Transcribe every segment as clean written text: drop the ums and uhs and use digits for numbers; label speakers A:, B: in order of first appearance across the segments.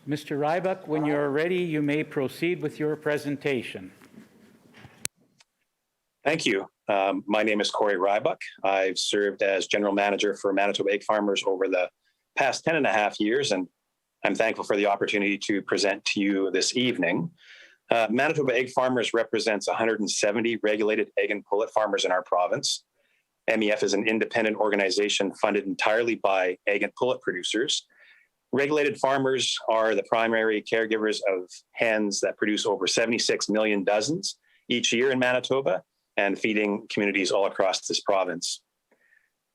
A: Mr. Rybuck, when you're ready, you may proceed with your presentation.
B: Thank you. My name is Corey Rybuck. I've served as General Manager for Manitoba Egg Farmers over the past 10 and a half years, and I'm thankful for the opportunity to present to you this evening. Manitoba Egg Farmers represents 170 regulated egg and pullet farmers in our province. MEF is an independent organization funded entirely by egg and pullet producers. Regulated farmers are the primary caregivers of hens that produce over 76 million dozens each year in Manitoba and feeding communities all across this province.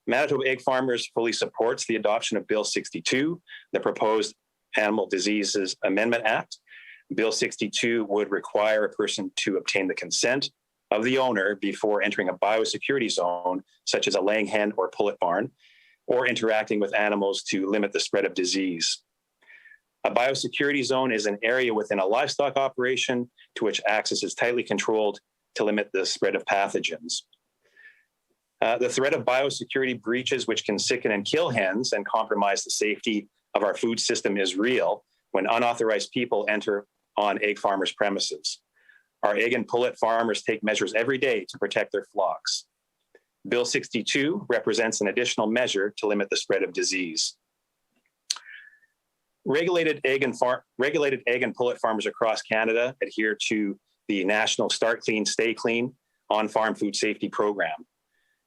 B: Manitoba Egg Farmers fully supports the adoption of Bill 62, the proposed Animal Diseases Amendment Act. Bill 62 would require a person to obtain the consent of the owner before entering a biosecurity zone, such as a laying hen or pullet barn, or interacting with animals to limit the spread of disease. A biosecurity zone is an area within a livestock operation to which access is tightly controlled to limit the spread of pathogens. The threat of biosecurity breaches, which can sicken and kill hens and compromise the safety of our food system, is real when unauthorized people enter on egg farmers' premises. Our egg and pullet farmers take measures every day to protect their flocks. Bill 62 represents an additional measure to limit the spread of disease. Regulated egg and pullet farmers across Canada adhere to the National Start Clean, Stay Clean on-farm food safety program.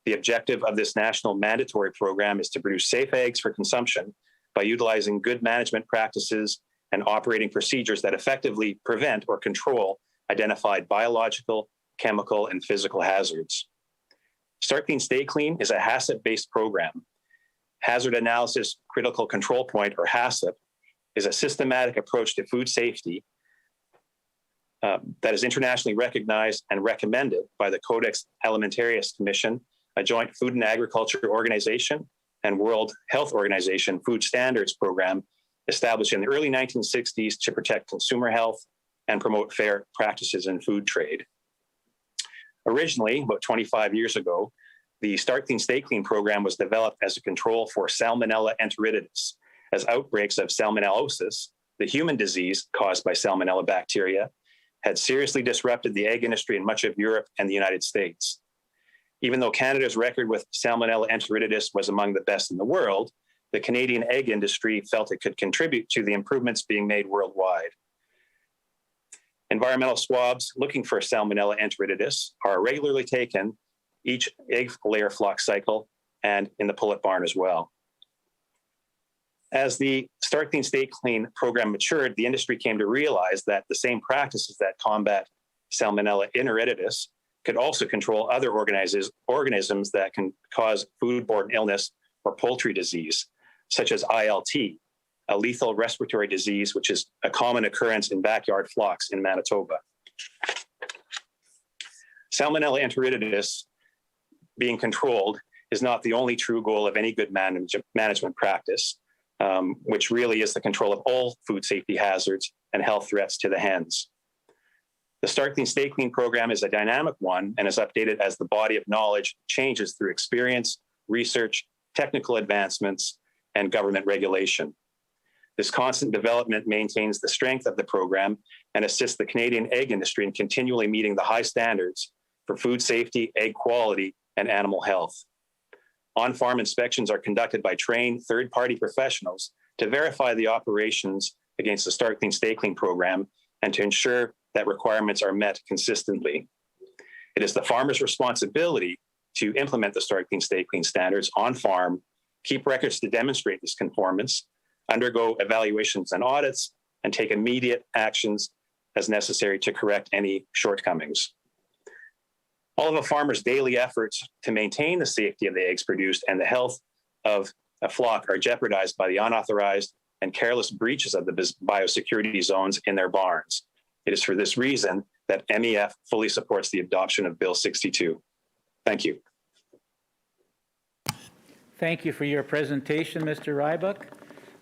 B: The objective of this national mandatory program is to produce safe eggs for consumption by utilizing good management practices and operating procedures that effectively prevent or control identified biological, chemical, and physical hazards. Start Clean, Stay Clean is a HACCP-based program. Hazard Analysis Critical Control Point, or HACCP, is a systematic approach to food safety that is internationally recognized and recommended by the Codex Alimentarius Commission, a joint food and agriculture organization, and World Health Organization food standards program established in the early 1960s to protect consumer health and promote fair practices in food trade. Originally, about 25 years ago, the Start Clean, Stay Clean program was developed as a control for Salmonella enteritidis, as outbreaks of salmonellosis, the human disease caused by Salmonella bacteria, had seriously disrupted the egg industry in much of Europe and the United States. Even though Canada's record with Salmonella enteritidis was among the best in the world, the Canadian egg industry felt it could contribute to the improvements being made worldwide. Environmental swabs looking for Salmonella enteritidis are regularly taken each egg layer flock cycle and in the pullet barn as well. As the Start Clean, Stay Clean program matured, the industry came to realize that the same practices that combat Salmonella enteritidis could also control other organisms that can cause foodborne illness or poultry disease, such as ILT, a lethal respiratory disease, which is a common occurrence in backyard flocks in Manitoba. Salmonella enteritidis being controlled is not the only true goal of any good management practice, which really is the control of all food safety hazards and health threats to the hens. The Start Clean, Stay Clean program is a dynamic one and is updated as the body of knowledge changes through experience, research, technical advancements, and government regulation. This constant development maintains the strength of the program and assists the Canadian egg industry in continually meeting the high standards for food safety, egg quality, and animal health. On-farm inspections are conducted by trained third-party professionals to verify the operations against the Start Clean, Stay Clean program and to ensure that requirements are met consistently. It is the farmer's responsibility to implement the Start Clean, Stay Clean standards on farm, keep records to demonstrate this conformance, undergo evaluations and audits, and take immediate actions as necessary to correct any shortcomings. All of a farmer's daily efforts to maintain the safety of the eggs produced and the health of a flock are jeopardized by the unauthorized and careless breaches of the biosecurity zones in their barns. It is for this reason that MEF fully supports the adoption of Bill 62. Thank you.
A: Thank you for your presentation, Mr. Rybuck.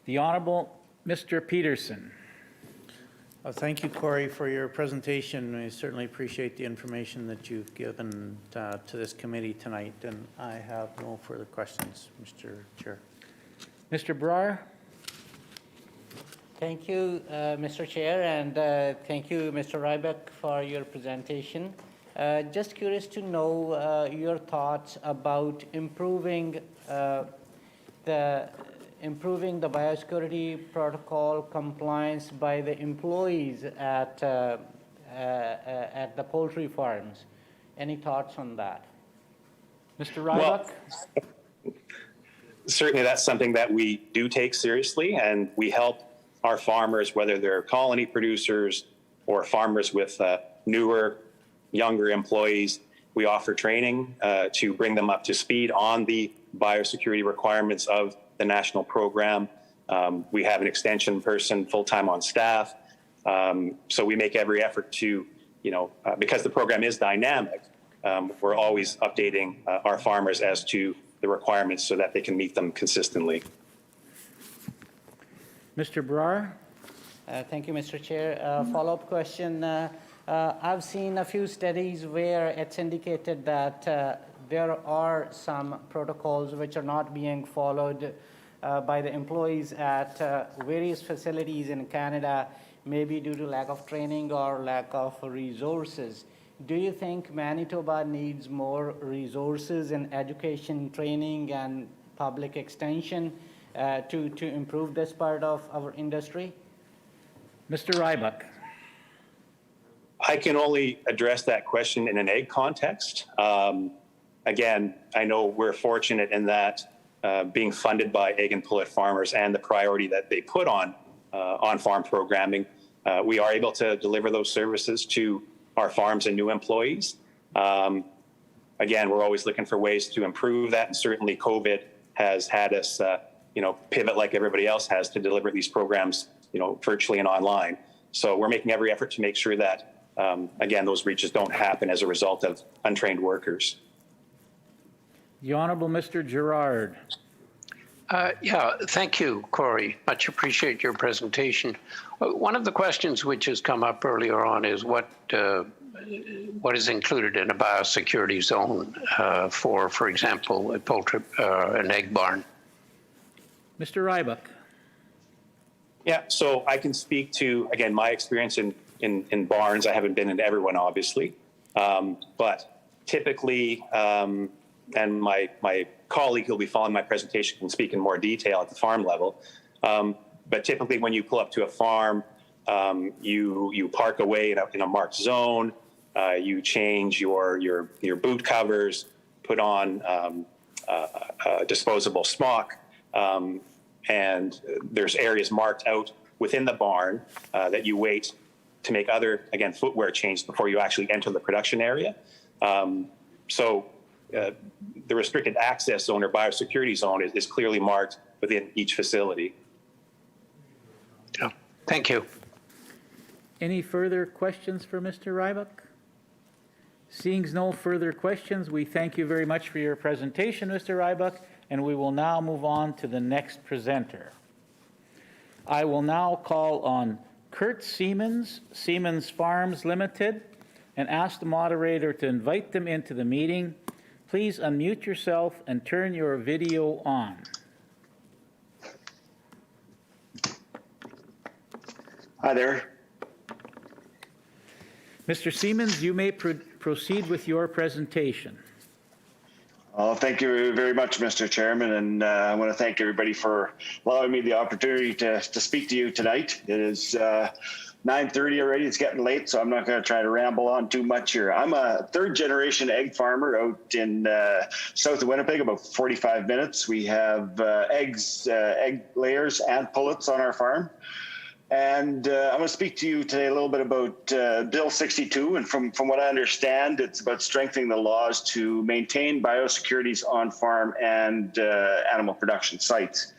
A: The Honourable Mr. Peterson.
C: Thank you, Corey, for your presentation. I certainly appreciate the information that you've given to this committee tonight, and I have no further questions, Mr. Chair.
A: Mr. Brar.
C: Thank you, Mr. Chair, and thank you, Mr. Ryback, for your presentation. Just curious to know your thoughts about improving the biosecurity protocol compliance by the employees at the poultry farms. Any thoughts on that?
A: Mr. Rybuck?
B: Certainly that's something that we do take seriously, and we help our farmers, whether they're colony producers or farmers with newer, younger employees. We offer training to bring them up to speed on the biosecurity requirements of the national program. We have an extension person full-time on staff. So we make every effort to, because the program is dynamic, we're always updating our farmers as to the requirements so that they can meet them consistently.
A: Mr. Brar?
C: Thank you, Mr. Chair. Follow-up question. I've seen a few studies where it's indicated that there are some protocols which are not being followed by the employees at various facilities in Canada, maybe due to lack of training or lack of resources. Do you think Manitoba needs more resources in education, training, and public extension to improve this part of our industry?
A: Mr. Rybuck?
B: I can only address that question in an egg context. Again, I know we're fortunate in that being funded by egg and pullet farmers and the priority that they put on on-farm programming, we are able to deliver those services to our farms and new employees. Again, we're always looking for ways to improve that, and certainly COVID has had us, pivot like everybody else has to deliver these programs, virtually and online. So we're making every effort to make sure that, again, those breaches don't happen as a result of untrained workers.
A: The Honourable Mr. Gerard.
D: Thank you, Corey. Much appreciate your presentation. One of the questions which has come up earlier on is what is included in a biosecurity zone for example, a poultry, an egg barn.
A: Mr. Rybuck.
B: Yeah, so I can speak to, again, my experience in barns. I haven't been in everyone, obviously, but typically, and my colleague who'll be following my presentation can speak in more detail at the farm level. But typically when you pull up to a farm, you park away in a marked zone, you change your boot covers, put on a disposable smock, and there's areas marked out within the barn that you wait to make other, again, footwear changes before you actually enter the production area. The restricted access zone or biosecurity zone is clearly marked within each facility.
D: Yeah. Thank you.
A: Any further questions for Mr. Rybuck? Seeing no further questions, we thank you very much for your presentation, Mr. Rybuck, and we will now move on to the next presenter. I will now call on Kurt Siemens, Siemens Farms Limited, and ask the moderator to invite them into the meeting. Please unmute yourself and turn your video on.
E: Hi there.
A: Mr. Siemens, you may proceed with your presentation.
E: Thank you very much, Mr. Chairman, and I want to thank everybody for allowing me the opportunity to speak to you tonight. It is 9:30 already. It's getting late, so I'm not going to try to ramble on too much here. I'm a third-generation egg farmer out in south of Winnipeg, about 45 minutes. We have egg layers and pullets on our farm. And I'm going to speak to you today a little bit about Bill 62. And from what I understand, it's about strengthening the laws to maintain biosecurities on farm and animal production sites.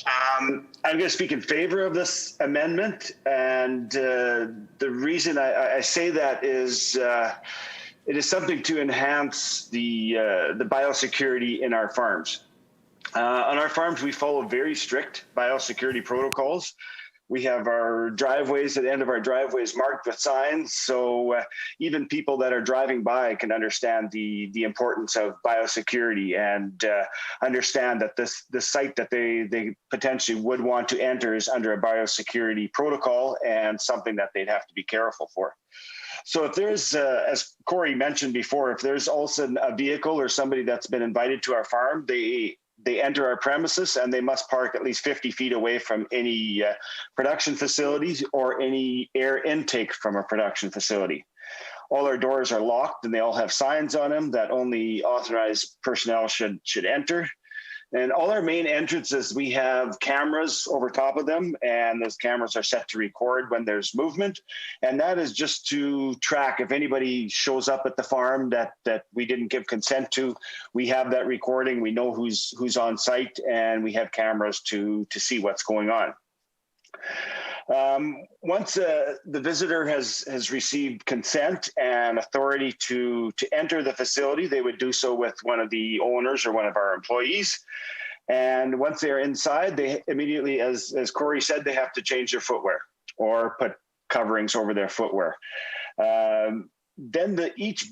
E: I'm going to speak in favor of this amendment. And the reason I say that is it is something to enhance the biosecurity in our farms. On our farms, we follow very strict biosecurity protocols. We have our driveways, at the end of our driveways, marked with signs. So even people that are driving by can understand the importance of biosecurity and understand that the site that they potentially would want to enter is under a biosecurity protocol and something that they'd have to be careful for. So if there's, as Corey mentioned before, if there's also a vehicle or somebody that's been invited to our farm, they enter our premises and they must park at least 50 feet away from any production facilities or any air intake from a production facility. All our doors are locked and they all have signs on them that only authorized personnel should enter. And all our main entrances, we have cameras over top of them, and those cameras are set to record when there's movement. And that is just to track if anybody shows up at the farm that we didn't give consent to. We have that recording. We know who's on site, and we have cameras to see what's going on. Once the visitor has received consent and authority to enter the facility, they would do so with one of the owners or one of our employees. And once they're inside, they immediately, as Corey said, they have to change their footwear or put coverings over their footwear. Then each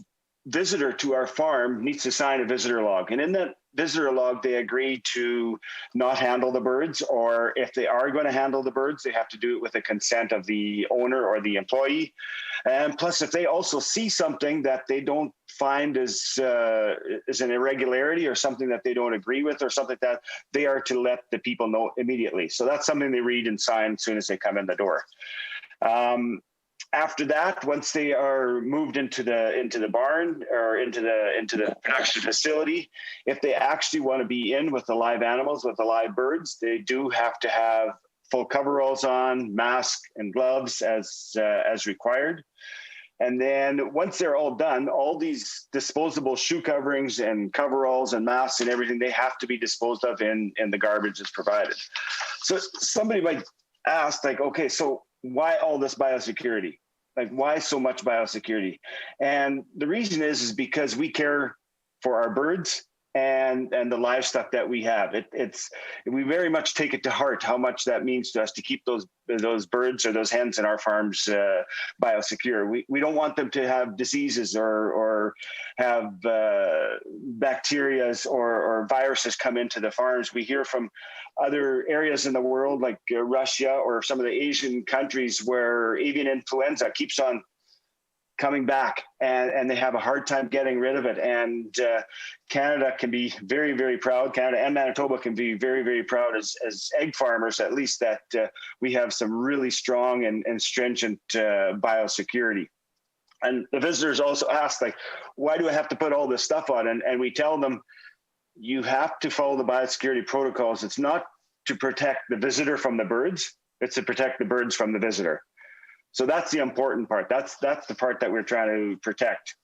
E: visitor to our farm needs to sign a visitor log. And in that visitor log, they agree to not handle the birds, or if they are going to handle the birds, they have to do it with the consent of the owner or the employee. And plus, if they also see something that they don't find is an irregularity or something that they don't agree with or something like that, they are to let the people know immediately. So that's something they read and sign as soon as they come in the door. After that, once they are moved into the barn or into the production facility, if they actually want to be in with the live animals, with the live birds, they do have to have full coveralls on, mask and gloves as required. And then once they're all done, all these disposable shoe coverings and coveralls and masks and everything, they have to be disposed of in the garbage is provided. So somebody might ask, like, okay, so why all this biosecurity? Like, why so much biosecurity? And the reason is because we care for our birds and the livestock that we have. We very much take it to heart how much that means to us to keep those birds or those hens in our farms biosecure. We don't want them to have diseases or have bacterias or viruses come into the farms. We hear from other areas in the world like Russia or some of the Asian countries where avian influenza keeps on coming back and they have a hard time getting rid of it. And Canada can be very, very proud. Canada and Manitoba can be very, very proud as egg farmers, at least, that we have some really strong and stringent biosecurity. And the visitors also ask, like, why do I have to put all this stuff on? And we tell them, you have to follow the biosecurity protocols. It's not to protect the visitor from the birds. It's to protect the birds from the visitor. So that's the important part. That's the part that we're trying to protect.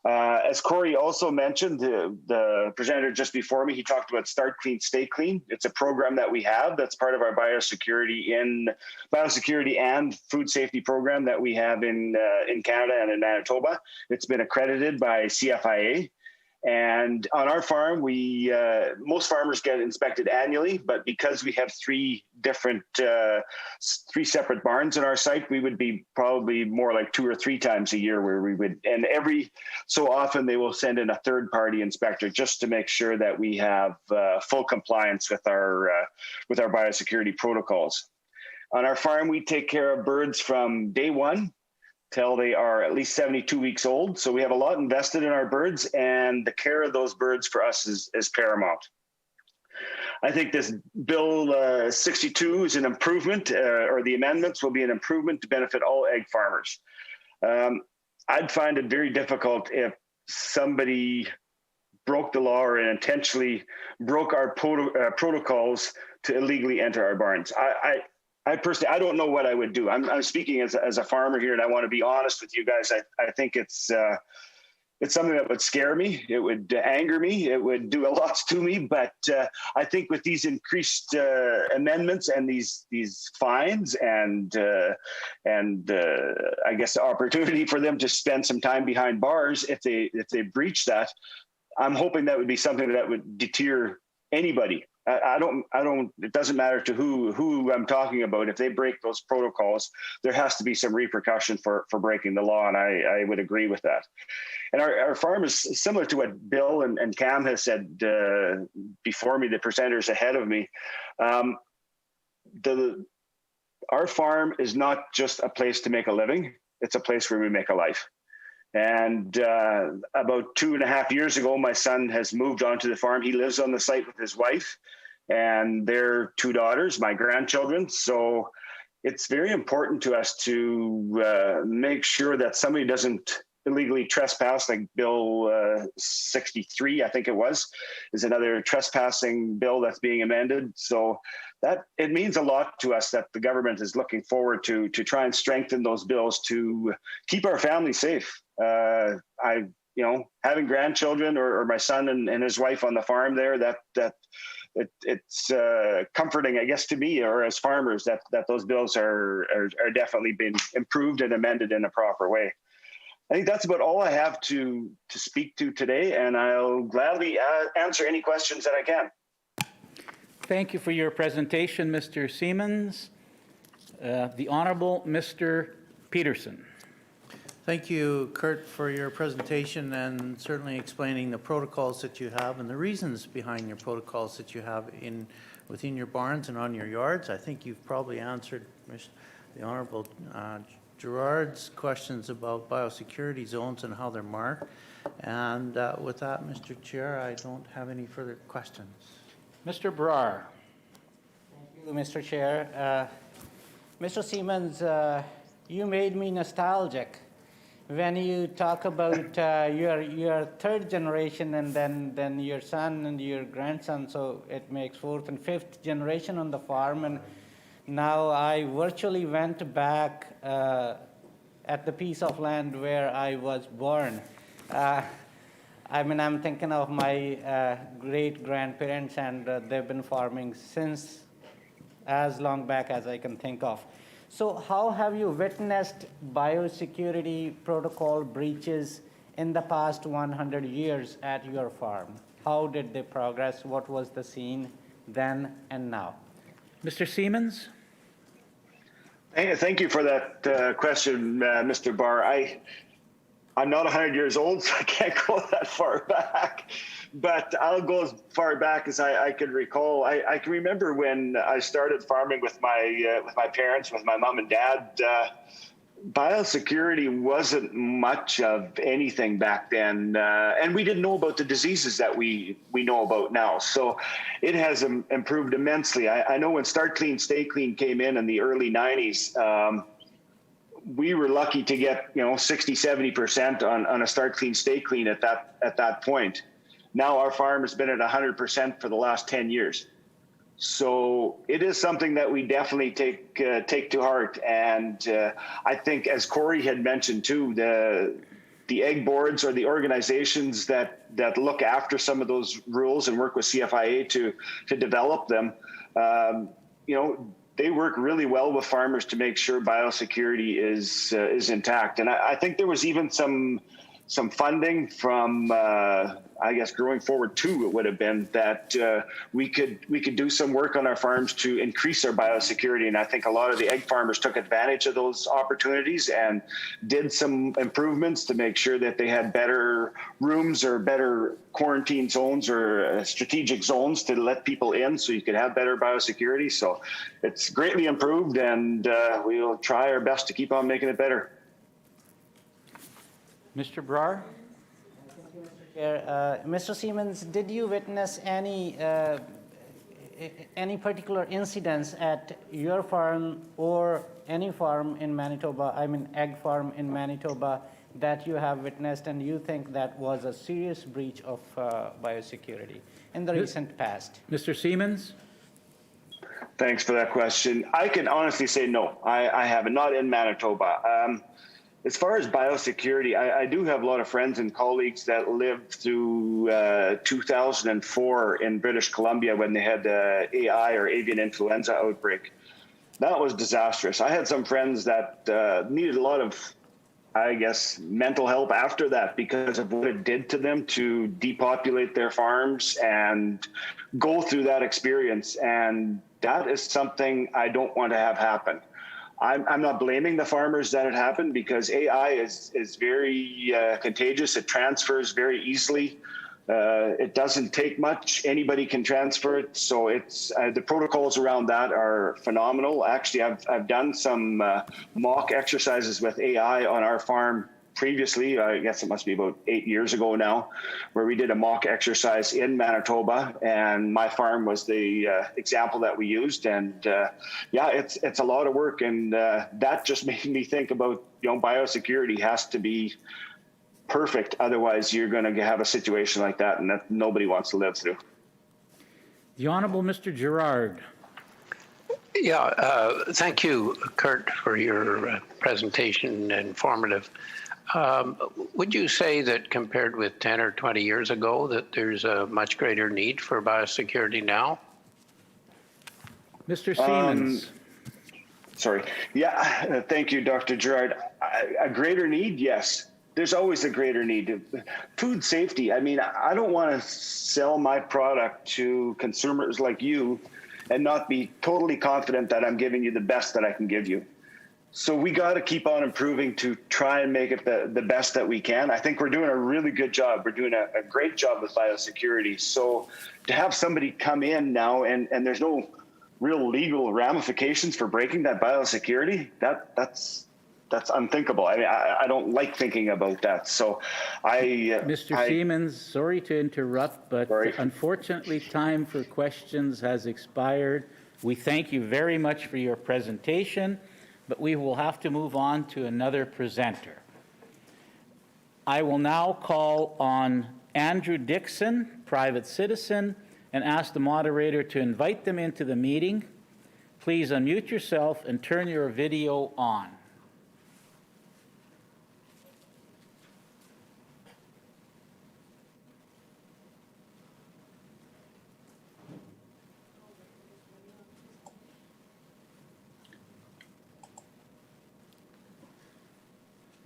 E: As Corey also mentioned, the presenter just before me, he talked about Start Clean, Stay Clean. It's a program that we have that's part of our biosecurity and food safety program that we have in Canada and in Manitoba. It's been accredited by CFIA. And on our farm, most farmers get inspected annually, but because we have three separate barns in our site, we would be probably more like 2 or 3 times a year where we would, and every so often they will send in a third-party inspector just to make sure that we have full compliance with our biosecurity protocols. On our farm, we take care of birds from day one till they are at least 72 weeks old. So we have a lot invested in our birds, and the care of those birds for us is paramount. I think this Bill 62 is an improvement, or the amendments will be an improvement to benefit all egg farmers. I'd find it very difficult if somebody broke the law or intentionally broke our protocols to illegally enter our barns. I personally, I don't know what I would do. I'm speaking as a farmer here, and I want to be honest with you guys. I think it's something that would scare me. It would anger me. It would do a lot to me. But I think with these increased amendments and these fines and I guess the opportunity for them to spend some time behind bars if they breach that, I'm hoping that would be something that would deter anybody it doesn't matter to who I'm talking about. If they break those protocols, there has to be some repercussion for breaking the law. And I would agree with that. And our farm is similar to what Bill and Cam has said before me, the presenters ahead of me. Our farm is not just a place to make a living. It's a place where we make a life. And about 2.5 years ago, my son has moved onto the farm. He lives on the site with his wife and their 2 daughters, my grandchildren. So it's very important to us to make sure that somebody doesn't illegally trespass, like Bill 63, I think it was, is another trespassing bill that's being amended. So that it means a lot to us that the government is looking forward to try and strengthen those bills to keep our families safe. Having grandchildren or my son and his wife on the farm there, it's comforting, I guess, to me or as farmers that those bills are definitely being improved and amended in a proper way. I think that's about all I have to speak to today, and I'll gladly answer any questions that I can.
A: Thank you for your presentation, Mr. Siemens. The Honorable Mr. Peterson.
F: Thank you, Kurt, for your presentation and certainly explaining the protocols that you have and the reasons behind your protocols that you have within your barns and on your yards. I think you've probably answered the Honorable Gerard's questions about biosecurity zones and how they're marked. And with that, Mr. Chair, I don't have any further questions.
A: Mr. Brar.
C: Thank you, Mr. Chair. Mr. Siemens, you made me nostalgic when you talk about your third generation and then your son and your grandson, so it makes fourth and fifth generation on the farm. And now I virtually went back at the piece of land where I was born. I'm thinking of my great-grandparents, and they've been farming since as long back as I can think of. So how have you witnessed biosecurity protocol breaches in the past 100 years at your farm? How did they progress? What was the scene then and now?
A: Mr. Siemens.
E: Thank you for that question, Mr. Barr. I'm not 100 years old, so I can't go that far back, but I'll go as far back as I can recall. I can remember when I started farming with my parents, with my mom and dad. Biosecurity wasn't much of anything back then, and we didn't know about the diseases that we know about now. So it has improved immensely. I know when Start Clean, Stay Clean came in the early 90s, we were lucky to get 60-70% on a Start Clean, Stay Clean at that point. Now our farm has been at 100% for the last 10 years. So it is something that we definitely take to heart. And I think, as Corey had mentioned too, the egg boards or the organizations that look after some of those rules and work with CFIA to develop them, they work really well with farmers to make sure biosecurity is intact. And I think there was even some funding from, I guess, Growing Forward 2, it would have been, that we could do some work on our farms to increase our biosecurity. And I think a lot of the egg farmers took advantage of those opportunities and did some improvements to make sure that they had better rooms or better quarantine zones or strategic zones to let people in so you could have better biosecurity. So it's greatly improved, and we'll try our best to keep on making it better.
A: Mr. Brar.
C: Mr. Siemens, did you witness any particular incidents at your farm or any farm in Manitoba, egg farm in Manitoba, that you have witnessed and you think that was a serious breach of biosecurity in the recent past?
A: Mr. Siemens.
E: Thanks for that question. I can honestly say no, I haven't, not in Manitoba. As far as biosecurity, I do have a lot of friends and colleagues that lived through 2004 in British Columbia when they had the AI or avian influenza outbreak. That was disastrous. I had some friends that needed a lot of I guess, mental health after that because of what it did to them to depopulate their farms and go through that experience. And that is something I don't want to have happen. I'm not blaming the farmers that it happened because AI is very contagious. It transfers very easily. It doesn't take much. Anybody can transfer it. So it's the protocols around that are phenomenal. Actually, I've done some mock exercises with AI on our farm previously. I guess it must be about 8 years ago now, where we did a mock exercise in Manitoba, and my farm was the example that we used. And yeah, it's a lot of work, and that just made me think about, you know, biosecurity has to be perfect. Otherwise, you're going to have a situation like that, and that nobody wants to live through.
A: The Honourable Mr. Gerard.
D: Yeah, thank you, Kurt, for your presentation, informative. Would you say that compared with 10 or 20 years ago that there's a much greater need for biosecurity now?
A: Mr. Siemens.
E: Sorry. Yeah, thank you, Dr. Gerard. A greater need? Yes. There's always a greater need. Food safety. I mean, I don't want to sell my product to consumers like you and not be totally confident that I'm giving you the best that I can give you. So we got to keep on improving to try and make it the best that we can. I think we're doing a really good job. We're doing a great job with biosecurity. So to have somebody come in now and there's no real legal ramifications for breaking that biosecurity, that's unthinkable. I mean, I don't like thinking about that. So
A: Mr. Siemens, sorry to interrupt, but
E: Sorry.
A: unfortunately time for questions has expired. We thank you very much for your presentation, but we will have to move on to another presenter. I will now call on Andrew Dixon, private citizen, and ask the moderator to invite them into the meeting. Please unmute yourself and turn your video on.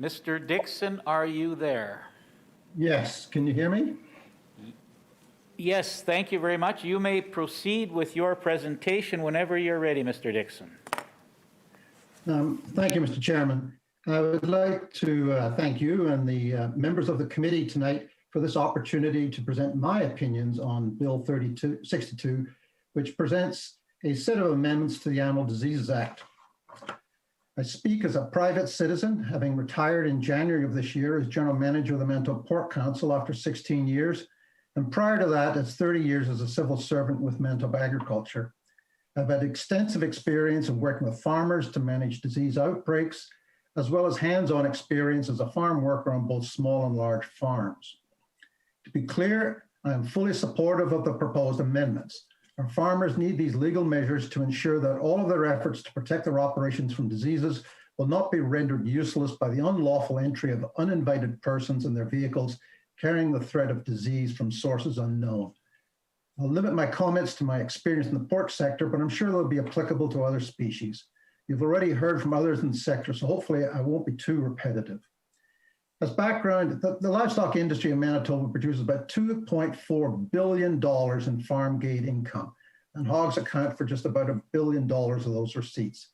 A: Mr. Dixon, are you there?
G: Yes, can you hear me?
A: Yes, thank you very much. You may proceed with your presentation whenever you're ready, Mr. Dixon.
G: Thank you, Mr. Chairman. I would like to thank you and the members of the committee tonight for this opportunity to present my opinions on Bill 3262, which presents a set of amendments to the Animal Diseases Act. I speak as a private citizen, having retired in January of this year as General Manager of the Manitoba Pork Council after 16 years, and prior to that, as 30 years as a civil servant with Manitoba Agriculture. I've had extensive experience of working with farmers to manage disease outbreaks, as well as hands-on experience as a farm worker on both small and large farms. To be clear, I am fully supportive of the proposed amendments. Our farmers need these legal measures to ensure that all of their efforts to protect their operations from diseases will not be rendered useless by the unlawful entry of uninvited persons in their vehicles carrying the threat of disease from sources unknown. I'll limit my comments to my experience in the pork sector, but I'm sure they'll be applicable to other species. You've already heard from others in the sector, so hopefully I won't be too repetitive. As background, the livestock industry in Manitoba produces about $2.4 billion in farm gate income, and hogs account for just about $1 billion of those receipts.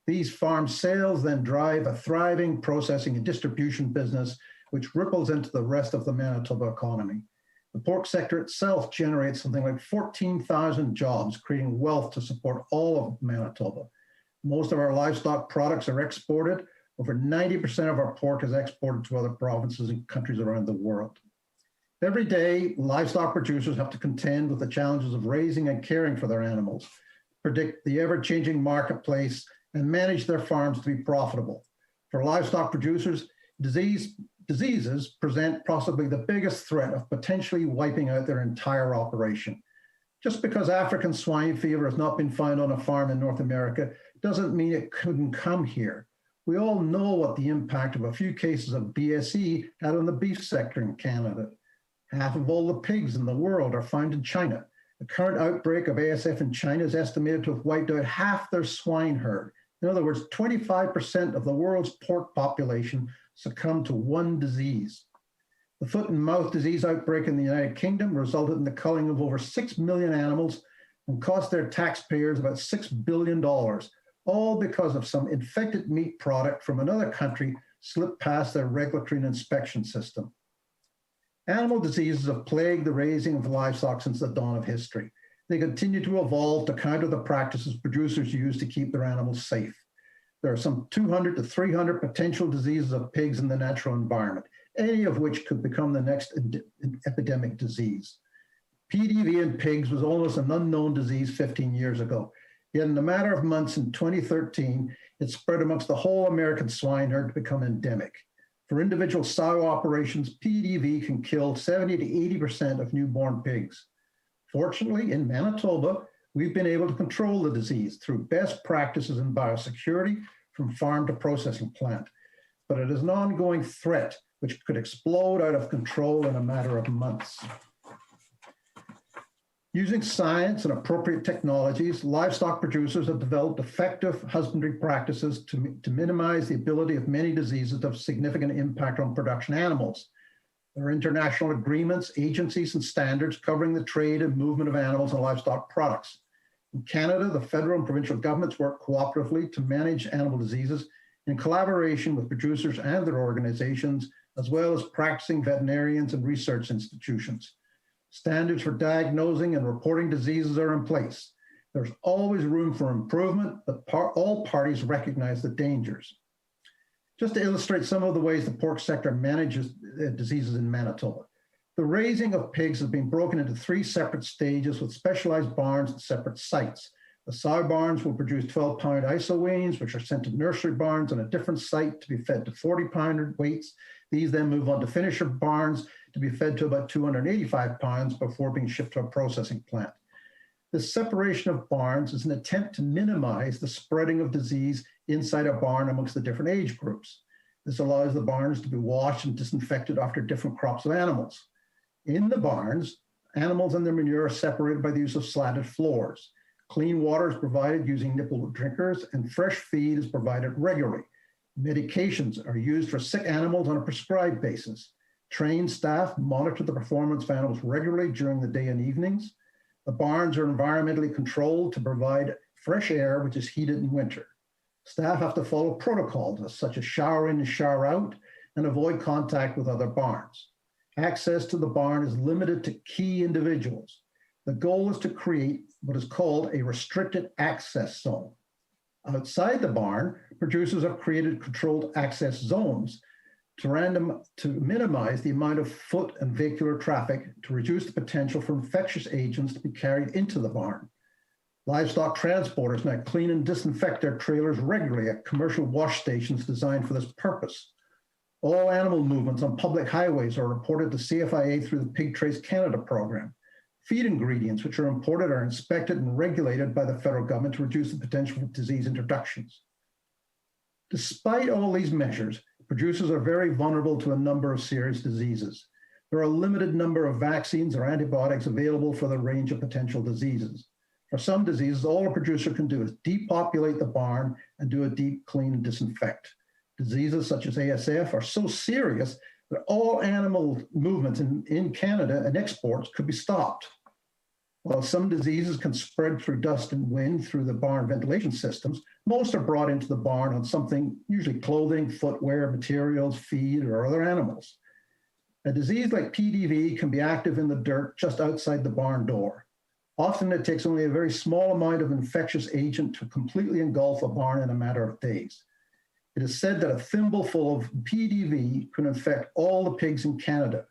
G: These farm sales then drive a thriving processing and distribution business, which ripples into the rest of the Manitoba economy. The pork sector itself generates something like 14,000 jobs, creating wealth to support all of Manitoba. Most of our livestock products are exported. Over 90% of our pork is exported to other provinces and countries around the world. Every day, livestock producers have to contend with the challenges of raising and caring for their animals, predict the ever-changing marketplace, and manage their farms to be profitable. For livestock producers, diseases present possibly the biggest threat of potentially wiping out their entire operation. Just because African swine fever has not been found on a farm in North America doesn't mean it couldn't come here. We all know what the impact of a few cases of BSE had on the beef sector in Canada. Half of all the pigs in the world are found in China. The current outbreak of ASF in China is estimated to have wiped out half their swine herd. In other words, 25% of the world's pork population succumbed to one disease. The foot and mouth disease outbreak in the United Kingdom resulted in the culling of over 6 million animals and cost their taxpayers about $6 billion, all because of some infected meat product from another country slipped past their regulatory and inspection system. Animal diseases have plagued the raising of livestock since the dawn of history. They continue to evolve to counter the practices producers use to keep their animals safe. There are some 200 to 300 potential diseases of pigs in the natural environment, any of which could become the next epidemic disease. PDV in pigs was almost an unknown disease 15 years ago. Yet in a matter of months in 2013, it spread amongst the whole American swine herd to become endemic. For individual sow operations, PDV can kill 70 to 80% of newborn pigs. Fortunately, in Manitoba, we've been able to control the disease through best practices in biosecurity from farm to processing plant. But it is an ongoing threat which could explode out of control in a matter of months. Using science and appropriate technologies, livestock producers have developed effective husbandry practices to minimize the ability of many diseases to have significant impact on production animals. There are international agreements, agencies, and standards covering the trade and movement of animals and livestock products. In Canada, the federal and provincial governments work cooperatively to manage animal diseases in collaboration with producers and their organizations, as well as practicing veterinarians and research institutions. Standards for diagnosing and reporting diseases are in place. There's always room for improvement, but all parties recognize the dangers. Just to illustrate some of the ways the pork sector manages diseases in Manitoba, the raising of pigs has been broken into 3 separate stages with specialized barns at separate sites. The sow barns will produce 12-pound iso weans, which are sent to nursery barns on a different site to be fed to 40-pound weights. These then move on to finisher barns to be fed to about 285 pounds before being shipped to a processing plant. This separation of barns is an attempt to minimize the spreading of disease inside a barn amongst the different age groups. This allows the barns to be washed and disinfected after different crops of animals. In the barns, animals and their manure are separated by the use of slatted floors. Clean water is provided using nipple drinkers, and fresh feed is provided regularly. Medications are used for sick animals on a prescribed basis. Trained staff monitor the performance of animals regularly during the day and evenings. The barns are environmentally controlled to provide fresh air, which is heated in winter. Staff have to follow protocols such as shower in and shower out and avoid contact with other barns. Access to the barn is limited to key individuals. The goal is to create what is called a restricted access zone. Outside the barn, producers have created controlled access zones to minimize the amount of foot and vehicular traffic to reduce the potential for infectious agents to be carried into the barn. Livestock transporters now clean and disinfect their trailers regularly at commercial wash stations designed for this purpose. All animal movements on public highways are reported to CFIA through the Pig Trace Canada program. Feed ingredients which are imported are inspected and regulated by the federal government to reduce the potential for disease introductions. Despite all these measures, producers are very vulnerable to a number of serious diseases. There are a limited number of vaccines or antibiotics available for the range of potential diseases. For some diseases, all a producer can do is depopulate the barn and do a deep clean and disinfect. Diseases such as ASF are so serious that all animal movements in Canada and exports could be stopped. While some diseases can spread through dust and wind through the barn ventilation systems, most are brought into the barn on something, usually clothing, footwear, materials, feed, or other animals. A disease like PDV can be active in the dirt just outside the barn door. Often it takes only a very small amount of infectious agent to completely engulf a barn in a matter of days. It is said that a thimbleful of PDV can infect all the pigs in Canada.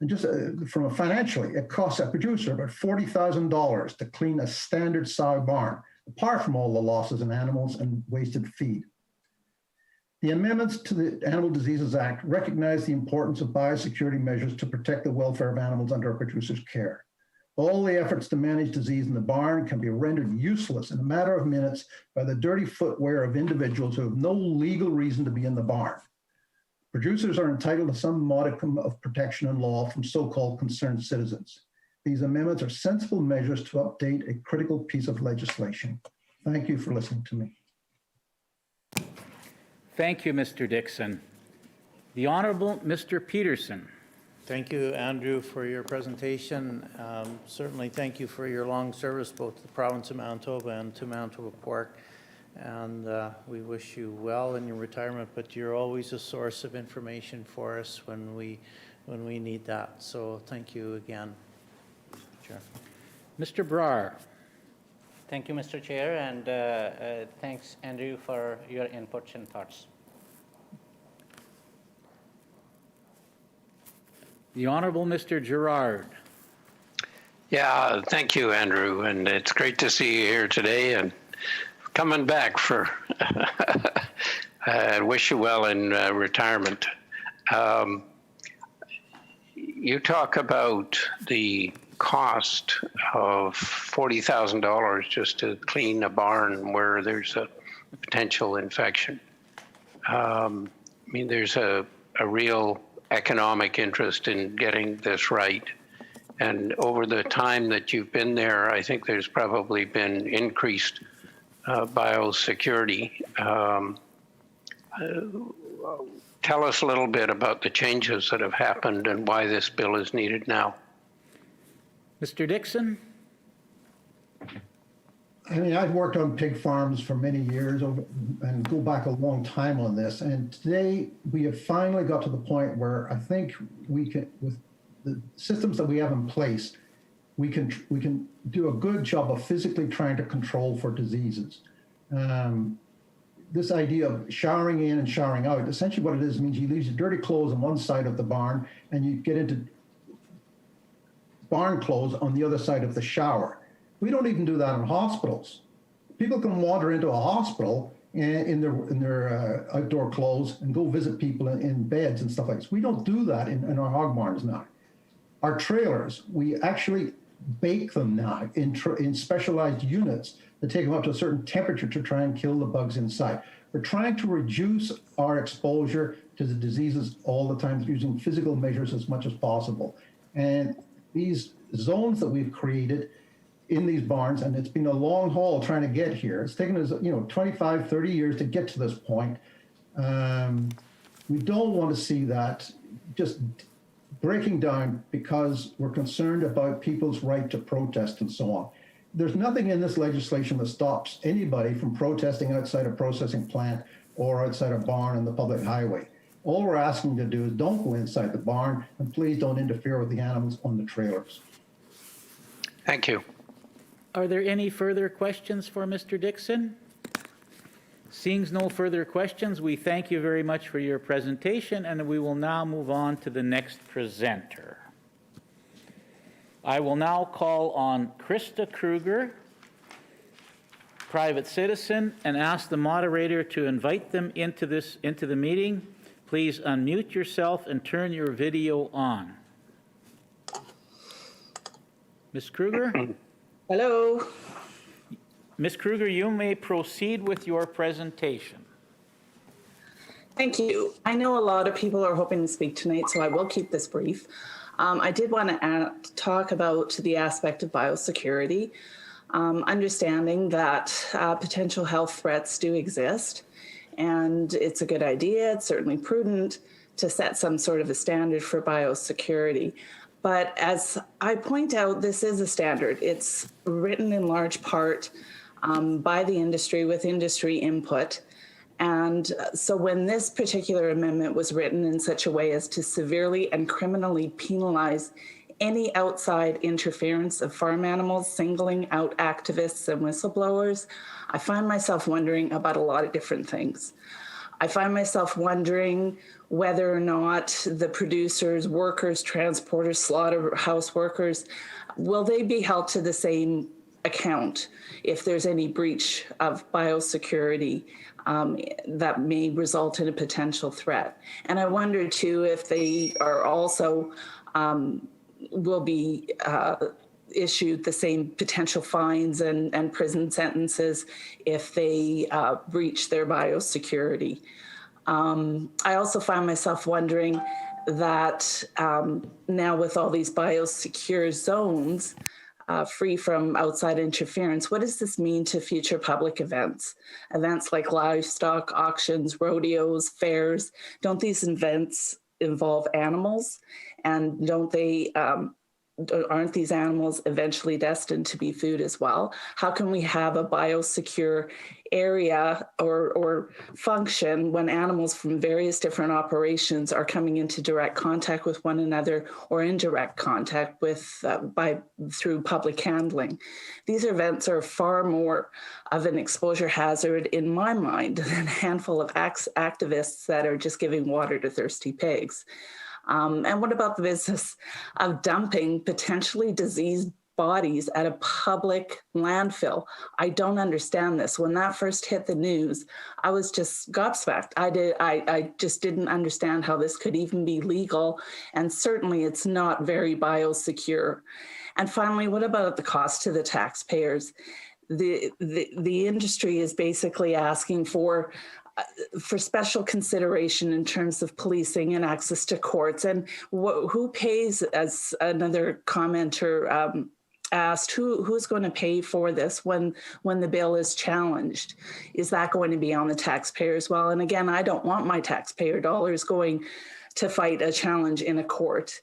G: And just financially, it costs a producer about $40,000 to clean a standard sow barn, apart from all the losses in animals and wasted feed. The amendments to the Animal Diseases Act recognize the importance of biosecurity measures to protect the welfare of animals under a producer's care. All the efforts to manage disease in the barn can be rendered useless in a matter of minutes by the dirty footwear of individuals who have no legal reason to be in the barn. Producers are entitled to some modicum of protection in law from so-called concerned citizens. These amendments are sensible measures to update a critical piece of legislation. Thank you for listening to me.
A: Thank you, Mr. Dixon. The Honorable Mr. Peterson.
F: Thank you, Andrew, for your presentation. Certainly thank you for your long service both to the province of Manitoba and to Manitoba Pork. And we wish you well in your retirement, but you're always a source of information for us when we need that. So thank you again, Mr. Chair.
A: Mr. Brar.
C: Thank you, Mr. Chair, and thanks, Andrew, for your inputs and thoughts.
A: The Honorable Mr. Gerard.
D: Yeah, thank you, Andrew, and it's great to see you here today and coming back for. I wish you well in retirement. You talk about the cost of $40,000 just to clean a barn where there's a potential infection. I mean, there's a real economic interest in getting this right. And over the time that you've been there, I think there's probably been increased biosecurity. Tell us a little bit about the changes that have happened and why this bill is needed now.
A: Mr. Dixon.
G: I mean, I've worked on pig farms for many years and go back a long time on this. And today we have finally got to the point where I think we can, with the systems that we have in place, we can do a good job of physically trying to control for diseases. This idea of showering in and showering out, essentially what it is means you leave your dirty clothes on one side of the barn and you get into barn clothes on the other side of the shower. We don't even do that in hospitals. People can wander into a hospital in their outdoor clothes and go visit people in beds and stuff like this. We don't do that in our hog barns now. Our trailers, we actually bake them now in specialized units that take them up to a certain temperature to try and kill the bugs inside. We're trying to reduce our exposure to the diseases all the time using physical measures as much as possible. And these zones that we've created in these barns, and it's been a long haul trying to get here. It's taken us, 25, 30 years to get to this point. We don't want to see that just breaking down because we're concerned about people's right to protest and so on. There's nothing in this legislation that stops anybody from protesting outside a processing plant or outside a barn on the public highway. All we're asking to do is don't go inside the barn, and please don't interfere with the animals on the trailers.
D: Thank you.
A: Are there any further questions for Mr. Dixon? Seeing no further questions, we thank you very much for your presentation, and we will now move on to the next presenter. I will now call on Krista Kruger, private citizen, and ask the moderator to invite them into the meeting. Please unmute yourself and turn your video on. Ms. Kruger?
H: Hello.
A: Ms. Kruger, you may proceed with your presentation.
H: Thank you. I know a lot of people are hoping to speak tonight, so I will keep this brief. I did want to talk about the aspect of biosecurity, understanding that potential health threats do exist, and it's a good idea, it's certainly prudent to set some sort of a standard for biosecurity. But as I point out, this is a standard. It's written in large part by the industry with industry input. And so when this particular amendment was written in such a way as to severely and criminally penalize any outside interference of farm animals, singling out activists and whistleblowers, I find myself wondering about a lot of different things. I find myself wondering whether or not the producers, workers, transporters, slaughterhouse workers, will they be held to the same account if there's any breach of biosecurity that may result in a potential threat? And I wonder too if they are also will be issued the same potential fines and prison sentences if they breach their biosecurity. I also find myself wondering that now with all these biosecure zones, free from outside interference. What does this mean to future public events? Events like livestock auctions, rodeos, fairs. Don't these events involve animals? And aren't these animals eventually destined to be food as well? How can we have a biosecure area or function when animals from various different operations are coming into direct contact with one another or indirect contact with through public handling? These events are far more of an exposure hazard in my mind than a handful of activists that are just giving water to thirsty pigs. And what about the business of dumping potentially diseased bodies at a public landfill? I don't understand this. When that first hit the news, I was just gobsmacked. I just didn't understand how this could even be legal, and certainly it's not very biosecure. And finally, what about the cost to the taxpayers? The industry is basically asking for special consideration in terms of policing and access to courts. And who pays, as another commenter asked, who's going to pay for this when the bill is challenged? Is that going to be on the taxpayer as well? And again, I don't want my taxpayer dollars going to fight a challenge in a court.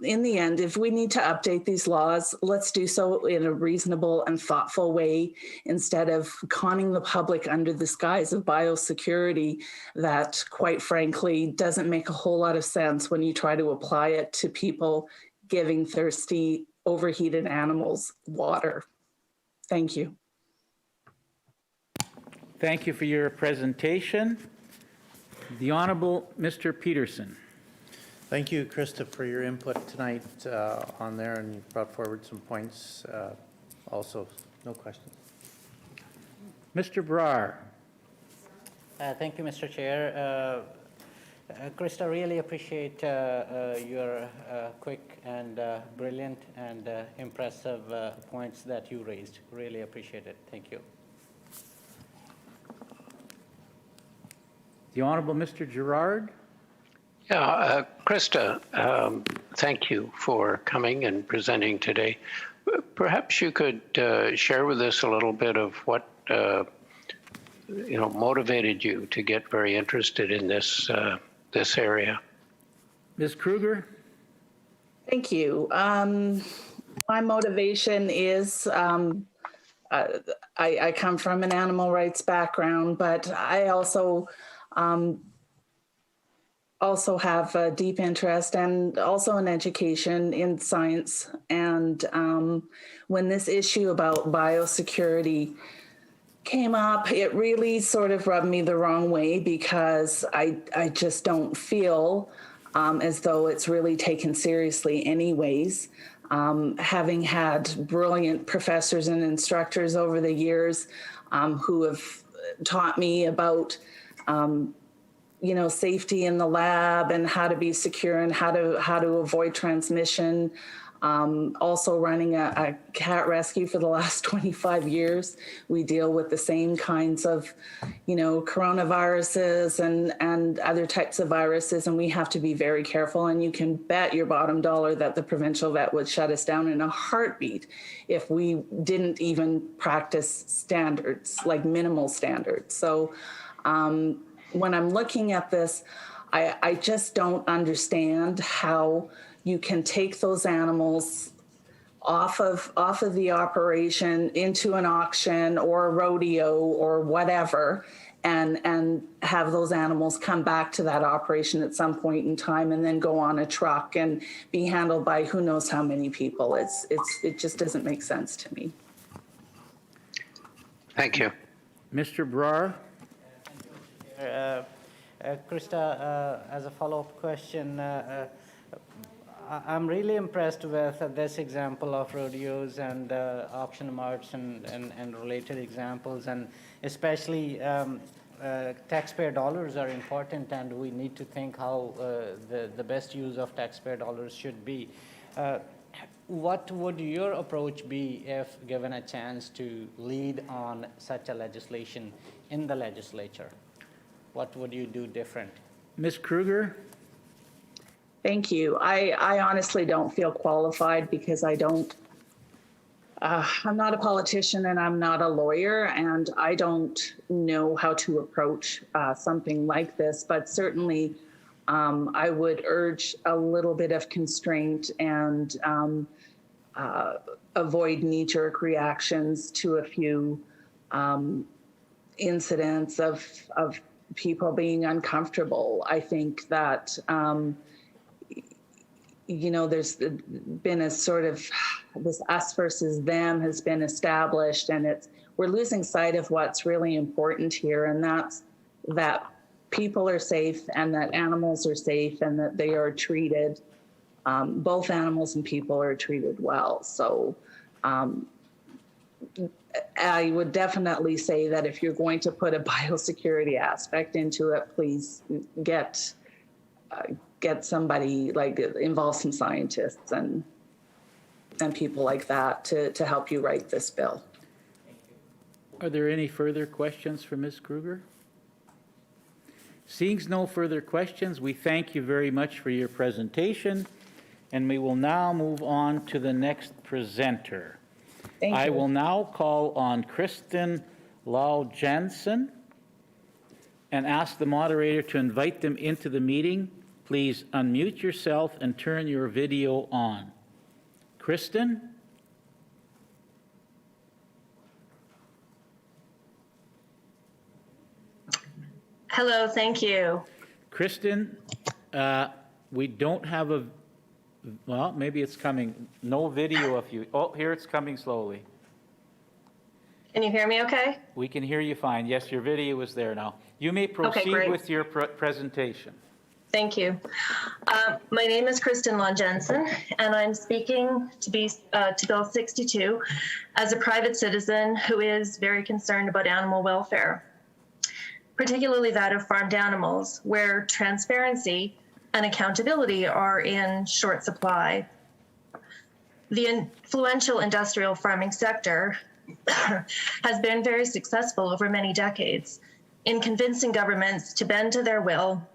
H: In the end, if we need to update these laws, let's do so in a reasonable and thoughtful way instead of conning the public under the guise of biosecurity that, quite frankly, doesn't make a whole lot of sense when you try to apply it to people giving thirsty, overheated animals water. Thank you.
A: Thank you for your presentation. The Honourable Mr. Peterson.
F: Thank you, Krista, for your input tonight on there, and you brought forward some points. Also, no questions.
A: Mr. Brar.
C: Thank you, Mr. Chair. Krista, really appreciate your quick and brilliant and impressive points that you raised. Really appreciate it. Thank you.
A: The Honourable Mr. Gerard.
D: Yeah, Krista, thank you for coming and presenting today. Perhaps you could share with us a little bit of what motivated you to get very interested in this this area.
A: Ms. Kruger.
H: Thank you. My motivation is I come from an animal rights background, but I also have a deep interest and also an education in science. And when this issue about biosecurity came up, it really sort of rubbed me the wrong way because I just don't feel as though it's really taken seriously anyways. Having had brilliant professors and instructors over the years who have taught me about safety in the lab and how to be secure and how to avoid transmission. Also running a cat rescue for the last 25 years. We deal with the same kinds of, coronaviruses and other types of viruses, and we have to be very careful. And you can bet your bottom dollar that the provincial vet would shut us down in a heartbeat if we didn't even practice standards, like minimal standards. So when I'm looking at this, I just don't understand how you can take those animals off of the operation into an auction or a rodeo or whatever, and have those animals come back to that operation at some point in time and then go on a truck and be handled by who knows how many people. It just doesn't make sense to me.
D: Thank you.
A: Mr. Brar.
C: Krista, as a follow-up question, I'm really impressed with this example of rodeos and auction marts and related examples, and especially taxpayer dollars are important, and we need to think how the best use of taxpayer dollars should be. What would your approach be if given a chance to lead on such a legislation in the legislature? What would you do different?
A: Ms. Kruger.
H: Thank you. I honestly don't feel qualified because I don't I'm not a politician and I'm not a lawyer, and I don't know how to approach something like this, but certainly I would urge a little bit of constraint and avoid knee-jerk reactions to a few incidents of people being uncomfortable. I think that there's been a sort of this us versus them has been established, and we're losing sight of what's really important here, and that's that people are safe and that animals are safe and that they are treated, both animals and people are treated well. So I would definitely say that if you're going to put a biosecurity aspect into it, please get somebody, like, involve some scientists and people like that to help you write this bill.
A: Are there any further questions for Ms. Kruger? Seeing no further questions, we thank you very much for your presentation, and we will now move on to the next presenter.
H: Thank you.
A: I will now call on Kristen Lau-Jensen and ask the moderator to invite them into the meeting. Please unmute yourself and turn your video on. Kristen?
I: Hello, thank you.
A: Kristen, we don't have a, well, maybe it's coming. No video of you. Oh, here it's coming slowly.
I: Can you hear me okay?
A: We can hear you fine. Yes, your video is there now. You may proceed
I: great.
A: with your presentation.
I: Thank you. My name is Kristen Lau-Jensen, and I'm speaking to Bill 62 as a private citizen who is very concerned about animal welfare, particularly that of farmed animals, where transparency and accountability are in short supply. The influential industrial farming sector has been very successful over many decades in convincing governments to bend to their will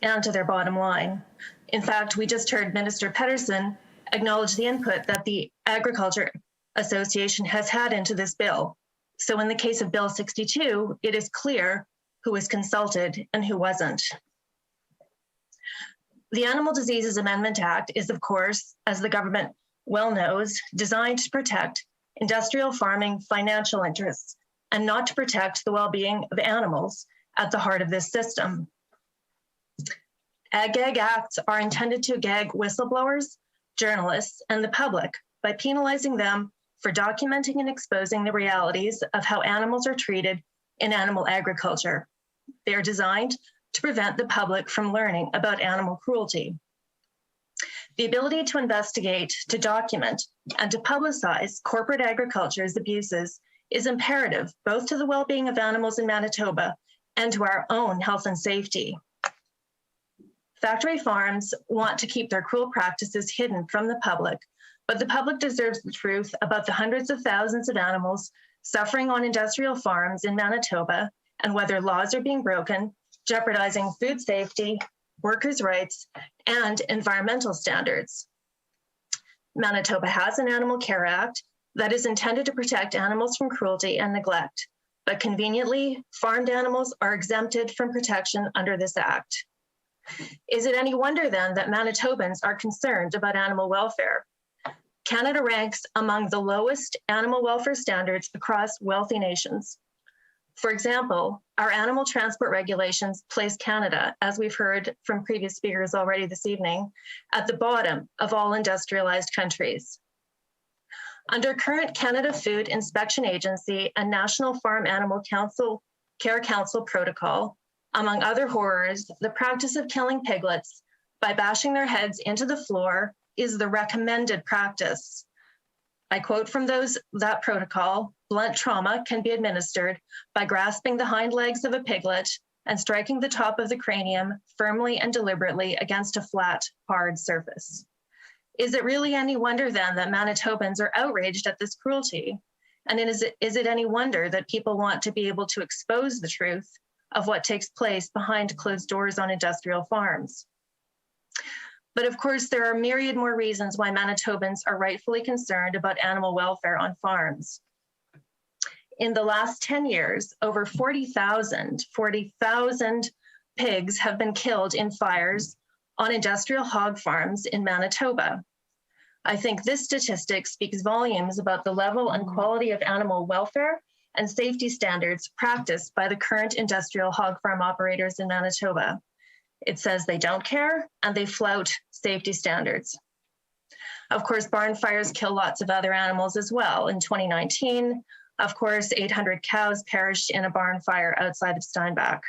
I: and to their bottom line. In fact, we just heard Minister Pedersen acknowledge the input that the Agriculture Association has had into this bill. So in the case of Bill 62, it is clear who was consulted and who wasn't. The Animal Diseases Amendment Act is, of course, as the government well knows, designed to protect industrial farming financial interests and not to protect the well-being of animals at the heart of this system. Ag-gag acts are intended to gag whistleblowers, journalists, and the public by penalizing them for documenting and exposing the realities of how animals are treated in animal agriculture. They are designed to prevent the public from learning about animal cruelty. The ability to investigate, to document, and to publicize corporate agriculture's abuses is imperative both to the well-being of animals in Manitoba and to our own health and safety. Factory farms want to keep their cruel practices hidden from the public, but the public deserves the truth about the hundreds of thousands of animals suffering on industrial farms in Manitoba and whether laws are being broken, jeopardizing food safety, workers' rights, and environmental standards. Manitoba has an Animal Care Act that is intended to protect animals from cruelty and neglect, but conveniently, farmed animals are exempted from protection under this act. Is it any wonder then that Manitobans are concerned about animal welfare? Canada ranks among the lowest animal welfare standards across wealthy nations. For example, our animal transport regulations place Canada, as we've heard from previous speakers already this evening, at the bottom of all industrialized countries. Under current Canada Food Inspection Agency and National Farm Animal Care Council protocol, among other horrors, the practice of killing piglets by bashing their heads into the floor is the recommended practice. I quote from that protocol, blunt trauma can be administered by grasping the hind legs of a piglet and striking the top of the cranium firmly and deliberately against a flat, hard surface. Is it really any wonder then that Manitobans are outraged at this cruelty? And is it any wonder that people want to be able to expose the truth of what takes place behind closed doors on industrial farms? But of course, there are myriad more reasons why Manitobans are rightfully concerned about animal welfare on farms. In the last 10 years, over 40,000 pigs have been killed in fires on industrial hog farms in Manitoba. I think this statistic speaks volumes about the level and quality of animal welfare and safety standards practiced by the current industrial hog farm operators in Manitoba. It says they don't care and they flout safety standards. Of course, barn fires kill lots of other animals as well. In 2019, of course, 800 cows perished in a barn fire outside of Steinbach.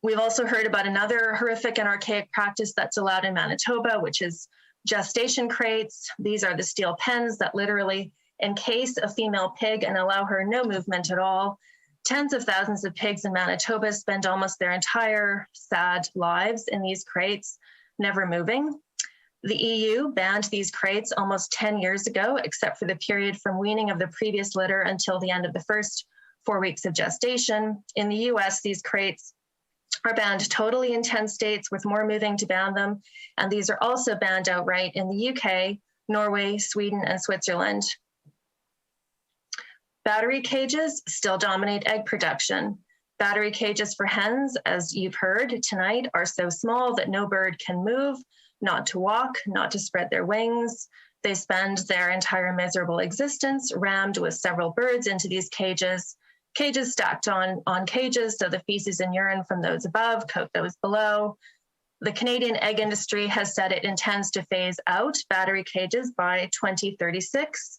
I: We've also heard about another horrific and archaic practice that's allowed in Manitoba, which is gestation crates. These are the steel pens that literally encase a female pig and allow her no movement at all. Tens of thousands of pigs in Manitoba spend almost their entire sad lives in these crates, never moving. The EU banned these crates almost 10 years ago, except for the period from weaning of the previous litter until the end of the first 4 weeks of gestation. In the US, these crates are banned totally in 10 states, with more moving to ban them. And these are also banned outright in the UK, Norway, Sweden, and Switzerland. Battery cages still dominate egg production. Battery cages for hens, as you've heard tonight, are so small that no bird can move, not to walk, not to spread their wings. They spend their entire miserable existence rammed with several birds into these cages stacked on cages, so the feces and urine from those above coat those below. The Canadian egg industry has said it intends to phase out battery cages by 2036.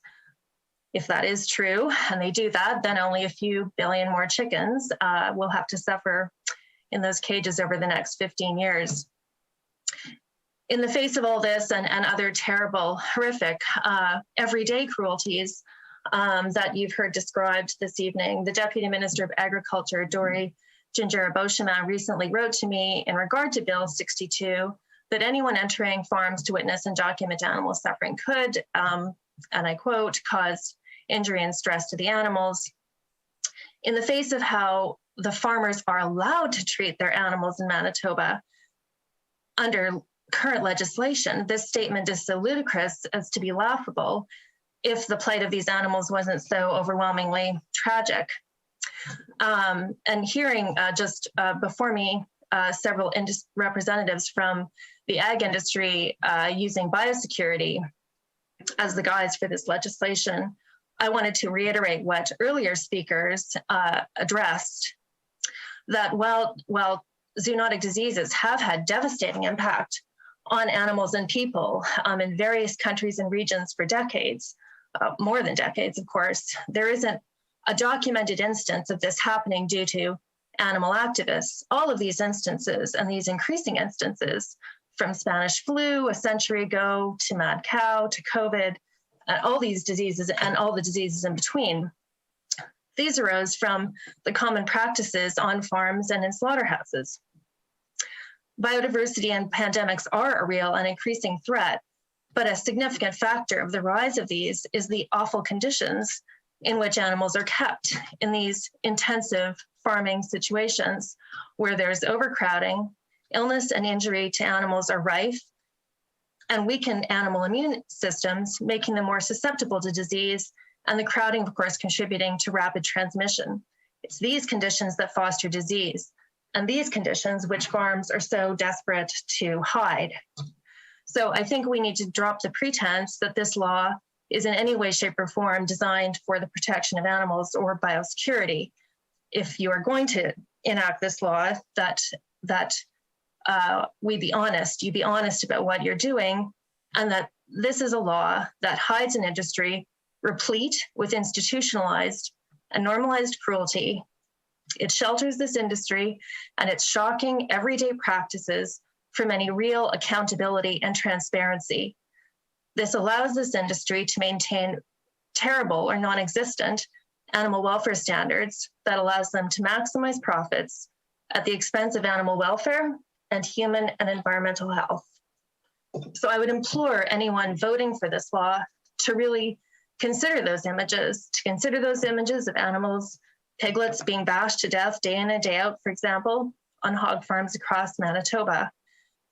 I: If that is true, and they do that, then only a few billion more chickens will have to suffer in those cages over the next 15 years. In the face of all this and other terrible, horrific, everyday cruelties that you've heard described this evening, the Deputy Minister of Agriculture, Dori Gingerra-Beauchemin, recently wrote to me in regard to Bill 62 that anyone entering farms to witness and document animal suffering could, and I quote, cause injury and stress to the animals. In the face of how the farmers are allowed to treat their animals in Manitoba under current legislation, this statement is so ludicrous as to be laughable if the plight of these animals wasn't so overwhelmingly tragic. And hearing just before me several representatives from the ag industry using biosecurity as the guise for this legislation, I wanted to reiterate what earlier speakers addressed, that while zoonotic diseases have had devastating impact on animals and people in various countries and regions for decades, more than decades, of course, there isn't a documented instance of this happening due to animal activists. All of these instances and these increasing instances, from Spanish flu a century ago to mad cow to COVID, all these diseases and all the diseases in between, these arose from the common practices on farms and in slaughterhouses. Biodiversity and pandemics are a real and increasing threat, but a significant factor of the rise of these is the awful conditions in which animals are kept in these intensive farming situations where there's overcrowding, illness and injury to animals are rife, and weaken animal immune systems, making them more susceptible to disease, and the crowding, of course, contributing to rapid transmission. It's these conditions that foster disease, and these conditions which farms are so desperate to hide. So I think we need to drop the pretense that this law is in any way, shape, or form designed for the protection of animals or biosecurity. If you are going to enact this law, that we be honest, you be honest about what you're doing, and that this is a law that hides an industry replete with institutionalized and normalized cruelty. It shelters this industry and its shocking everyday practices from any real accountability and transparency. This allows this industry to maintain terrible or non-existent animal welfare standards that allows them to maximize profits at the expense of animal welfare and human and environmental health. So I would implore anyone voting for this law to really consider those images, of animals, piglets being bashed to death day in and day out, for example, on hog farms across Manitoba.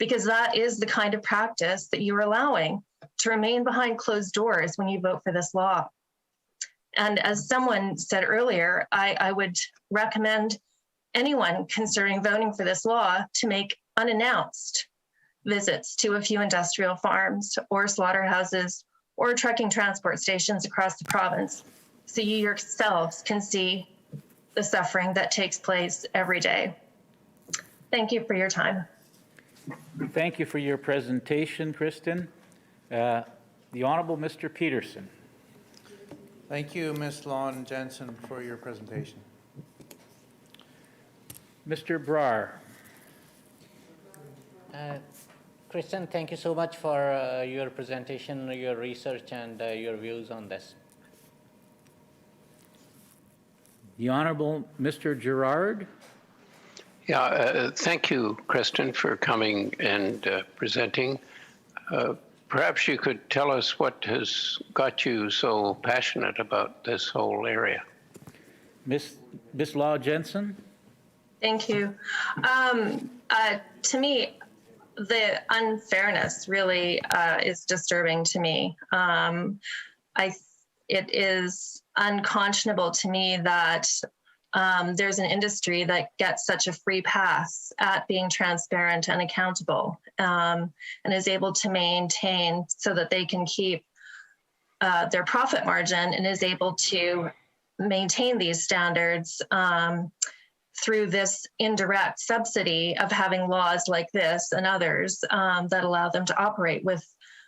I: because that is the kind of practice that you're allowing to remain behind closed doors when you vote for this law. And as someone said earlier, I would recommend anyone considering voting for this law to make unannounced visits to a few industrial farms or slaughterhouses or trucking transport stations across the province, so you yourselves can see the suffering that takes place every day. Thank you for your time.
A: Thank you for your presentation, Kristen. The Honorable Mr. Peterson.
F: Thank you, Ms. Lon Jensen, for your presentation.
A: Mr. Brar.
C: Kristen, thank you so much for your presentation, your research, and your views on this.
A: The Honorable Mr. Gerard.
D: Yeah, thank you, Kristen, for coming and presenting. Perhaps you could tell us what has got you so passionate about this whole area.
A: Miss Law Jensen.
I: Thank you. To me, the unfairness really is disturbing to me. It is unconscionable to me that there's an industry that gets such a free pass at being transparent and accountable, and is able to maintain so that they can keep their profit margin, and is able to maintain these standards through this indirect subsidy of having laws like this and others that allow them to operate with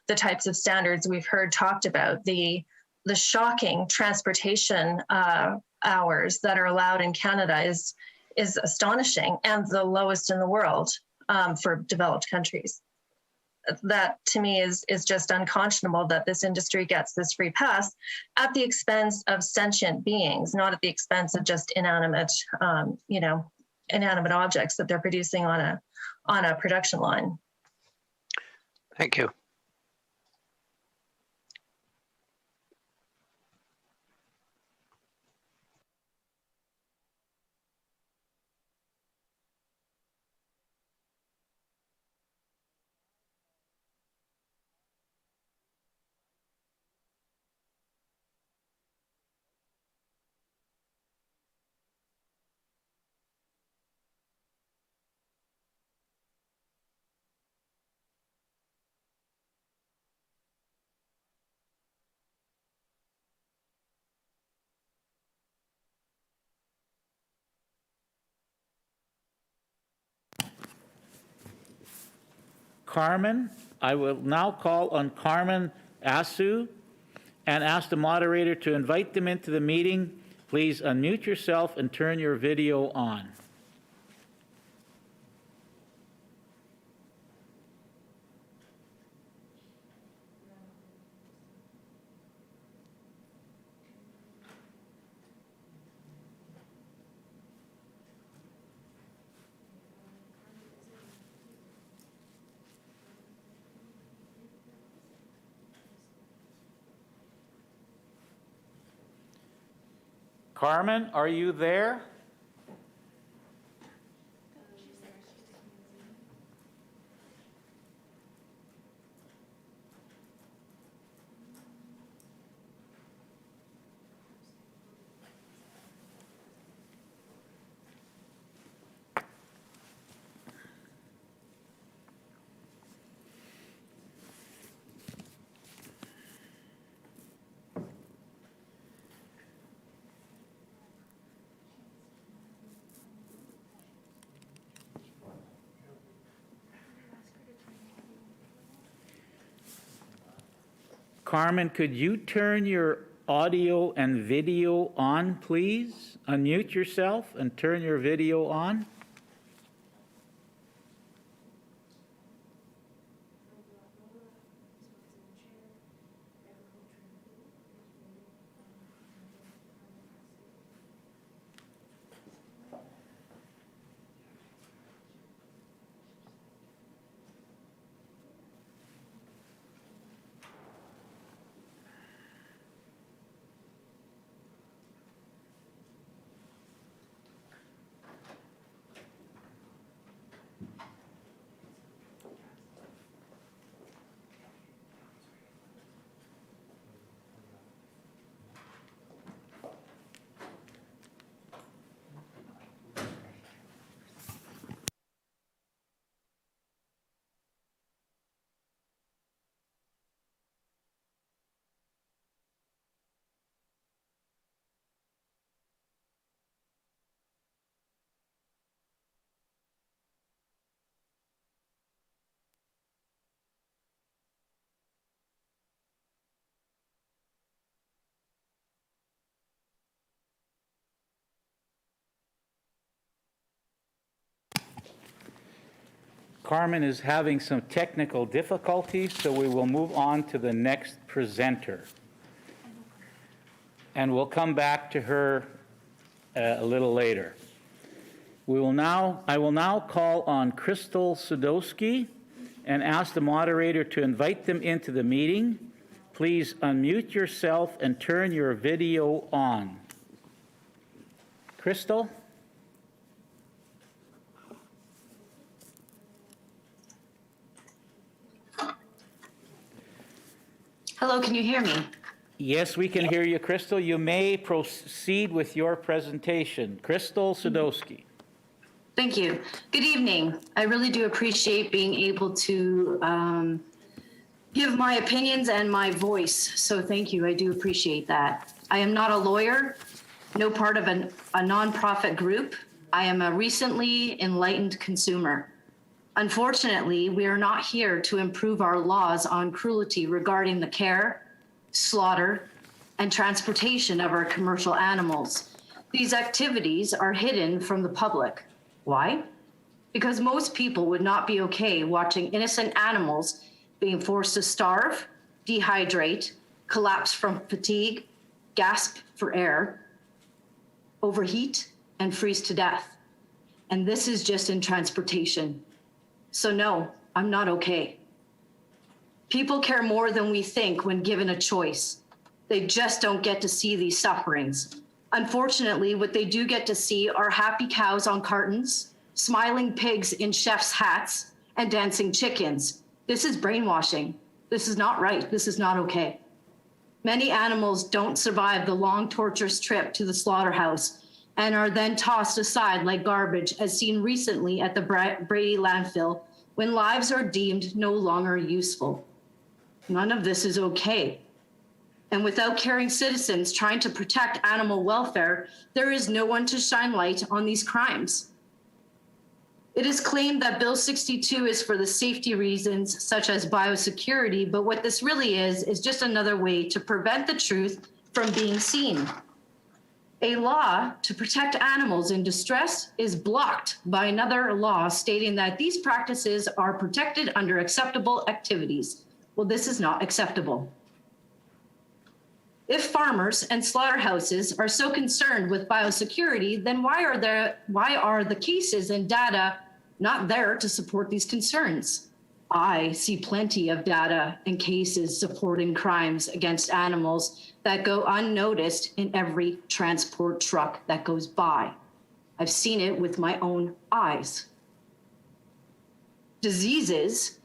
I: the types of standards we've heard talked about. The shocking transportation hours that are allowed in Canada is astonishing, and the lowest in the world for developed countries. That to me is just unconscionable, that this industry gets this free pass at the expense of sentient beings, not at the expense of just inanimate objects that they're producing on a production line.
D: Thank you.
A: Carmen. I will now call on Carmen Asu and ask the moderator to invite them into the meeting. Please unmute yourself and turn your video on. Carmen, are you there? Carmen, could you turn your audio and video on, please? Unmute yourself and turn your video on. Carmen is having some technical difficulties, so we will move on to the next presenter. And we'll come back to her a little later. I will now call on Crystal Sadowski and ask the moderator to invite them into the meeting. Please unmute yourself and turn your video on. Crystal?
J: Hello, can you hear me?
A: Yes, we can hear you, Crystal. You may proceed with your presentation. Crystal Sadowski.
J: Thank you. Good evening. I really do appreciate being able to give my opinions and my voice. So thank you. I do appreciate that. I am not a lawyer, no part of a nonprofit group. I am a recently enlightened consumer. Unfortunately, we are not here to improve our laws on cruelty regarding the care, slaughter, and transportation of our commercial animals. These activities are hidden from the public. Why? Because most people would not be okay watching innocent animals being forced to starve, dehydrate, collapse from fatigue, gasp for air, overheat, and freeze to death. And this is just in transportation. So no, I'm not okay. People care more than we think when given a choice. They just don't get to see these sufferings. Unfortunately, what they do get to see are happy cows on cartons, smiling pigs in chef's hats, and dancing chickens. This is brainwashing. This is not right. This is not okay. Many animals don't survive the long, torturous trip to the slaughterhouse and are then tossed aside like garbage, as seen recently at the Brady landfill, when lives are deemed no longer useful. None of this is okay. And without caring citizens trying to protect animal welfare, there is no one to shine light on these crimes. It is claimed that Bill 62 is for the safety reasons such as biosecurity, but what this really is just another way to prevent the truth from being seen. A law to protect animals in distress is blocked by another law stating that these practices are protected under acceptable activities. Well, this is not acceptable. If farmers and slaughterhouses are so concerned with biosecurity, then why are the cases and data not there to support these concerns? I see plenty of data and cases supporting crimes against animals that go unnoticed in every transport truck that goes by. I've seen it with my own eyes. Diseases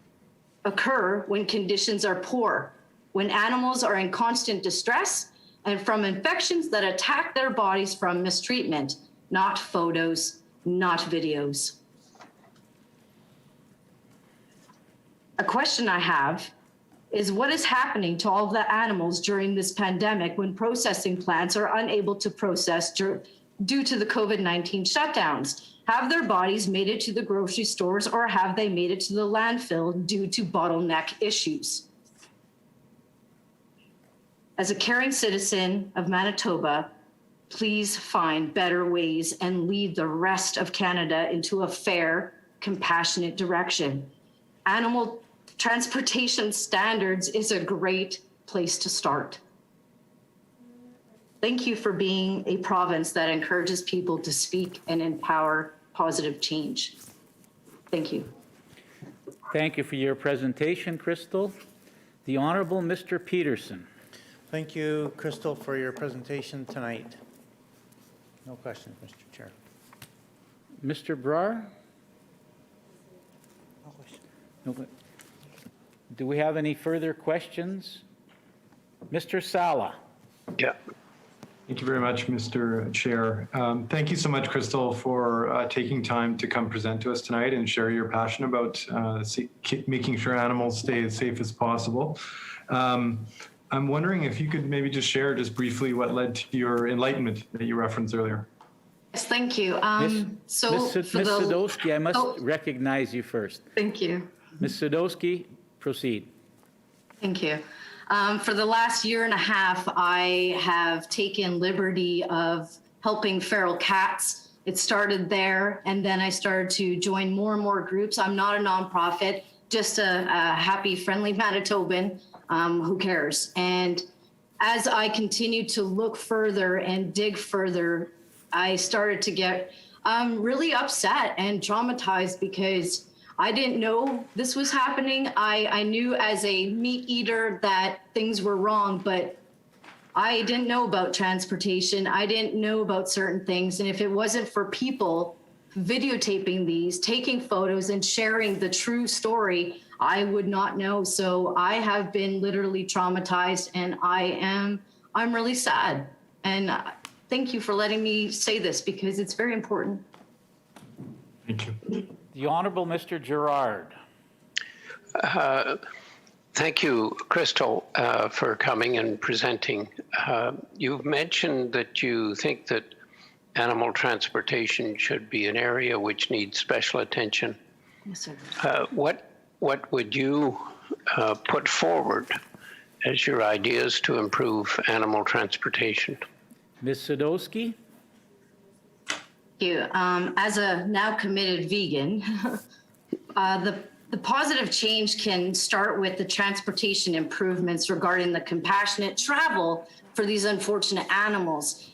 J: occur when conditions are poor, when animals are in constant distress, and from infections that attack their bodies from mistreatment, not photos, not videos. A question I have is what is happening to all of the animals during this pandemic when processing plants are unable to process due to the COVID-19 shutdowns? Have their bodies made it to the grocery stores, or have they made it to the landfill due to bottleneck issues? As a caring citizen of Manitoba, please find better ways and lead the rest of Canada into a fair, compassionate direction. Animal transportation standards is a great place to start. Thank you for being a province that encourages people to speak and empower positive change. Thank you.
A: Thank you for your presentation, Crystal. The Honorable Mr. Peterson.
F: Thank you, Crystal, for your presentation tonight. No questions, Mr. Chair.
A: Mr. Brar?
F: No questions.
A: No. Do we have any further questions? Mr. Sala?
D: Yeah.
K: Thank you very much, Mr. Chair. Thank you so much, Crystal, for taking time to come present to us tonight and share your passion about making sure animals stay as safe as possible. I'm wondering if you could maybe just share just briefly what led to your enlightenment that you referenced earlier.
J: Yes, thank you.
A: Ms. Sadowski, I must recognize you first.
J: Thank you.
A: Ms. Sadowski, proceed.
J: Thank you. For the last year and a half, I have taken liberty of helping feral cats It started there, and then I started to join more and more groups. I'm not a nonprofit, just a happy, friendly Manitoban who cares. And as I continued to look further and dig further, I started to get really upset and traumatized because I didn't know this was happening. I knew as a meat eater that things were wrong, but I didn't know about transportation. I didn't know about certain things. And if it wasn't for people videotaping these, taking photos and sharing the true story, I would not know. So I have been literally traumatized, and I'm really sad. And thank you for letting me say this because it's very important.
K: Thank you.
A: The Honorable Mr. Gerard.
D: Thank you, Crystal, for coming and presenting. You've mentioned that you think that animal transportation should be an area which needs special attention.
J: Yes, sir.
D: What would you put forward as your ideas to improve animal transportation?
A: Ms. Sadowski?
J: Thank you. As a now committed vegan, the positive change can start with the transportation improvements regarding the compassionate travel for these unfortunate animals.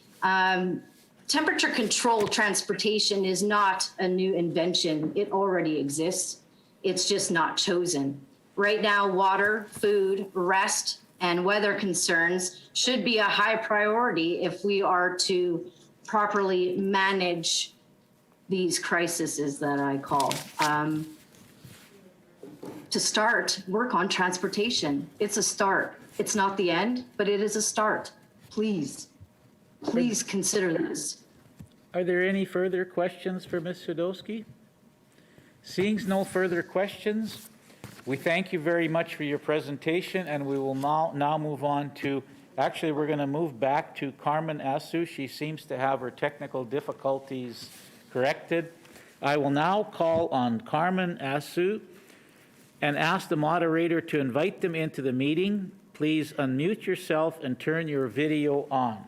J: Temperature controlled transportation is not a new invention. It already exists. It's just not chosen. Right now, water, food, rest, and weather concerns should be a high priority if we are to properly manage these crises that I call. To start, work on transportation. It's a start. It's not the end, but it is a start. Please consider this.
A: Are there any further questions for Ms. Sadowski? Seeing no further questions, we thank you very much for your presentation, and we will now move on to, actually, we're going to move back to Carmen Asu. She seems to have her technical difficulties corrected. I will now call on Carmen Asu and ask the moderator to invite them into the meeting. Please unmute yourself and turn your video on.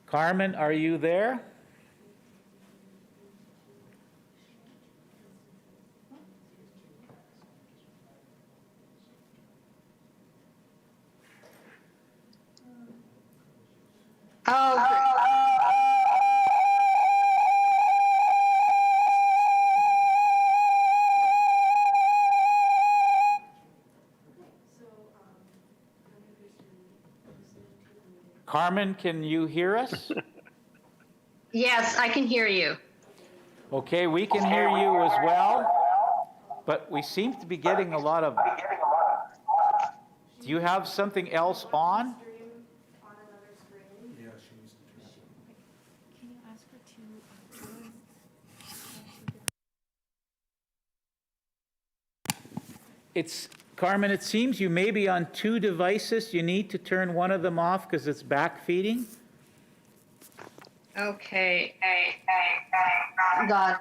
A: Carmen, are you there? Carmen, can you hear us?
I: Yes, I can hear you.
A: Okay, we can hear you as well, but we seem to be getting a lot of... Do you have something else on? Carmen, it seems you may be on two devices. You need to turn one of them off because it's backfeeding.
I: Okay. Got it.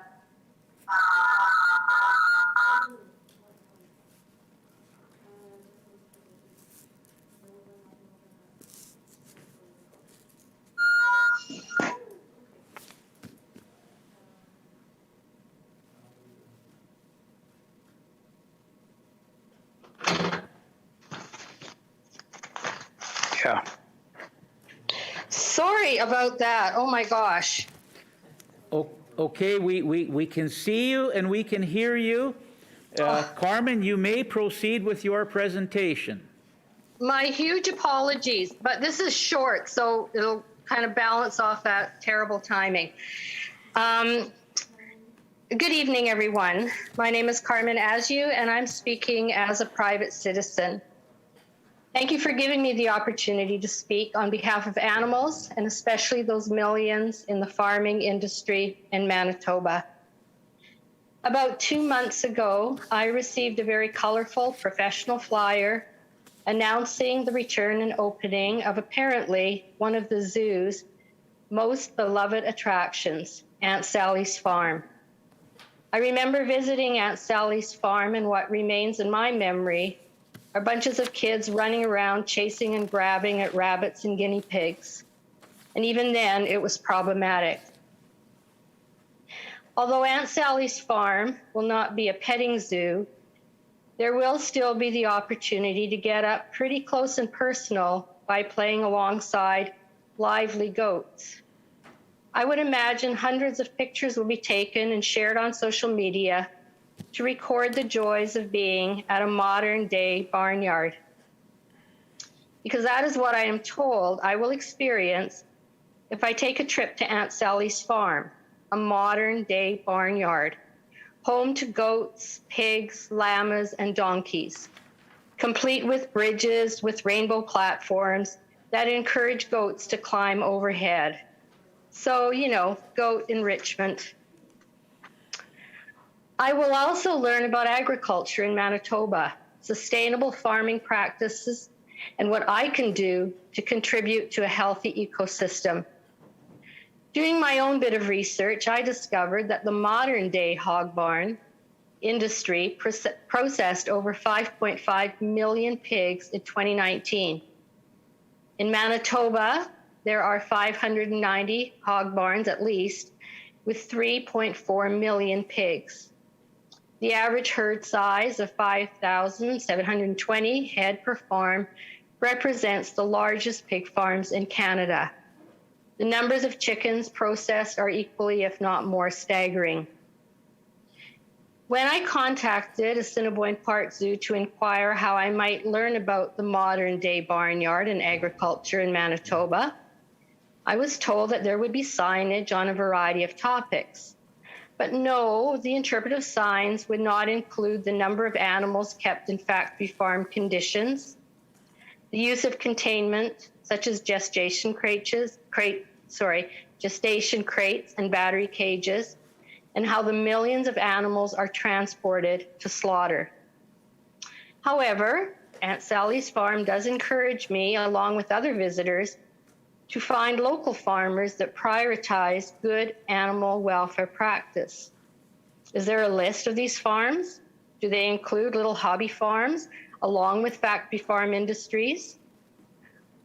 D: Yeah.
I: Sorry about that. Oh my gosh.
A: Okay, we can see you and we can hear you. Carmen, you may proceed with your presentation.
I: My huge apologies, but this is short, so it'll kind of balance off that terrible timing. Good evening, everyone. My name is Carmen Asu, and I'm speaking as a private citizen. Thank you for giving me the opportunity to speak on behalf of animals, and especially those millions in the farming industry in Manitoba. About 2 months ago, I received a very colorful professional flyer announcing the return and opening of apparently one of the zoo's most beloved attractions, Aunt Sally's farm. I remember visiting Aunt Sally's farm, and what remains in my memory are bunches of kids running around chasing and grabbing at rabbits and guinea pigs. And even then, it was problematic. Although Aunt Sally's farm will not be a petting zoo, there will still be the opportunity to get up pretty close and personal by playing alongside lively goats. I would imagine hundreds of pictures will be taken and shared on social media to record the joys of being at a modern day barnyard. Because that is what I am told I will experience if I take a trip to Aunt Sally's farm, a modern day barnyard, home to goats, pigs, llamas, and donkeys, complete with bridges with rainbow platforms that encourage goats to climb overhead. So, goat enrichment. I will also learn about agriculture in Manitoba, sustainable farming practices, and what I can do to contribute to a healthy ecosystem. Doing my own bit of research, I discovered that the modern day hog barn industry processed over 5.5 million pigs in 2019. In Manitoba, there are 590 hog barns at least, with 3.4 million pigs. The average herd size of 5,720 head per farm represents the largest pig farms in Canada. The numbers of chickens processed are equally, if not more, staggering. When I contacted Assiniboine Park Zoo to inquire how I might learn about the modern day barnyard and agriculture in Manitoba, I was told that there would be signage on a variety of topics. But no, the interpretive signs would not include the number of animals kept in factory farm conditions, the use of containment, such as gestation crates and battery cages, and how the millions of animals are transported to slaughter. However, Aunt Sally's farm does encourage me, along with other visitors, to find local farmers that prioritize good animal welfare practice. Is there a list of these farms? Do they include little hobby farms along with factory farm industries?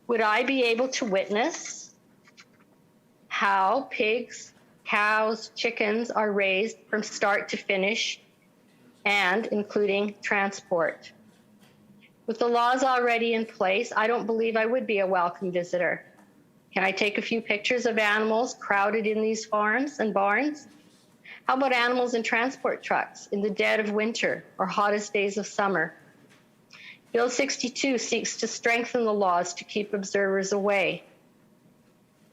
I: Would I be able to witness how pigs, cows, chickens are raised from start to finish, and including transport? With the laws already in place, I don't believe I would be a welcome visitor. Can I take a few pictures of animals crowded in these farms and barns? How about animals in transport trucks in the dead of winter or hottest days of summer? Bill 62 seeks to strengthen the laws to keep observers away.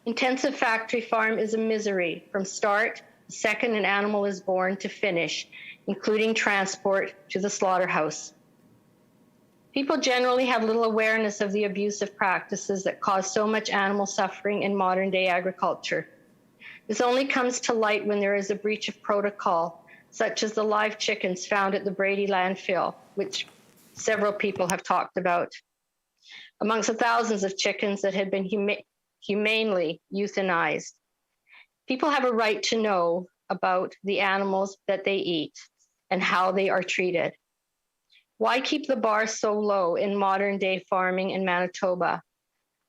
I: Intensive factory farm is a misery from start, the second an animal is born, to finish, including transport to the slaughterhouse. People generally have little awareness of the abusive practices that cause so much animal suffering in modern day agriculture. This only comes to light when there is a breach of protocol, such as the live chickens found at the Brady landfill, which several people have talked about, amongst the thousands of chickens that had been humanely euthanized. People have a right to know about the animals that they eat and how they are treated. Why keep the bar so low in modern day farming in Manitoba?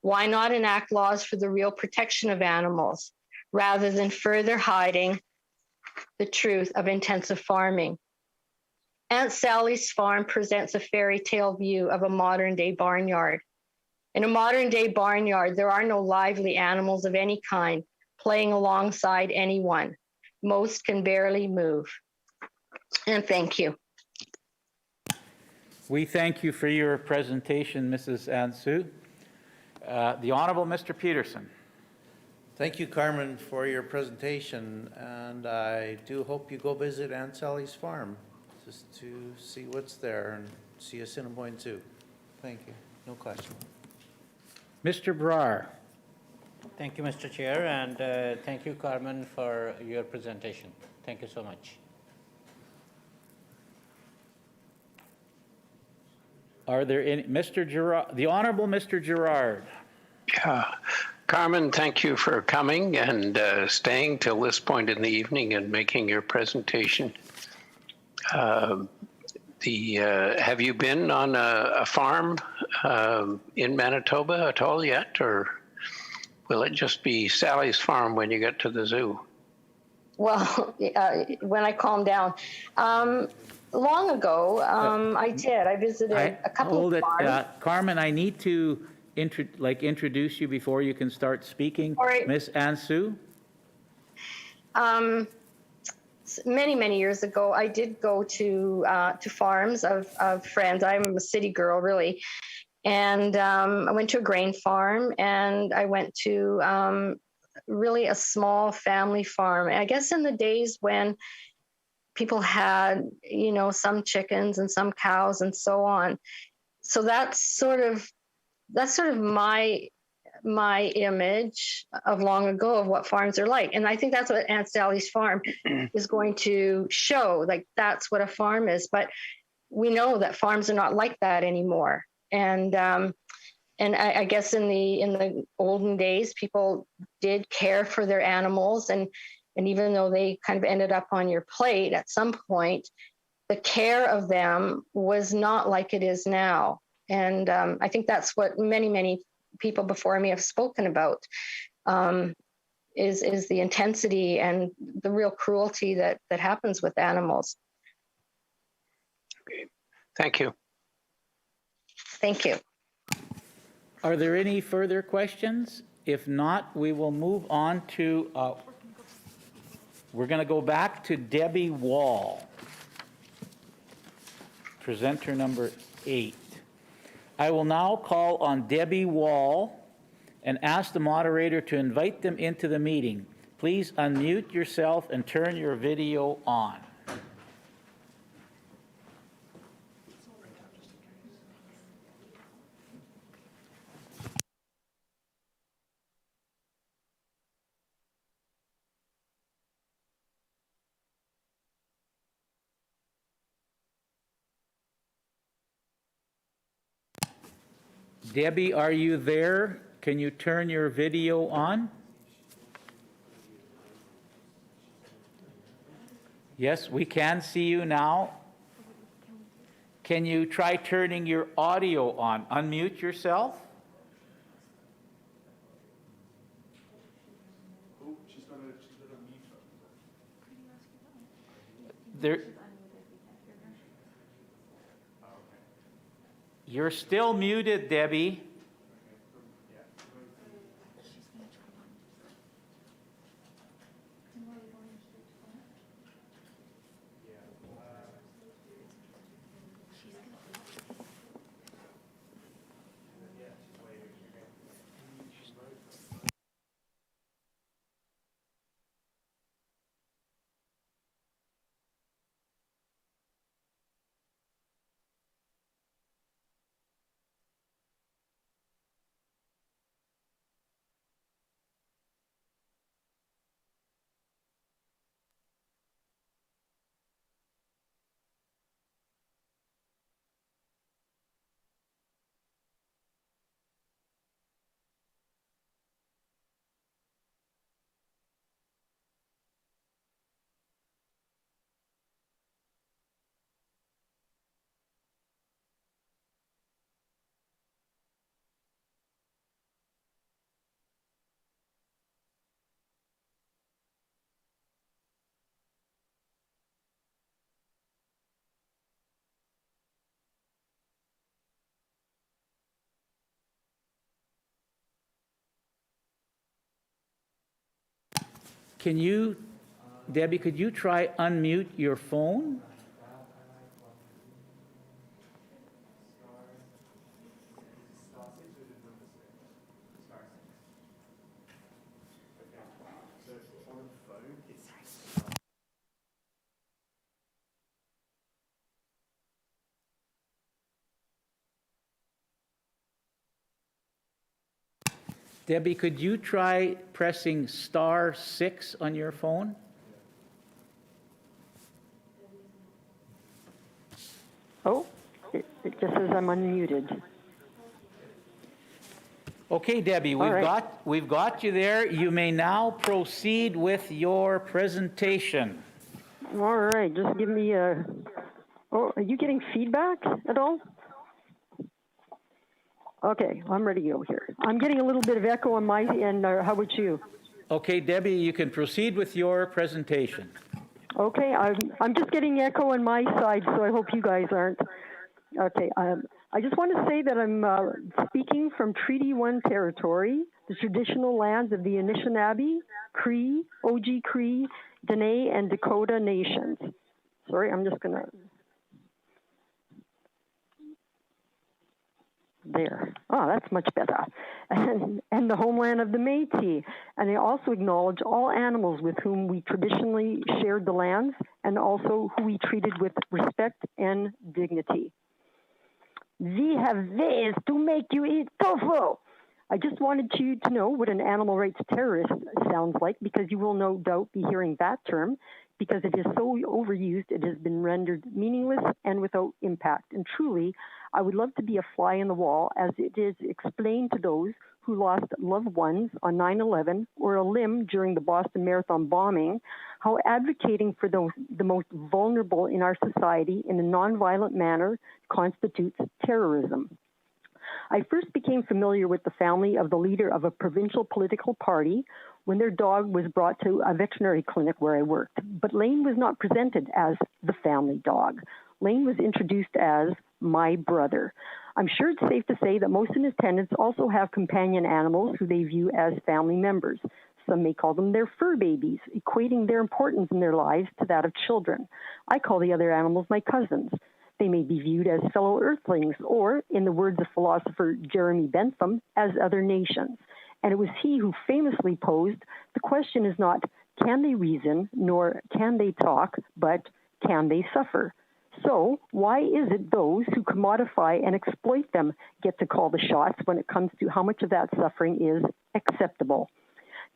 I: Why not enact laws for the real protection of animals rather than further hiding the truth of intensive farming? Aunt Sally's farm presents a fairy tale view of a modern day barnyard. In a modern day barnyard, there are no lively animals of any kind playing alongside anyone. Most can barely move. And thank you.
A: We thank you for your presentation, Mrs. Ansu. The Honorable Mr. Peterson.
F: Thank you, Carmen, for your presentation, and I do hope you go visit Aunt Sally's farm just to see what's there and see Assiniboine Zoo. Thank you. No question.
A: Mr. Brar.
C: Thank you, Mr. Chair, and thank you, Carmen, for your presentation. Thank you so much.
A: Are there any, Mr. Gerard, the Honorable Mr. Gerard?
D: Yeah. Carmen, thank you for coming and staying till this point in the evening and making your presentation. Have you been on a farm in Manitoba at all yet, or will it just be Sally's farm when you get to the zoo?
L: Well, when I calm down. Long ago, I did. I visited a couple
A: Hold
L: of
A: it,
L: farms.
A: Carmen, I need to introduce you before you can start speaking.
L: All right.
A: Miss Ansu?
L: Many, many years ago, I did go to farms of friends. I'm a city girl, really. And I went to a grain farm, and I went to really a small family farm. I guess in the days when people had, some chickens and some cows and so on. So that's sort of my image of long ago of what farms are like. And I think that's what Aunt Sally's farm is going to show. Like, that's what a farm is. But we know that farms are not like that anymore. And I guess in the olden days, people did care for their animals, and even though they kind of ended up on your plate at some point, the care of them was not like it is now. And I think that's what many, many people before me have spoken about, is the intensity and the real cruelty that happens with animals.
D: Okay. Thank you.
L: Thank you.
A: Are there any further questions? If not, we will move on to, we're going to go back to Debbie Wall, presenter number 8. I will now call on Debbie Wall and ask the moderator to invite them into the meeting. Please unmute yourself and turn your video on. Debbie, are you there? Can you turn your video on? Yes, we can see you now. Can you try turning your audio on? Unmute yourself. There. You're still muted, Debbie. Can you, Debbie, could you try unmute your phone? Debbie, could you try pressing *6 on your phone?
M: Oh, it just says I'm unmuted.
A: Okay, Debbie, we've got you there. You may now proceed with your presentation.
M: All right, just give me a. Oh, are you getting feedback at all? Okay, I'm ready to go here. I'm getting a little bit of echo on my end. How about you?
A: Okay, Debbie, you can proceed with your presentation.
M: Okay, I'm just getting echo on my side, so I hope you guys aren't. Okay, I just want to say that I'm speaking from Treaty 1 territory, the traditional lands of the Anishinaabe, Cree, Oji-Cree, Dene, and Dakota nations. Sorry, I'm just going to... There. Oh, that's much better. And the homeland of the Métis. And I also acknowledge all animals with whom we traditionally shared the lands and also who we treated with respect and dignity. We have ways to make you eat tofu. I just wanted you to know what an animal rights terrorist sounds like, because you will no doubt be hearing that term, because it is so overused, it has been rendered meaningless and without impact. And truly, I would love to be a fly in the wall as it is explained to those who lost loved ones on 9/11 or a limb during the Boston Marathon bombing, how advocating for the most vulnerable in our society in a nonviolent manner constitutes terrorism. I first became familiar with the family of the leader of a provincial political party when their dog was brought to a veterinary clinic where I worked. But Lane was not presented as the family dog. Lane was introduced as my brother. I'm sure it's safe to say that most in attendance also have companion animals who they view as family members. Some may call them their fur babies, equating their importance in their lives to that of children. I call the other animals my cousins. They may be viewed as fellow earthlings, or, in the words of philosopher Jeremy Bentham, as other nations. And it was he who famously posed, the question is not, can they reason, nor can they talk, but can they suffer? So, why is it those who commodify and exploit them get to call the shots when it comes to how much of that suffering is acceptable?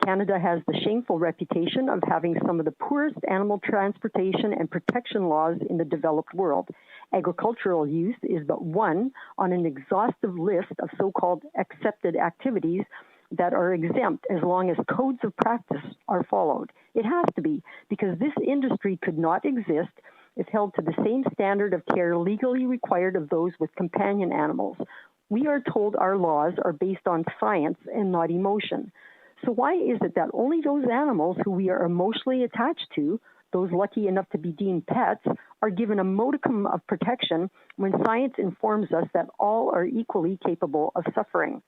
M: Canada has the shameful reputation of having some of the poorest animal transportation and protection laws in the developed world. Agricultural use is but one on an exhaustive list of so-called accepted activities that are exempt as long as codes of practice are followed. It has to be, because this industry could not exist if held to the same standard of care legally required of those with companion animals. We are told our laws are based on science and not emotion. So why is it that only those animals who we are emotionally attached to, those lucky enough to be deemed pets, are given a modicum of protection when science informs us that all are equally capable of suffering?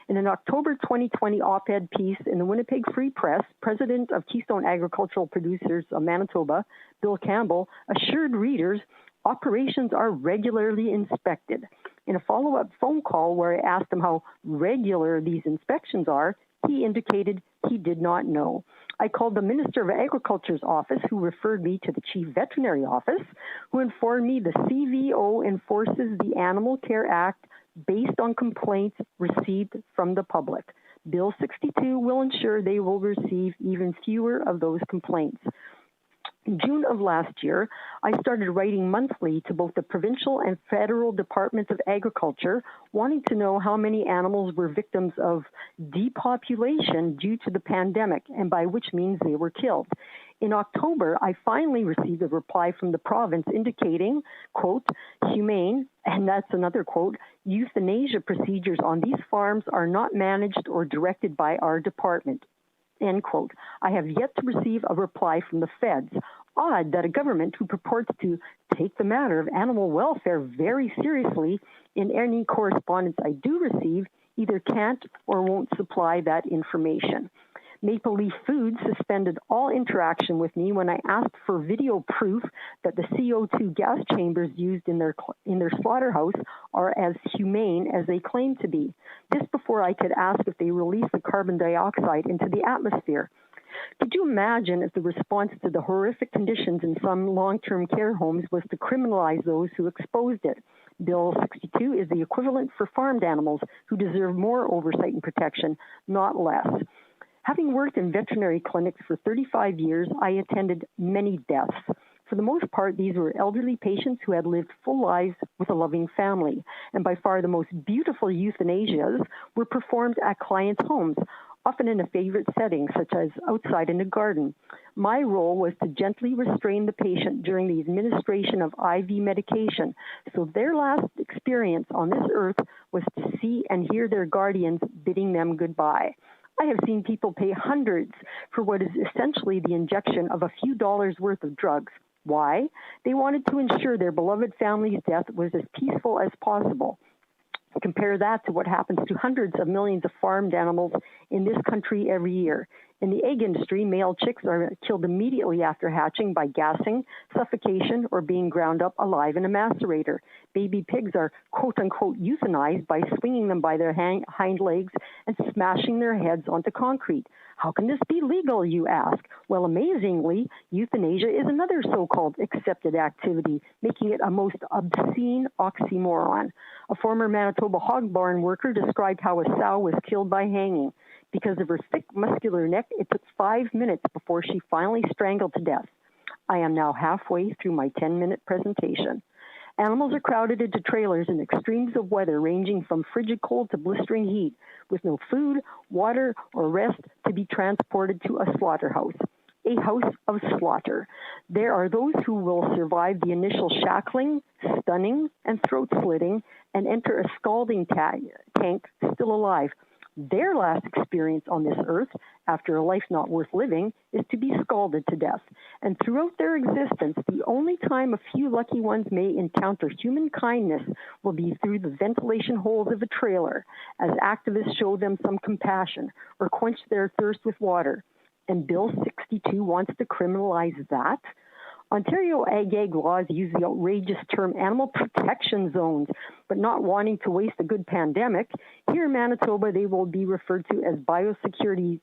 M: In an October 2020 op-ed piece in the Winnipeg Free Press, President of Keystone Agricultural Producers of Manitoba, Bill Campbell, assured readers operations are regularly inspected. In a follow-up phone call where I asked him how regular these inspections are, he indicated he did not know. I called the Minister of Agriculture's office, who referred me to the Chief Veterinary Office, who informed me the CVO enforces the Animal Care Act based on complaints received from the public. Bill 62 will ensure they will receive even fewer of those complaints. In June of last year, I started writing monthly to both the provincial and federal departments of agriculture, wanting to know how many animals were victims of depopulation due to the pandemic, and by which means they were killed. In October, I finally received a reply from the province indicating, quote, humane, and that's another quote, euthanasia procedures on these farms are not managed or directed by our department. End quote. I have yet to receive a reply from the feds. Odd that a government who purports to take the matter of animal welfare very seriously in any correspondence I do receive either can't or won't supply that information. Maple Leaf Foods suspended all interaction with me when I asked for video proof that the CO2 gas chambers used in their slaughterhouse are as humane as they claim to be. This before I could ask if they release the carbon dioxide into the atmosphere. Could you imagine if the response to the horrific conditions in some long-term care homes was to criminalize those who exposed it? Bill 62 is the equivalent for farmed animals who deserve more oversight and protection, not less. Having worked in veterinary clinics for 35 years, I attended many deaths. For the most part, these were elderly patients who had lived full lives with a loving family. And by far the most beautiful euthanasias were performed at clients' homes, often in a favorite setting, such as outside in a garden. My role was to gently restrain the patient during the administration of IV medication, so their last experience on this earth was to see and hear their guardians bidding them goodbye. I have seen people pay hundreds for what is essentially the injection of a few dollars worth of drugs. Why? They wanted to ensure their beloved family's death was as peaceful as possible. Compare that to what happens to hundreds of millions of farmed animals in this country every year. In the egg industry, male chicks are killed immediately after hatching by gassing, suffocation, or being ground up alive in a macerator. Baby pigs are quote-unquote euthanized by swinging them by their hind legs and smashing their heads onto concrete. How can this be legal, you ask? Well, amazingly, euthanasia is another so-called accepted activity, making it a most obscene oxymoron. A former Manitoba hog barn worker described how a sow was killed by hanging. Because of her thick, muscular neck, it took 5 minutes before she finally strangled to death. I am now halfway through my 10-minute presentation. Animals are crowded into trailers in extremes of weather ranging from frigid cold to blistering heat, with no food, water, or rest to be transported to a slaughterhouse. A house of slaughter. There are those who will survive the initial shackling, stunning, and throat slitting and enter a scalding tank still alive. Their last experience on this earth, after a life not worth living, is to be scalded to death. And throughout their existence, the only time a few lucky ones may encounter human kindness will be through the ventilation holes of a trailer, as activists show them some compassion or quench their thirst with water. And Bill 62 wants to criminalize that? Ontario ag laws use the outrageous term animal protection zones, but not wanting to waste a good pandemic, here in Manitoba they will be referred to as biosecurity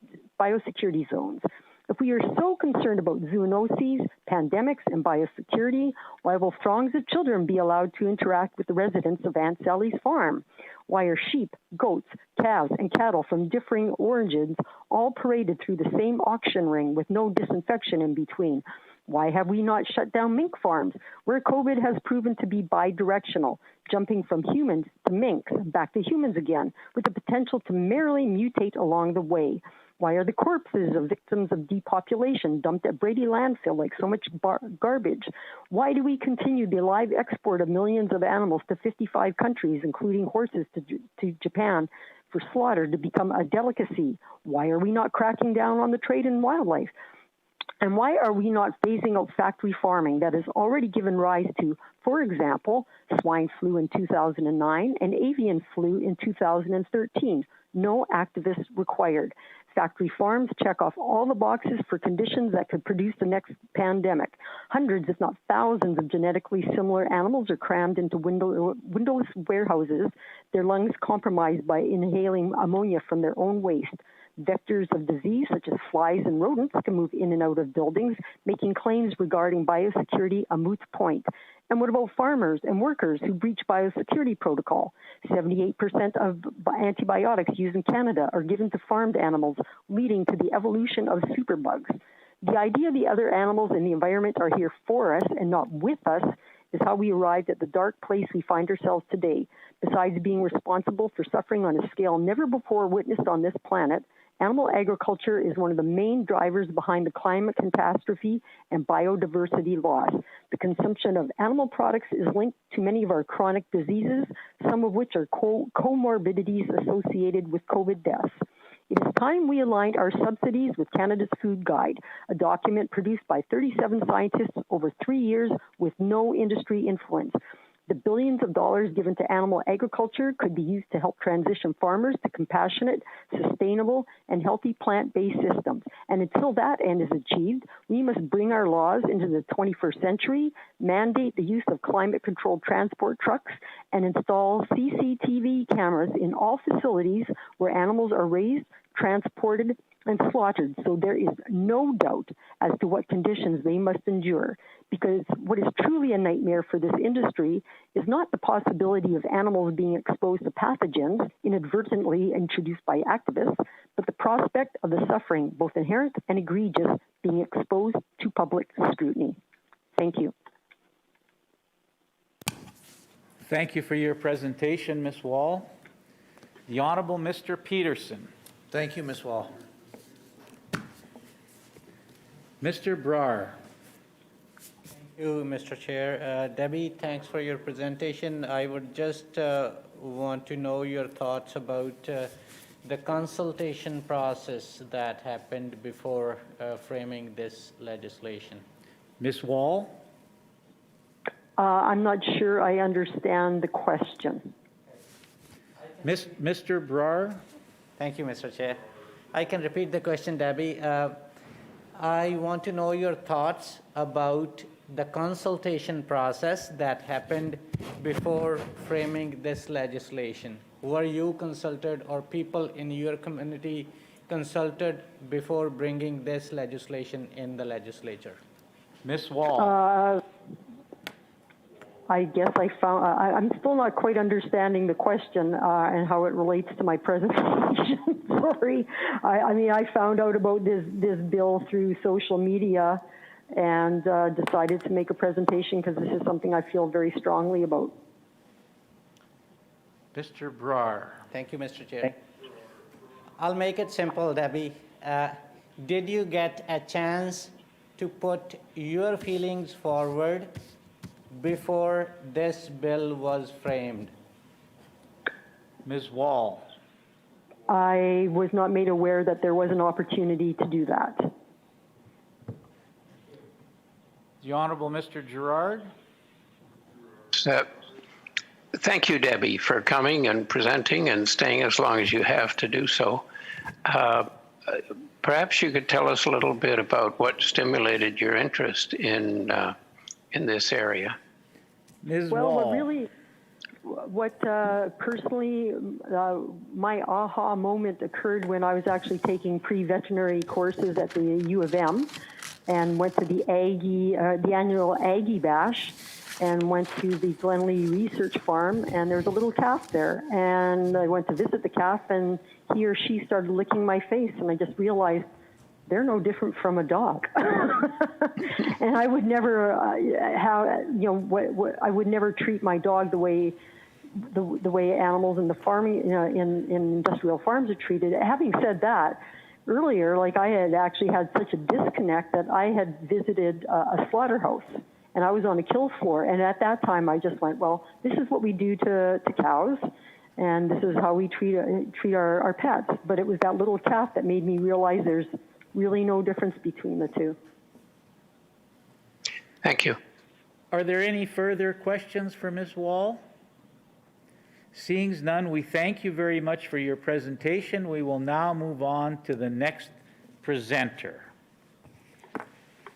M: zones. If we are so concerned about zoonoses, pandemics, and biosecurity, why will throngs of children be allowed to interact with the residents of Aunt Sally's farm? Why are sheep, goats, calves, and cattle from differing origins all paraded through the same auction ring with no disinfection in between? Why have we not shut down mink farms, where COVID has proven to be bidirectional, jumping from humans to minks, back to humans again, with the potential to merrily mutate along the way? Why are the corpses of victims of depopulation dumped at Brady landfill like so much garbage? Why do we continue the live export of millions of animals to 55 countries, including horses to Japan, for slaughter to become a delicacy? Why are we not cracking down on the trade in wildlife? And why are we not phasing out factory farming that has already given rise to, for example, swine flu in 2009 and avian flu in 2013? No activists required. Factory farms check off all the boxes for conditions that could produce the next pandemic. Hundreds, if not thousands, of genetically similar animals are crammed into windowless warehouses, their lungs compromised by inhaling ammonia from their own waste. Vectors of disease, such as flies and rodents, can move in and out of buildings, making claims regarding biosecurity a moot point. And what about farmers and workers who breach biosecurity protocol? 78% of antibiotics used in Canada are given to farmed animals, leading to the evolution of superbugs. The idea the other animals in the environment are here for us and not with us is how we arrived at the dark place we find ourselves today. Besides being responsible for suffering on a scale never before witnessed on this planet, animal agriculture is one of the main drivers behind the climate catastrophe and biodiversity loss. The consumption of animal products is linked to many of our chronic diseases, some of which are comorbidities associated with COVID deaths. It is time we aligned our subsidies with Canada's Food Guide, a document produced by 37 scientists over 3 years with no industry influence. The billions of dollars given to animal agriculture could be used to help transition farmers to compassionate, sustainable, and healthy plant-based systems. And until that end is achieved, we must bring our laws into the 21st century, mandate the use of climate-controlled transport trucks, and install CCTV cameras in all facilities where animals are raised, transported, and slaughtered, so there is no doubt as to what conditions they must endure. Because what is truly a nightmare for this industry is not the possibility of animals being exposed to pathogens inadvertently introduced by activists, but the prospect of the suffering, both inherent and egregious, being exposed to public scrutiny. Thank you.
A: Thank you for your presentation, Ms. Wall. The Honorable Mr. Peterson.
F: Thank you, Ms. Wall.
A: Mr. Brar.
C: Thank you, Mr. Chair. Debbie, thanks for your presentation. I would just want to know your thoughts about the consultation process that happened before framing this legislation.
A: Ms. Wall.
M: I'm not sure I understand the question.
A: Mr. Brar.
C: Thank you, Mr. Chair. I can repeat the question, Debbie. I want to know your thoughts about the consultation process that happened before framing this legislation. Were you consulted or people in your community consulted before bringing this legislation in the legislature?
A: Ms. Wall.
M: I guess I'm still not quite understanding the question and how it relates to my presentation. Sorry. I mean, I found out about this bill through social media and decided to make a presentation because this is something I feel very strongly about.
A: Mr. Brar.
C: Thank you, Mr. Chair. I'll make it simple, Debbie. Did you get a chance to put your feelings forward before this bill was framed?
A: Ms. Wall.
M: I was not made aware that there was an opportunity to do that.
A: The Honorable Mr. Gerard.
D: Thank you, Debbie, for coming and presenting and staying as long as you have to do so. Perhaps you could tell us a little bit about what stimulated your interest in this area.
A: Ms.
M: Well,
A: Wall.
M: what personally, my aha moment occurred when I was actually taking pre-veterinary courses at the U of M and went to the annual Aggie Bash and went to the Glenlee Research Farm, and there was a little calf there. And I went to visit the calf, and he or she started licking my face, and I just realized they're no different from a dog. And I would never I would never treat my dog the way animals in the farming, in industrial farms are treated. Having said that, earlier, like I had actually had such a disconnect that I had visited a slaughterhouse, and I was on a kill floor. And at that time, I just went, well, this is what we do to cows, and this is how we treat our pets. But it was that little calf that made me realize there's really no difference between the two.
D: Thank you.
A: Are there any further questions for Ms. Wall? Seeing none, we thank you very much for your presentation. We will now move on to the next presenter.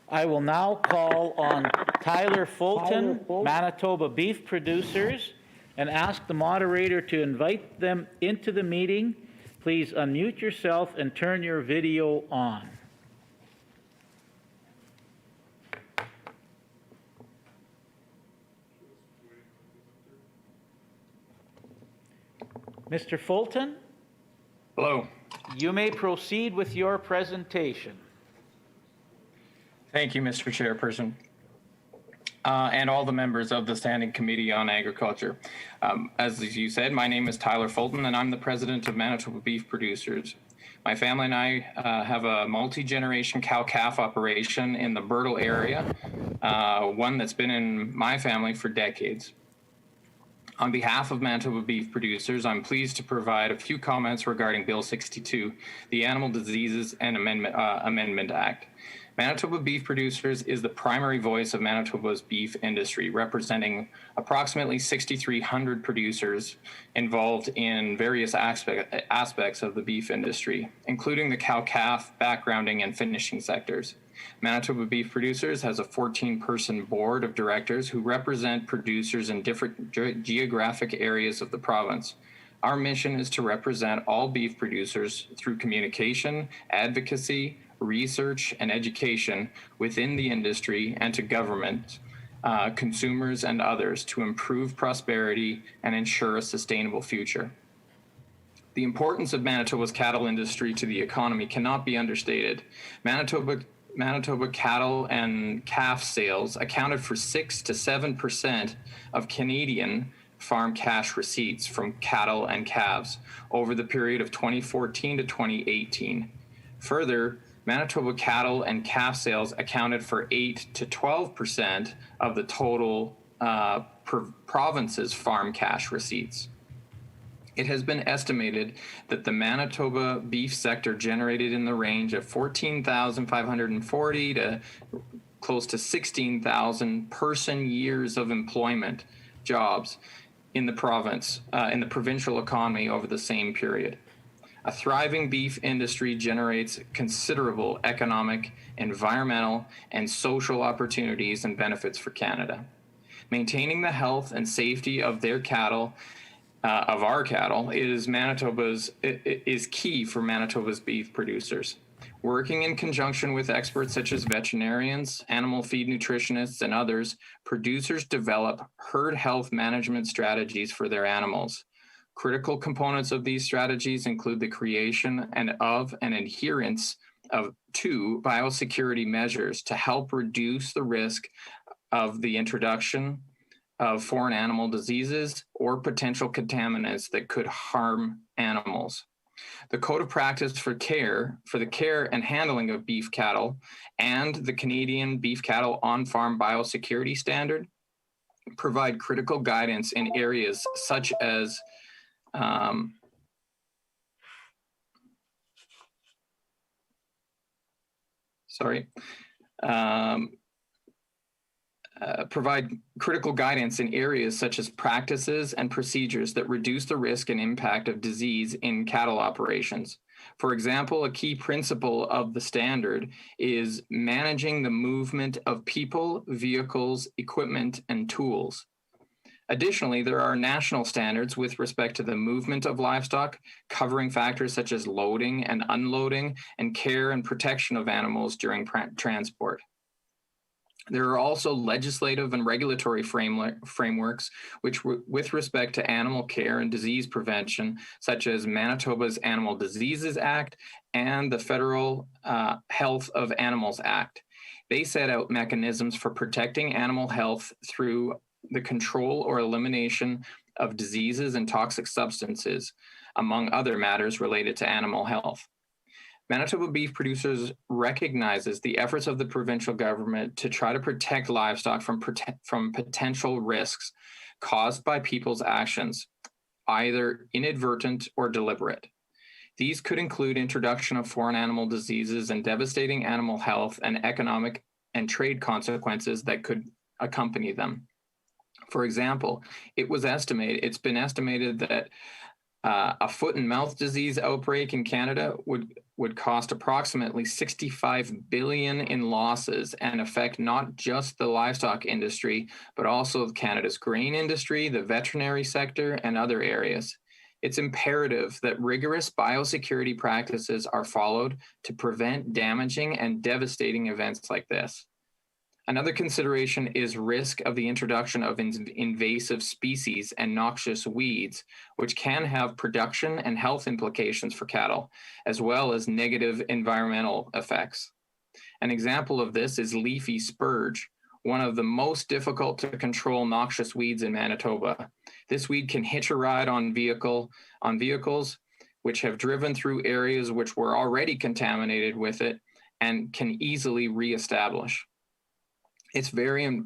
A: I will now call on Tyler Fulton, Manitoba Beef Producers, and ask the moderator to invite them into the meeting. Please unmute yourself and turn your video on. Mr. Fulton?
N: Hello.
A: You may proceed with your presentation.
N: Thank you, Mr. Chairperson, and all the members of the Standing Committee on Agriculture. As you said, my name is Tyler Fulton, and I'm the president of Manitoba Beef Producers. My family and I have a multi-generation cow-calf operation in the Birtle area, one that's been in my family for decades. On behalf of Manitoba Beef Producers, I'm pleased to provide a few comments regarding Bill 62, the Animal Diseases and Amendment Act. Manitoba Beef Producers is the primary voice of Manitoba's beef industry, representing approximately 6,300 producers involved in various aspects of the beef industry, including the cow-calf, backgrounding, and finishing sectors. Manitoba Beef Producers has a 14-person board of directors who represent producers in different geographic areas of the province. Our mission is to represent all beef producers through communication, advocacy, research, and education within the industry and to government, consumers, and others to improve prosperity and ensure a sustainable future. The importance of Manitoba's cattle industry to the economy cannot be understated. Manitoba Manitoba cattle and calf sales accounted for 6 to 7% of Canadian farm cash receipts from cattle and calves over the period of 2014 to 2018. Further, Manitoba cattle and calf sales accounted for 8 to 12% of the total province's farm cash receipts. It has been estimated that the Manitoba beef sector generated in the range of 14,540 to close to 16,000 person years of employment jobs in the province, in the provincial economy over the same period. A thriving beef industry generates considerable economic, environmental, and social opportunities and benefits for Canada. Maintaining the health and safety of their cattle, of our cattle, is key for Manitoba's beef producers. Working in conjunction with experts such as veterinarians, animal feed nutritionists, and others, producers develop herd health management strategies for their animals. Critical components of these strategies include the creation and adherence to biosecurity measures to help reduce the risk of the introduction of foreign animal diseases or potential contaminants that could harm animals. The Code of Practice for the care and handling of beef cattle and the Canadian Beef Cattle On-Farm Biosecurity Standard provide critical guidance in areas such as provide critical guidance in areas such as practices and procedures that reduce the risk and impact of disease in cattle operations. For example, a key principle of the standard is managing the movement of people, vehicles, equipment, and tools. Additionally, there are national standards with respect to the movement of livestock, covering factors such as loading and unloading and care and protection of animals during transport. There are also legislative and regulatory frameworks which, with respect to animal care and disease prevention, such as Manitoba's Animal Diseases Act and the Federal Health of Animals Act. They set out mechanisms for protecting animal health through the control or elimination of diseases and toxic substances, among other matters related to animal health. Manitoba beef producers recognizes the efforts of the provincial government to try to protect livestock from potential risks caused by people's actions, either inadvertent or deliberate. These could include introduction of foreign animal diseases and devastating animal health and economic and trade consequences that could accompany them. For example, it's been estimated that a foot and mouth disease outbreak in Canada would cost approximately $65 billion in losses and affect not just the livestock industry, but also Canada's grain industry, the veterinary sector, and other areas. It's imperative that rigorous biosecurity practices are followed to prevent damaging and devastating events like this. Another consideration is risk of the introduction of invasive species and noxious weeds, which can have production and health implications for cattle, as well as negative environmental effects. An example of this is leafy spurge, one of the most difficult to control noxious weeds in Manitoba. This weed can hitch a ride on vehicles which have driven through areas which were already contaminated with it and can easily reestablish. It's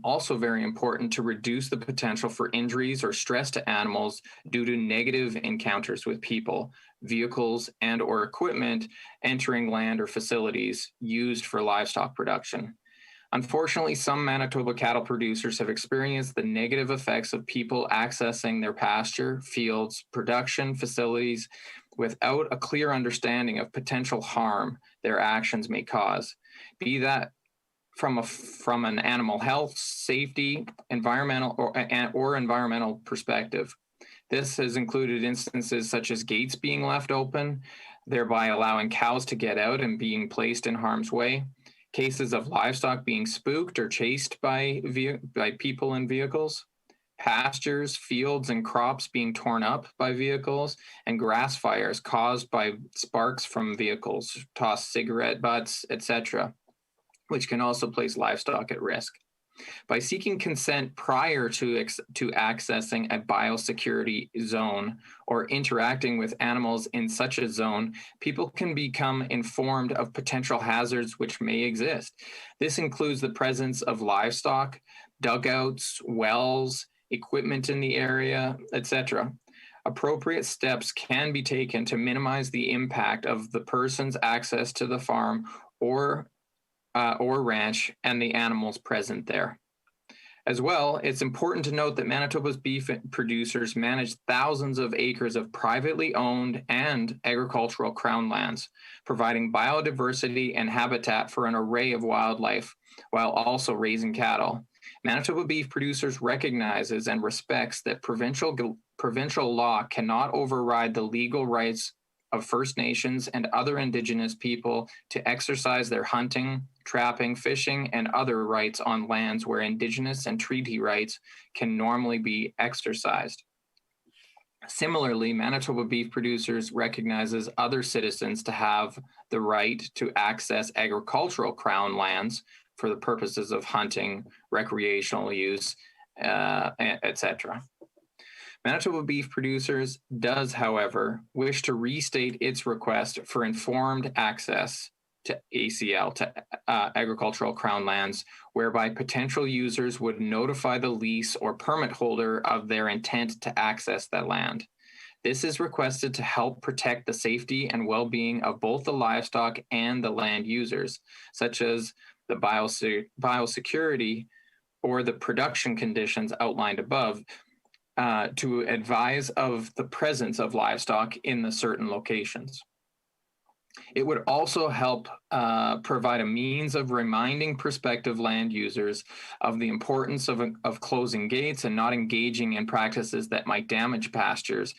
N: also very important to reduce the potential for injuries or stress to animals due to negative encounters with people, vehicles, and or equipment entering land or facilities used for livestock production. Unfortunately, some Manitoba cattle producers have experienced the negative effects of people accessing their pasture, fields, production facilities without a clear understanding of potential harm their actions may cause, be that from an animal health, safety, environmental, or environmental perspective. This has included instances such as gates being left open, thereby allowing cows to get out and being placed in harm's way, cases of livestock being spooked or chased by people and vehicles, pastures, fields, and crops being torn up by vehicles, and grass fires caused by sparks from vehicles, tossed cigarette butts, etc. which can also place livestock at risk. By seeking consent prior to accessing a biosecurity zone or interacting with animals in such a zone, people can become informed of potential hazards which may exist. This includes the presence of livestock, dugouts, wells, equipment in the area, etc. Appropriate steps can be taken to minimize the impact of the person's access to the farm or ranch and the animals present there. As well, it's important to note that Manitoba's beef producers manage thousands of acres of privately owned and agricultural crown lands, providing biodiversity and habitat for an array of wildlife, while also raising cattle. Manitoba beef producers recognizes and respects that provincial law cannot override the legal rights of First Nations and other Indigenous people to exercise their hunting, trapping, fishing, and other rights on lands where Indigenous and treaty rights can normally be exercised. Similarly, Manitoba beef producers recognizes other citizens to have the right to access agricultural crown lands for the purposes of hunting, recreational use, etc. Manitoba Beef Producers does, however, wish to restate its request for informed access to ACL, to agricultural crown lands, whereby potential users would notify the lease or permit holder of their intent to access that land. This is requested to help protect the safety and well-being of both the livestock and the land users, such as the biosecurity or the production conditions outlined above, to advise of the presence of livestock in the certain locations. It would also help provide a means of reminding prospective land users of the importance of closing gates and not engaging in practices that might damage pastures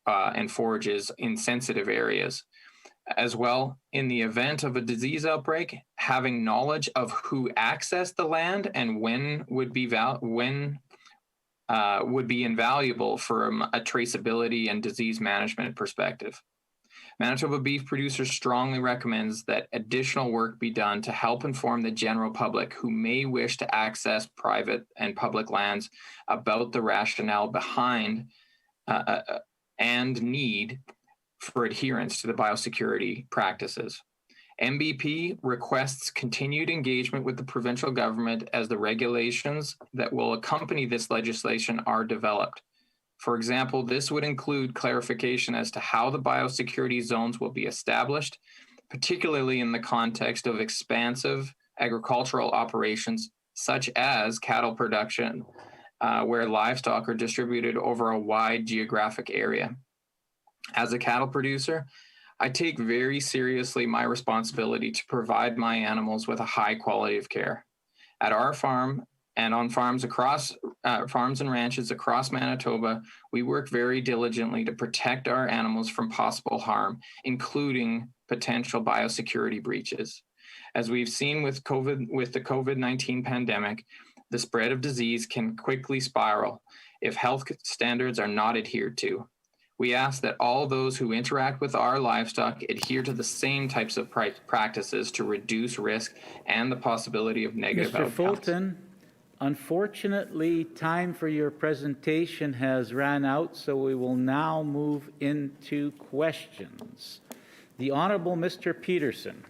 N: and forages in sensitive areas. As well, in the event of a disease outbreak, having knowledge of who accessed the land and when would be invaluable from a traceability and disease management perspective. Manitoba Beef Producers strongly recommends that additional work be done to help inform the general public who may wish to access private and public lands about the rationale behind and need for adherence to the biosecurity practices. MBP requests continued engagement with the provincial government as the regulations that will accompany this legislation are developed. For example, this would include clarification as to how the biosecurity zones will be established, particularly in the context of expansive agricultural operations such as cattle production, where livestock are distributed over a wide geographic area. As a cattle producer, I take very seriously my responsibility to provide my animals with a high quality of care. At our farm and on farms and ranches across Manitoba, we work very diligently to protect our animals from possible harm, including potential biosecurity breaches. As we've seen with the COVID-19 pandemic, the spread of disease can quickly spiral if health standards are not adhered to. We ask that all those who interact with our livestock adhere to the same types of practices to reduce risk and the possibility of negative outcomes.
A: Mr. Fulton, unfortunately, time for your presentation has ran out, so we will now move into questions. The Honorable Mr. Peterson.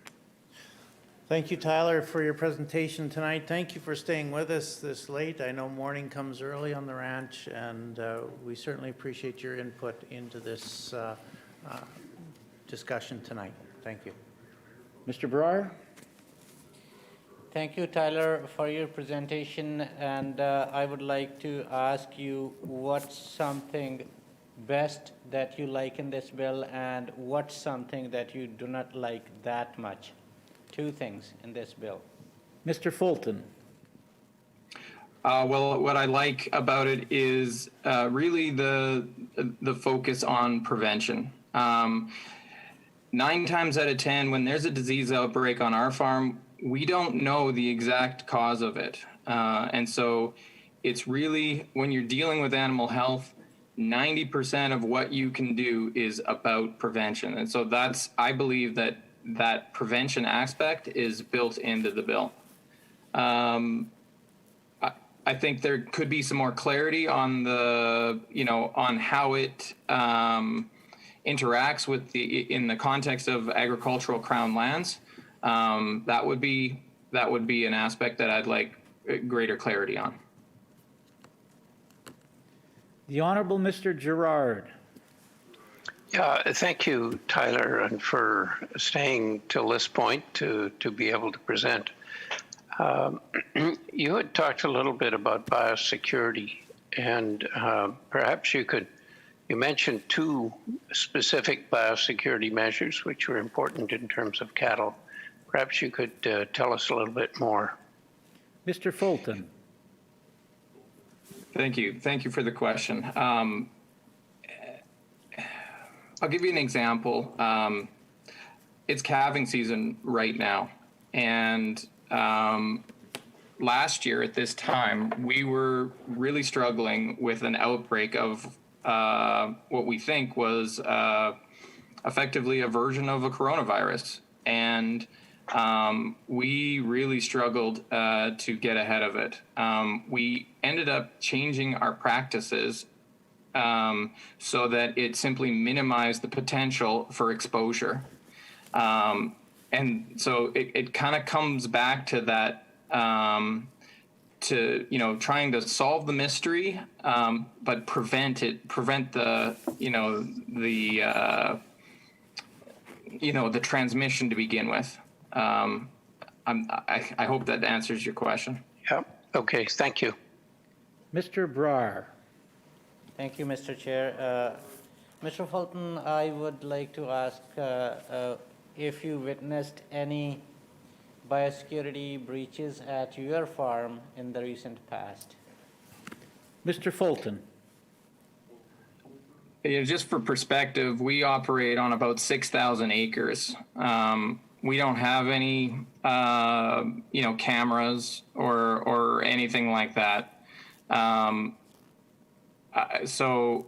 F: Thank you, Tyler, for your presentation tonight. Thank you for staying with us this late. I know morning comes early on the ranch, and we certainly appreciate your input into this discussion tonight. Thank you.
A: Mr. Brar?
C: Thank you, Tyler, for your presentation. And I would like to ask you what's something best that you like in this bill and what's something that you do not like that much? Two things in this bill.
A: Mr. Fulton.
N: Well, what I like about it is really the focus on prevention. 9 times out of 10, when there's a disease outbreak on our farm, we don't know the exact cause of it. And so it's really, when you're dealing with animal health, 90% of what you can do is about prevention. And so I believe that prevention aspect is built into the bill. I think there could be some more clarity on the, on how it interacts with in the context of agricultural crown lands. That would be an aspect that I'd like greater clarity on.
A: The Honorable Mr. Gerard.
D: Yeah, thank you, Tyler, and for staying till this point to be able to present. You had talked a little bit about biosecurity, and perhaps you mentioned two specific biosecurity measures which were important in terms of cattle. Perhaps you could tell us a little bit more.
A: Mr. Fulton.
N: Thank you. Thank you for the question. I'll give you an example. It's calving season right now, and last year at this time, we were really struggling with an outbreak of what we think was effectively a version of a coronavirus. And we really struggled to get ahead of it. We ended up changing our practices so that it simply minimized the potential for exposure. And so it kind of comes back to that, trying to solve the mystery, but prevent the transmission to begin with. I hope that answers your question.
D: Yeah. Okay. Thank you.
A: Mr. Brar.
C: Thank you, Mr. Chair. Mr. Fulton, I would like to ask if you witnessed any biosecurity breaches at your farm in the recent past.
A: Mr. Fulton.
N: Just for perspective, we operate on about 6,000 acres. We don't have any, cameras or anything like that. So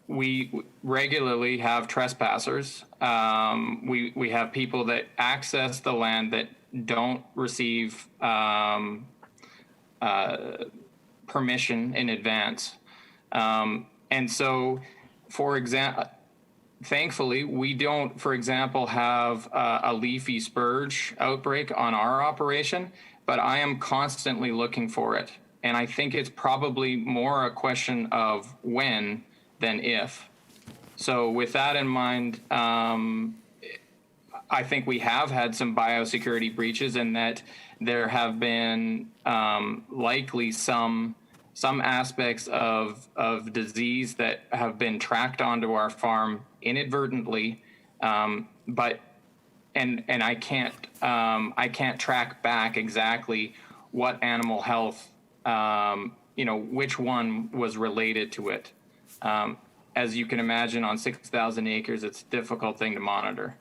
N: we regularly have trespassers. We have people that access the land that don't receive permission in advance. And so, for example, thankfully, we don't, for example, have a leafy spurge outbreak on our operation, but I am constantly looking for it. And I think it's probably more a question of when than if. So with that in mind, I think we have had some biosecurity breaches, and that there have been likely some aspects of disease that have been tracked onto our farm inadvertently, but I can't track back exactly what animal health, which one was related to it. As you can imagine, on 6,000 acres, it's a difficult thing to monitor.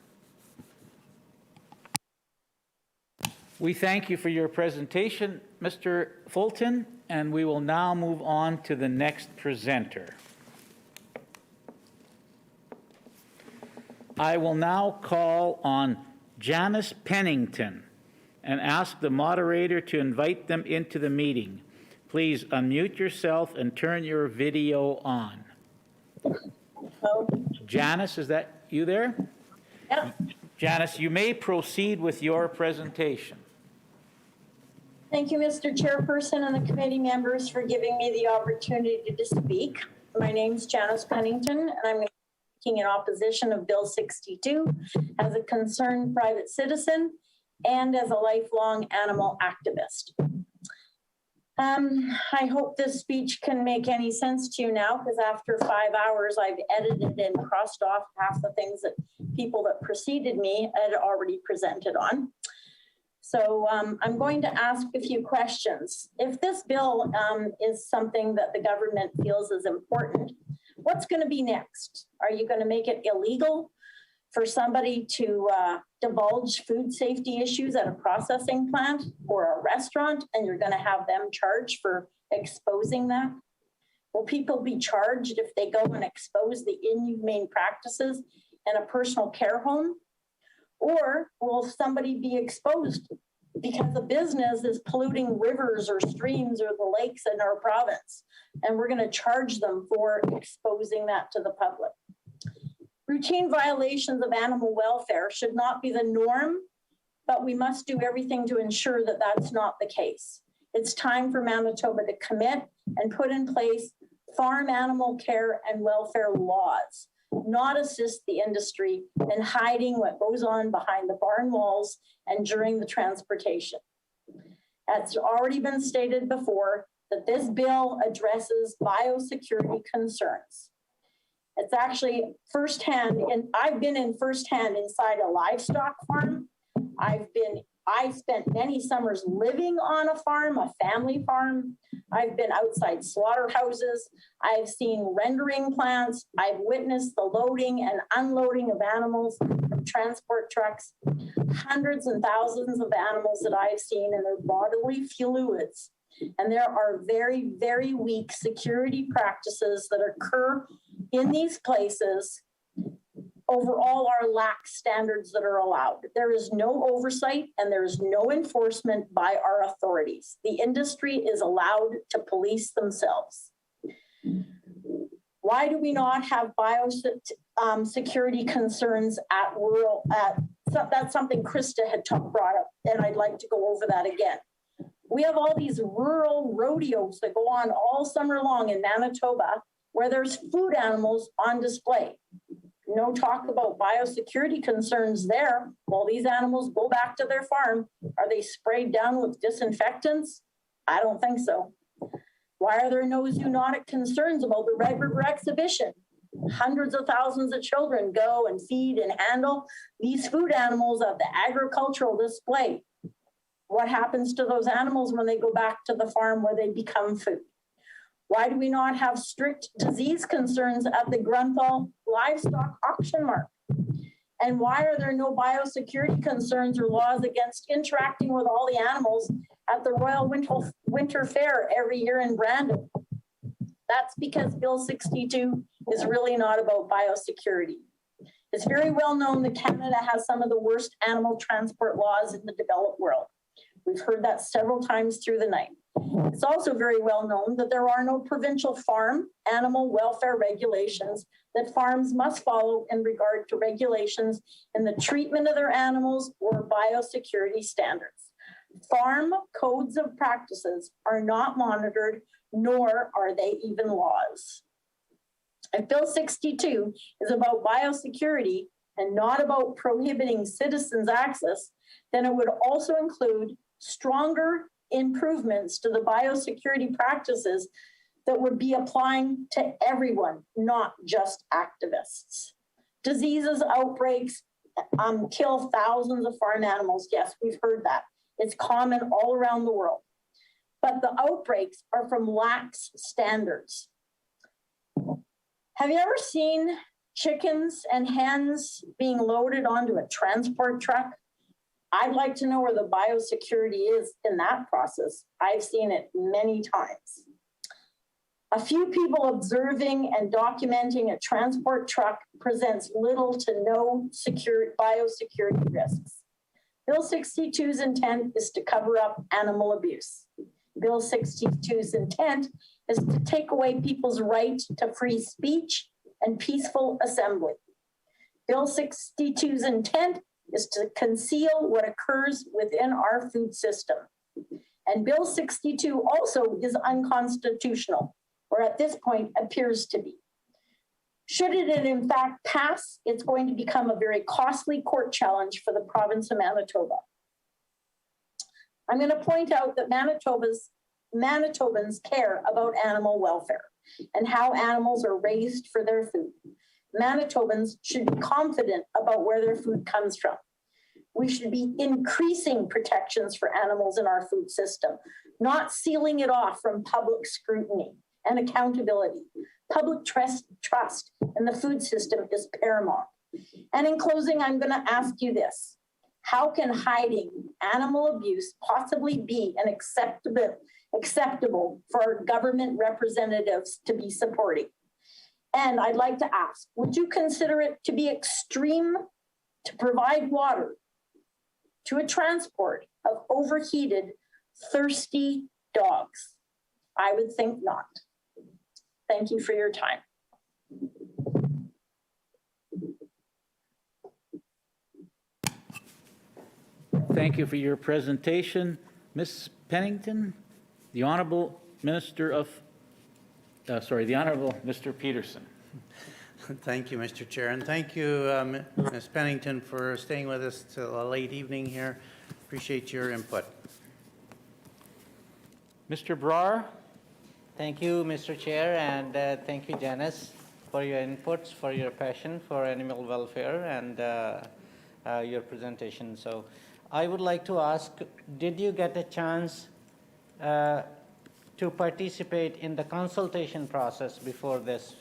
A: We thank you for your presentation, Mr. Fulton, and we will now move on to the next presenter. I will now call on Janice Pennington and ask the moderator to invite them into the meeting. Please unmute yourself and turn your video on. Janice, is that you there?
O: Yep.
A: Janice, you may proceed with your presentation.
O: Thank you, Mr. Chairperson and the committee members, for giving me the opportunity to speak. My name is Janice Pennington, and I'm going to be speaking in opposition of Bill 62 as a concerned private citizen and as a lifelong animal activist. I hope this speech can make any sense to you now, because after 5 hours, I've edited and crossed off half the things that people that preceded me had already presented on. So I'm going to ask a few questions. If this bill is something that the government feels is important, what's going to be next? Are you going to make it illegal for somebody to divulge food safety issues at a processing plant or a restaurant, and you're going to have them charged for exposing that? Will people be charged if they go and expose the inhumane practices in a personal care home? Or will somebody be exposed because the business is polluting rivers or streams or the lakes in our province. And we're going to charge them for exposing that to the public. Routine violations of animal welfare should not be the norm, but we must do everything to ensure that that's not the case. It's time for Manitoba to commit and put in place farm animal care and welfare laws, not assist the industry in hiding what goes on behind the barn walls and during the transportation. It's already been stated before that this bill addresses biosecurity concerns. It's actually firsthand, and I've been in firsthand inside a livestock farm. I spent many summers living on a farm, a family farm. I've been outside slaughterhouses. I've seen rendering plants. I've witnessed the loading and unloading of animals from transport trucks. Hundreds and thousands of animals that I've seen and their bodily fluids. And there are very, very weak security practices that occur in these places over all our lax standards that are allowed. There is no oversight and there is no enforcement by our authorities. The industry is allowed to police themselves. Why do we not have biosecurity concerns at rural, that's something Krista had brought up, and I'd like to go over that again. We have all these rural rodeos that go on all summer long in Manitoba where there's food animals on display. No talk about biosecurity concerns there. While these animals go back to their farm, are they sprayed down with disinfectants? I don't think so. Why are there no zoonotic concerns about the Red River exhibition? Hundreds of thousands of children go and feed and handle these food animals at the agricultural display. What happens to those animals when they go back to the farm where they become food? Why do we not have strict disease concerns at the Grunthal livestock auction mart? And why are there no biosecurity concerns or laws against interacting with all the animals at the Royal Winter Fair every year in Brandon? That's because Bill 62 is really not about biosecurity. It's very well known that Canada has some of the worst animal transport laws in the developed world. We've heard that several times through the night. It's also very well known that there are no provincial farm animal welfare regulations that farms must follow in regard to regulations in the treatment of their animals or biosecurity standards. Farm codes of practices are not monitored, nor are they even laws. If Bill 62 is about biosecurity and not about prohibiting citizens' access, then it would also include stronger improvements to the biosecurity practices that would be applying to everyone, not just activists. Diseases, outbreaks, kill thousands of farm animals. Yes, we've heard that. It's common all around the world. But the outbreaks are from lax standards. Have you ever seen chickens and hens being loaded onto a transport truck? I'd like to know where the biosecurity is in that process. I've seen it many times. A few people observing and documenting a transport truck presents little to no biosecurity risks. Bill 62's intent is to cover up animal abuse. Bill 62's intent is to take away people's right to free speech and peaceful assembly. Bill 62's intent is to conceal what occurs within our food system. And Bill 62 also is unconstitutional, or at this point appears to be. Should it in fact pass, it's going to become a very costly court challenge for the province of Manitoba. I'm going to point out that Manitobans care about animal welfare and how animals are raised for their food. Manitobans should be confident about where their food comes from. We should be increasing protections for animals in our food system, not sealing it off from public scrutiny and accountability. Public trust in the food system is paramount. And in closing, I'm going to ask you this. How can hiding animal abuse possibly be an acceptable for our government representatives to be supporting? And I'd like to ask, would you consider it to be extreme to provide water to a transport of overheated, thirsty dogs? I would think not. Thank you for your time.
A: Thank you for your presentation. Ms. Pennington, the Honorable Minister of, the Honorable Mr. Peterson.
F: Thank you, Mr. Chair, and thank you, Ms. Pennington, for staying with us till a late evening here. Appreciate your input.
A: Mr. Brar.
C: Thank you, Mr. Chair, and thank you, Janice, for your inputs, for your passion for animal welfare, and your presentation. So I would like to ask, did you get a chance to participate in the consultation process before this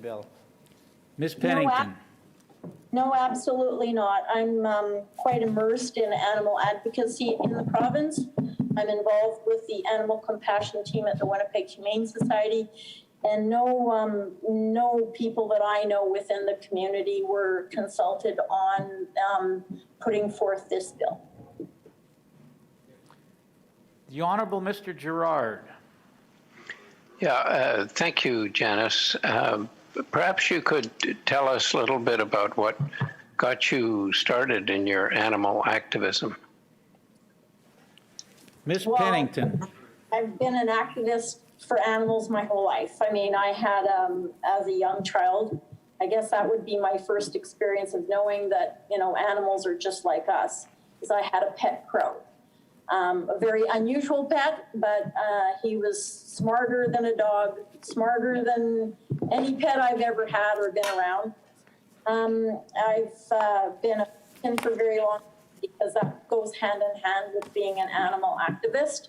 C: bill?
A: Ms. Pennington.
O: No, absolutely not. I'm quite immersed in animal advocacy in the province. I'm involved with the animal compassion team at the Winnipeg Humane Society, and no people that I know within the community were consulted on putting forth this bill.
A: The Honorable Mr. Gerard.
D: Yeah, thank you, Janice. Perhaps you could tell us a little bit about what got you started in your animal activism.
A: Ms. Pennington.
O: I've been an activist for animals my whole life. I mean, I had, as a young child, I guess that would be my first experience of knowing that, you know, animals are just like us, is I had a pet crow. A very unusual pet, but he was smarter than a dog, smarter than any pet I've ever had or been around. I've been a fan for very long because that goes hand in hand with being an animal activist.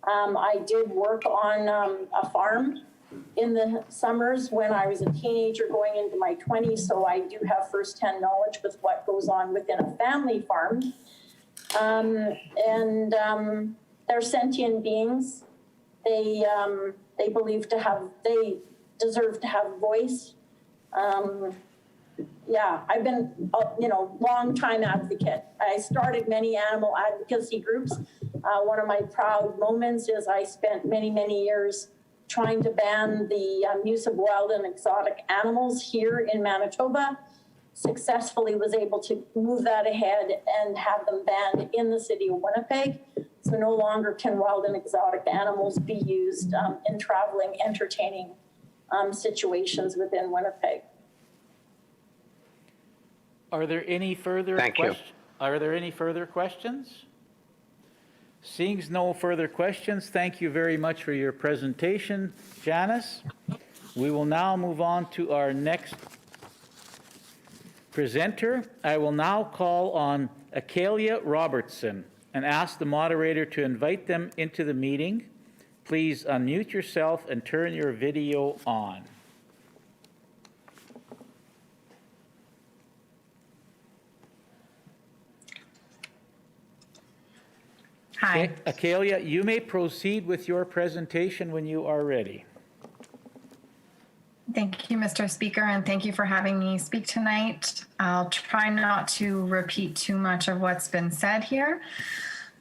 O: I did work on a farm in the summers when I was a teenager going into my 20s, so I do have firsthand knowledge with what goes on within a family farm. They're sentient beings. They deserve to have a voice. Yeah, I've been, long time advocate. I started many animal advocacy groups. One of my proud moments is I spent many, many years trying to ban the use of wild and exotic animals here in Manitoba. Successfully was able to move that ahead and have them banned in the city of Winnipeg. So no longer can wild and exotic animals be used in traveling, entertaining situations within Winnipeg.
A: Are there any further questions? Are there any further questions? Seeing no further questions, thank you very much for your presentation, Janice. We will now move on to our next presenter. I will now call on Acalia Robertson and ask the moderator to invite them into the meeting. Please unmute yourself and turn your video on.
P: Hi.
A: Acalia, you may proceed with your presentation when you are ready.
P: Thank you, Mr. Speaker, and thank you for having me speak tonight. I'll try not to repeat too much of what's been said here.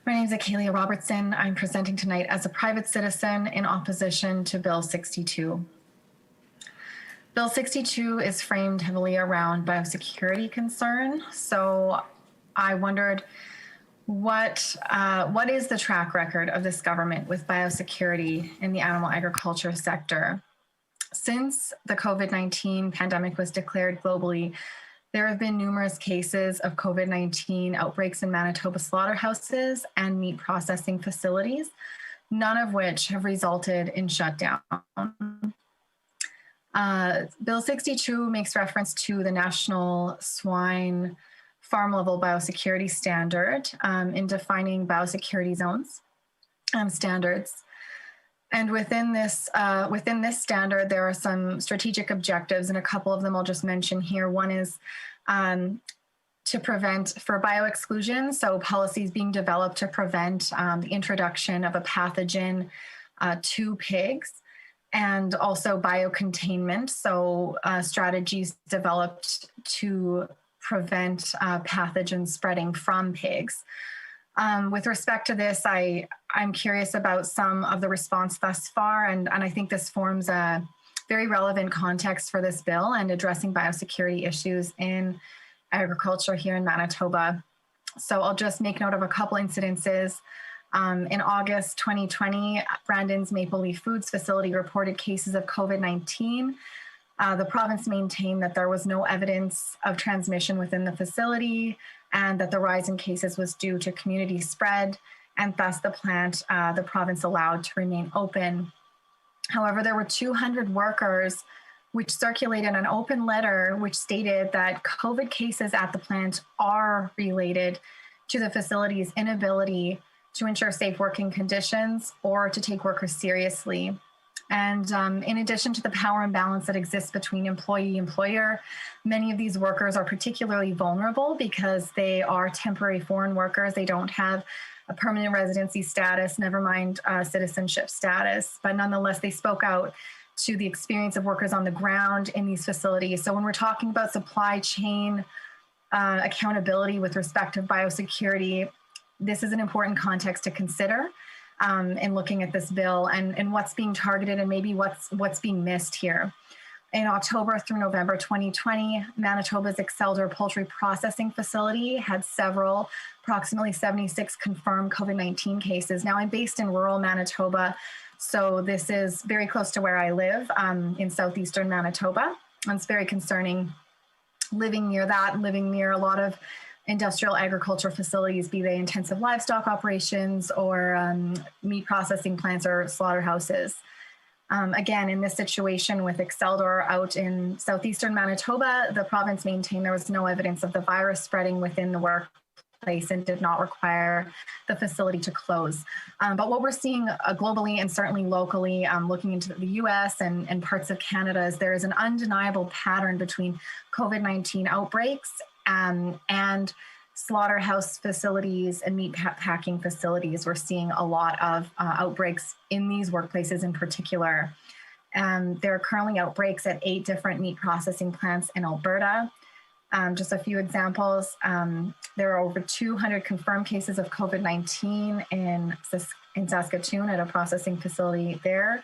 P: My name is Acalia Robertson. I'm presenting tonight as a private citizen in opposition to Bill 62. Bill 62 is framed heavily around biosecurity concern, so I wondered what is the track record of this government with biosecurity in the animal agriculture sector? Since the COVID-19 pandemic was declared globally, there have been numerous cases of COVID-19 outbreaks in Manitoba slaughterhouses and meat processing facilities, none of which have resulted in shutdown. Bill 62 makes reference to the National Swine Farm Level Biosecurity Standard in defining biosecurity zones standards. And within this standard, there are some strategic objectives, and a couple of them I'll just mention here. One is to prevent for bioexclusion, so policies being developed to prevent the introduction of a pathogen to pigs, and also biocontainment, so strategies developed to prevent pathogens spreading from pigs. With respect to this, I'm curious about some of the response thus far, and I think this forms a very relevant context for this bill and addressing biosecurity issues in agriculture here in Manitoba. So I'll just make note of a couple incidences. In August 2020, Brandon's Maple Leaf Foods facility reported cases of COVID-19. The province maintained that there was no evidence of transmission within the facility and that the rise in cases was due to community spread, and thus the plant, the province allowed to remain open. However, there were 200 workers which circulated an open letter which stated that COVID cases at the plant are related to the facility's inability to ensure safe working conditions or to take workers seriously. And in addition to the power imbalance that exists between employee-employer, many of these workers are particularly vulnerable because they are temporary foreign workers. They don't have a permanent residency status, never mind citizenship status, but nonetheless, they spoke out to the experience of workers on the ground in these facilities. So when we're talking about supply chain accountability with respect to biosecurity, this is an important context to consider in looking at this bill and what's being targeted and maybe what's being missed here. In October through November 2020, Manitoba's Excelsior Poultry Processing Facility had approximately 76 confirmed COVID-19 cases. Now, I'm based in rural Manitoba, so this is very close to where I live in southeastern Manitoba. And it's very concerning living near that, living near a lot of industrial agriculture facilities, be they intensive livestock operations or meat processing plants or slaughterhouses. Again, in this situation with Excelsior out in southeastern Manitoba, the province maintained there was no evidence of the virus spreading within the workplace and did not require the facility to close. But what we're seeing globally and certainly locally, looking into the US and parts of Canada, is there is an undeniable pattern between COVID-19 outbreaks and slaughterhouse facilities and meat packing facilities. We're seeing a lot of outbreaks in these workplaces in particular. There are currently outbreaks at 8 different meat processing plants in Alberta. Just a few examples. There are over 200 confirmed cases of COVID-19 in Saskatoon at a processing facility there.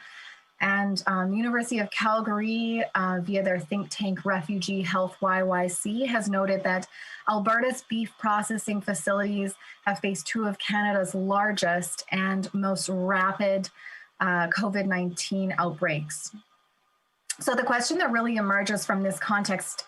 P: And University of Calgary, via their think tank Refugee Health YYC, has noted that Alberta's beef processing facilities have faced 2 of Canada's largest and most rapid COVID-19 outbreaks. So the question that really emerges from this context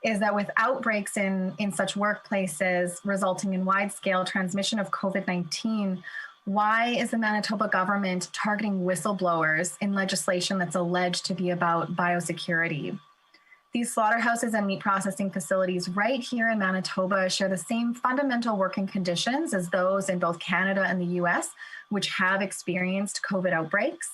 P: is that with outbreaks in such workplaces resulting in wide-scale transmission of COVID-19, why is the Manitoba government targeting whistleblowers in legislation that's alleged to be about biosecurity? These slaughterhouses and meat processing facilities right here in Manitoba share the same fundamental working conditions as those in both Canada and the US, which have experienced COVID outbreaks.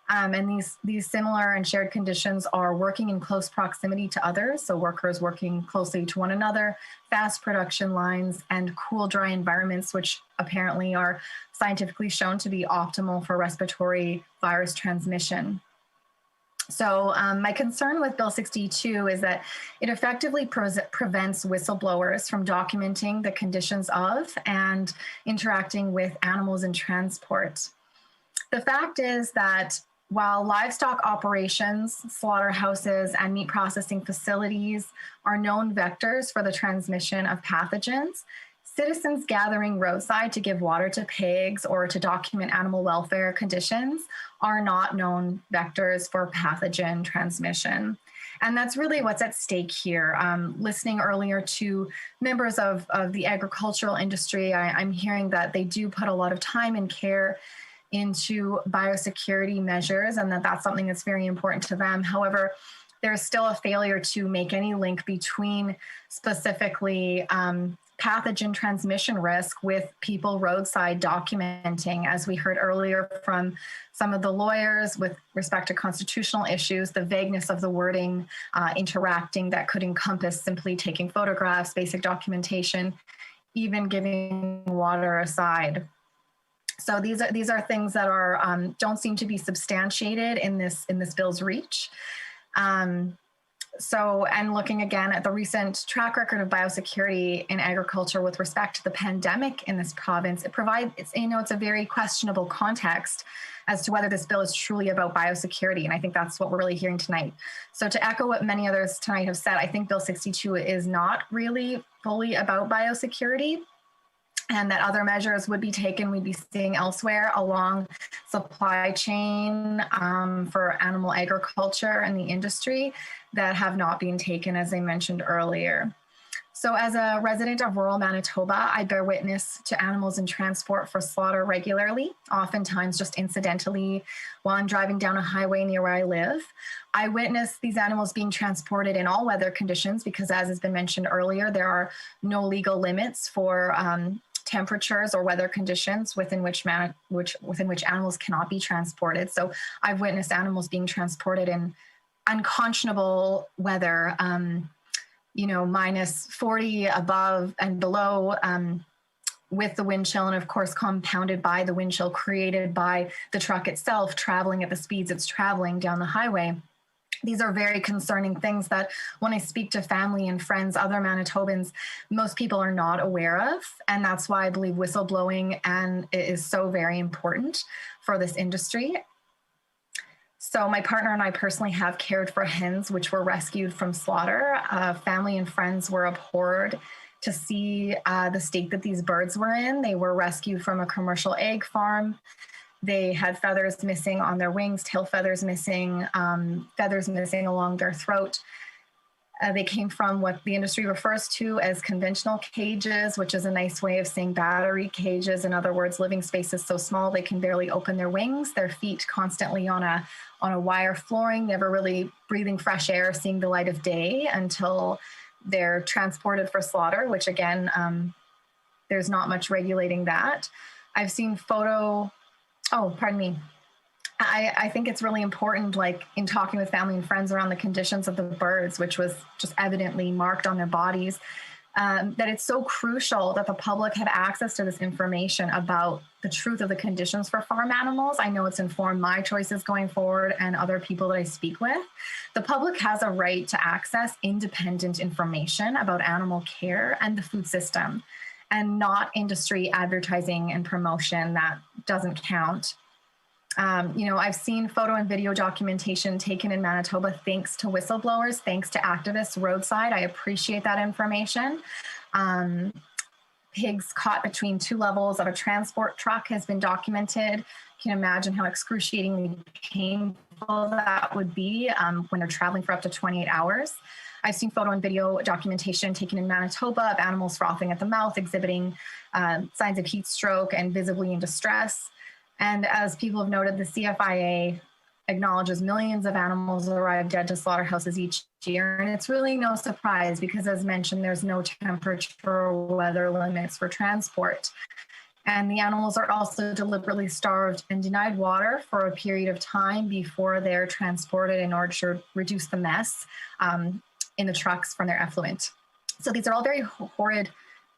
P: And these similar and shared conditions are working in close proximity to others, so workers working closely to one another, fast production lines, and cool, dry environments, which apparently are scientifically shown to be optimal for respiratory virus transmission. So my concern with Bill 62 is that it effectively prevents whistleblowers from documenting the conditions of and interacting with animals in transport. The fact is that while livestock operations, slaughterhouses, and meat processing facilities are known vectors for the transmission of pathogens, citizens gathering roadside to give water to pigs or to document animal welfare conditions are not known vectors for pathogen transmission. And that's really what's at stake here. Listening earlier to members of the agricultural industry, I'm hearing that they do put a lot of time and care into biosecurity measures and that's something that's very important to them. However, there's still a failure to make any link between specifically pathogen transmission risk with people roadside documenting, as we heard earlier from some of the lawyers with respect to constitutional issues, the vagueness of the wording, interacting that could encompass simply taking photographs, basic documentation, even giving water aside. So these are things that are don't seem to be substantiated in this bill's reach. So, and looking again at the recent track record of biosecurity in agriculture with respect to the pandemic in this province, it's a very questionable context as to whether this bill is truly about biosecurity. And I think that's what we're really hearing tonight. So to echo what many others tonight have said, I think Bill 62 is not really fully about biosecurity, and that other measures would be taken, we'd be seeing elsewhere along supply chain for animal agriculture and the industry that have not been taken, as I mentioned earlier. So as a resident of rural Manitoba, I bear witness to animals in transport for slaughter regularly, oftentimes just incidentally while I'm driving down a highway near where I live. I witness these animals being transported in all weather conditions because, as has been mentioned earlier, there are no legal limits for temperatures or weather conditions within which animals cannot be transported. So I've witnessed animals being transported in unconscionable weather, minus 40 above and below, with the wind chill, and of course compounded by the wind chill created by the truck itself traveling at the speeds it's traveling down the highway. These are very concerning things that when I speak to family and friends, other Manitobans, most people are not aware of. And that's why I believe whistleblowing is so very important for this industry. So my partner and I personally have cared for hens which were rescued from slaughter. Family and friends were abhorred to see the state that these birds were in. They were rescued from a commercial egg farm. They had feathers missing on their wings, tail feathers missing, feathers missing along their throat. They came from what the industry refers to as conventional cages, which is a nice way of saying battery cages. In other words, living spaces so small they can barely open their wings, their feet constantly on a wire flooring, never really breathing fresh air, seeing the light of day until they're transported for slaughter, which again, there's not much regulating that. I've seen I think it's really important, like in talking with family and friends around the conditions of the birds, which was just evidently marked on their bodies, that it's so crucial that the public have access to this information about the truth of the conditions for farm animals. I know it's informed my choices going forward and other people that I speak with. The public has a right to access independent information about animal care and the food system, and not industry advertising and promotion that doesn't count. I've seen photo and video documentation taken in Manitoba thanks to whistleblowers, thanks to activists roadside. I appreciate that information. Pigs caught between two levels of a transport truck has been documented. You can imagine how excruciatingly painful that would be when they're traveling for up to 28 hours. I've seen photo and video documentation taken in Manitoba of animals frothing at the mouth, exhibiting signs of heat stroke and visibly in distress. And as people have noted, the CFIA acknowledges millions of animals arrive dead to slaughterhouses each year. And it's really no surprise because, as mentioned, there's no temperature or weather limits for transport. And the animals are also deliberately starved and denied water for a period of time before they're transported in order to reduce the mess in the trucks from their effluent. So these are all very horrid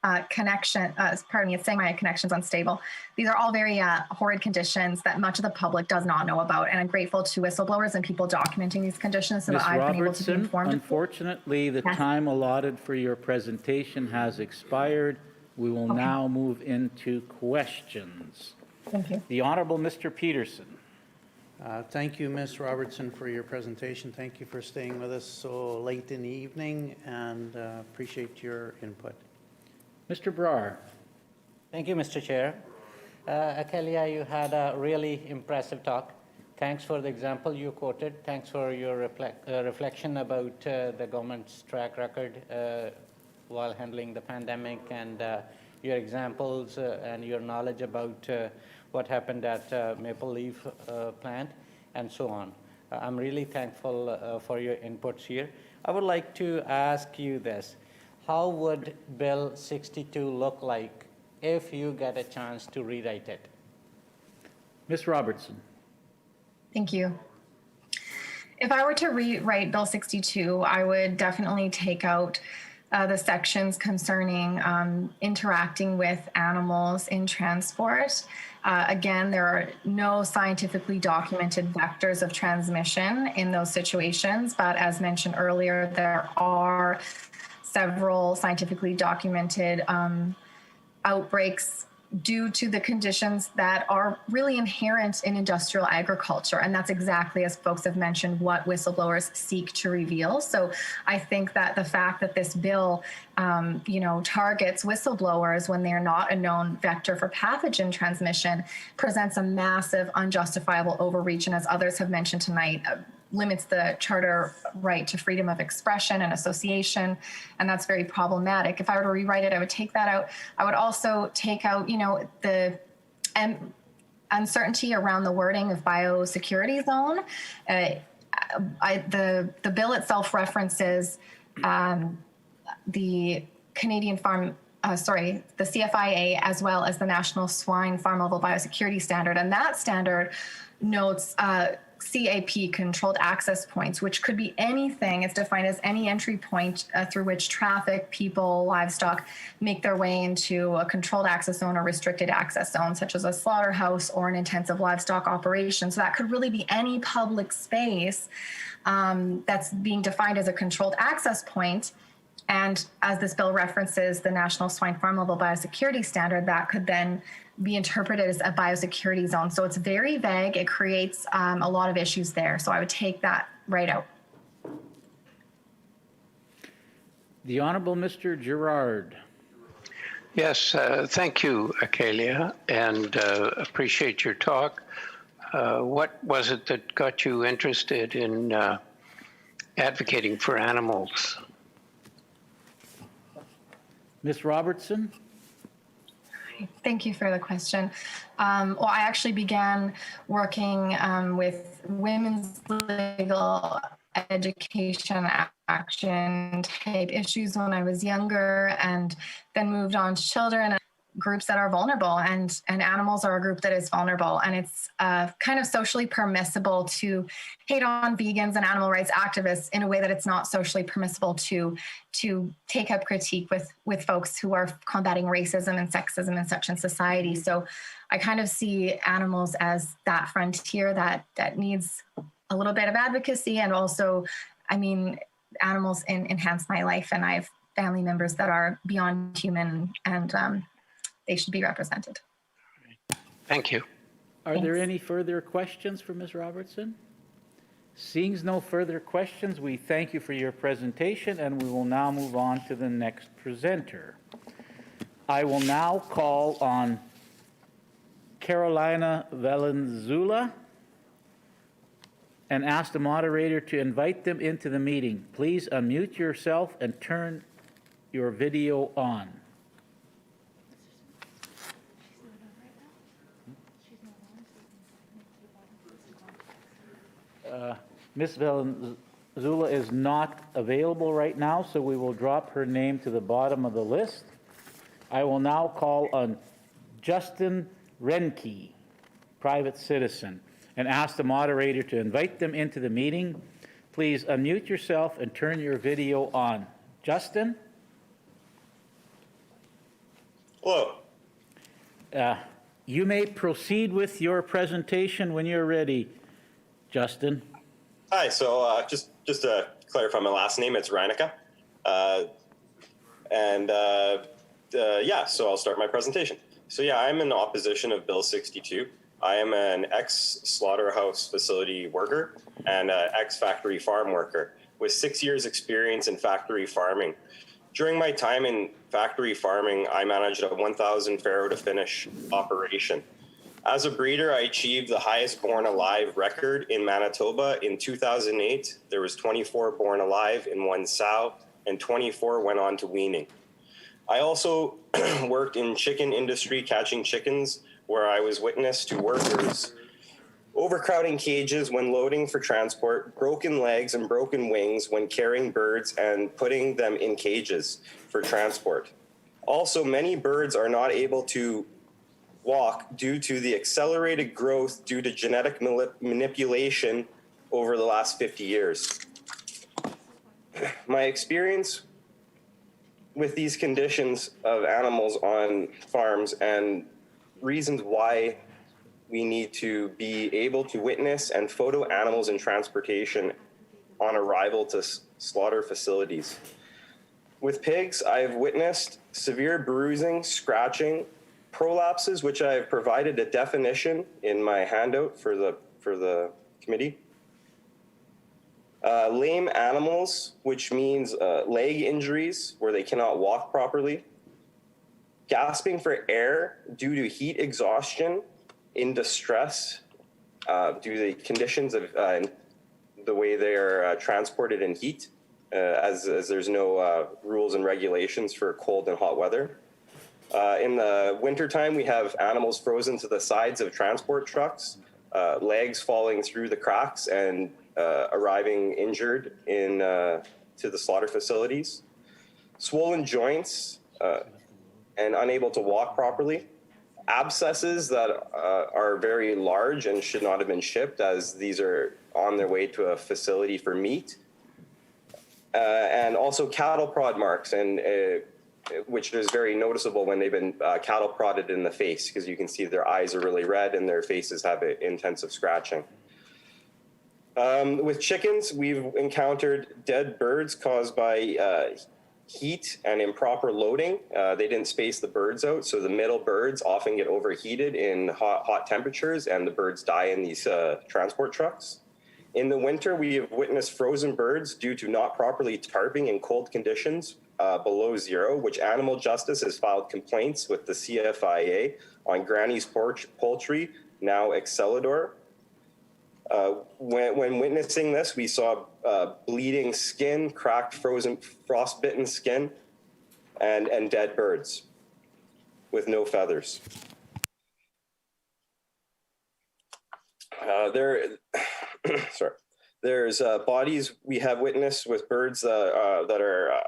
P: it's saying my connection's unstable. These are all very horrid conditions that much of the public does not know about. And I'm grateful to whistleblowers and people documenting these conditions so that I've been able to be informed.
A: Unfortunately, the time allotted for your presentation has expired. We will now move into questions.
P: Thank you.
A: The Honorable Mr. Peterson.
F: Thank you, Ms. Robertson, for your presentation. Thank you for staying with us so late in the evening, and appreciate your input.
A: Mr. Brar.
C: Thank you, Mr. Chair. Akelia, you had a really impressive talk. Thanks for the example you quoted. Thanks for your reflection about the government's track record while handling the pandemic, and your examples and your knowledge about what happened at Maple Leaf plant and so on. I'm really thankful for your inputs here. I would like to ask you this. How would Bill 62 look like if you get a chance to rewrite it?
A: Ms. Robertson.
P: Thank you. If I were to rewrite Bill 62, I would definitely take out the sections concerning interacting with animals in transport. Again, there are no scientifically documented vectors of transmission in those situations, but as mentioned earlier, there are several scientifically documented outbreaks due to the conditions that are really inherent in industrial agriculture. And that's exactly, as folks have mentioned, what whistleblowers seek to reveal. So I think that the fact that this bill, targets whistleblowers when they're not a known vector for pathogen transmission presents a massive unjustifiable overreach. And as others have mentioned tonight, limits the charter right to freedom of expression and association, and that's very problematic. If I were to rewrite it, I would take that out. I would also take out, the uncertainty around the wording of biosecurity zone. The bill itself references the Canadian Farm, the CFIA, as well as the National Swine Farm Level Biosecurity Standard, and that standard notes CAP, controlled access points, which could be anything. It's defined as any entry point through which traffic, people, livestock make their way into a controlled access zone or restricted access zone, such as a slaughterhouse or an intensive livestock operation. So that could really be any public space that's being defined as a controlled access point. And as this bill references the National Swine Farm Level Biosecurity Standard, that could then be interpreted as a biosecurity zone. So it's very vague. It creates a lot of issues there. So I would take that right out.
A: The Honourable Mr. Gerard.
D: Yes, thank you, Acalia, and appreciate your talk. What was it that got you interested in advocating for animals?
A: Ms. Robertson?
P: Thank you for the question. Well, I actually began working with women's legal education action type issues when I was younger, and then moved on to children and groups that are vulnerable, and animals are a group that is vulnerable. And it's kind of socially permissible to hate on vegans and animal rights activists in a way that it's not socially permissible to take up critique with folks who are combating racism and sexism and such in society. So I kind of see animals as that frontier that needs a little bit of advocacy. And also, I mean, animals enhance my life, and I have family members that are beyond human, and they should be represented.
D: Thank you.
A: Are there any further questions for Ms. Robertson? Seeing no further questions, we thank you for your presentation, and we will now move on to the next presenter. I will now call on Carolina Valenzuela and ask the moderator to invite them into the meeting. Please unmute yourself and turn your video on. Ms. Valenzuela is not available right now, so we will drop her name to the bottom of the list. I will now call on Justin Renke, private citizen, and ask the moderator to invite them into the meeting. Please unmute yourself and turn your video on. Justin?
Q: Hello.
A: You may proceed with your presentation when you're ready, Justin.
Q: Hi, so just to clarify my last name, it's Reineke. So I'll start my presentation. So yeah, I'm in opposition of Bill 62. I am an ex-slaughterhouse facility worker and an ex-factory farm worker with 6 years experience in factory farming. During my time in factory farming, I managed a 1,000 farrow to finish operation. As a breeder, I achieved the highest born alive record in Manitoba. In 2008, there was 24 born alive in one sow, and 24 went on to weaning. I also worked in chicken industry, catching chickens, where I was witness to workers overcrowding cages when loading for transport, broken legs and broken wings when carrying birds and putting them in cages for transport. Also, many birds are not able to walk due to the accelerated growth due to genetic manipulation over the last 50 years. My experience with these conditions of animals on farms and reasons why we need to be able to witness and photo animals in transportation on arrival to slaughter facilities. With pigs, I've witnessed severe bruising, scratching, prolapses, which I've provided a definition in my handout for the committee. Lame animals, which means leg injuries where they cannot walk properly. Gasping for air due to heat exhaustion in distress due to the conditions of the way they are transported in heat, as there's no rules and regulations for cold and hot weather. In the wintertime, we have animals frozen to the sides of transport trucks, legs falling through the cracks and arriving injured to the slaughter facilities. Swollen joints and unable to walk properly. Abscesses that are very large and should not have been shipped, as these are on their way to a facility for meat. And also cattle prod marks, and which is very noticeable when they've been cattle prodded in the face, because you can see their eyes are really red and their faces have intensive scratching. With chickens, we've encountered dead birds caused by heat and improper loading. They didn't space the birds out, so the middle birds often get overheated in hot temperatures, and the birds die in these transport trucks. In the winter, we have witnessed frozen birds due to not properly tarping in cold conditions below zero, which Animal Justice has filed complaints with the CFIA on Granny's Poultry, now Excelador. When witnessing this, we saw bleeding skin, cracked, frozen, frostbitten skin, and dead birds with no feathers. There's bodies we have witnessed with birds that are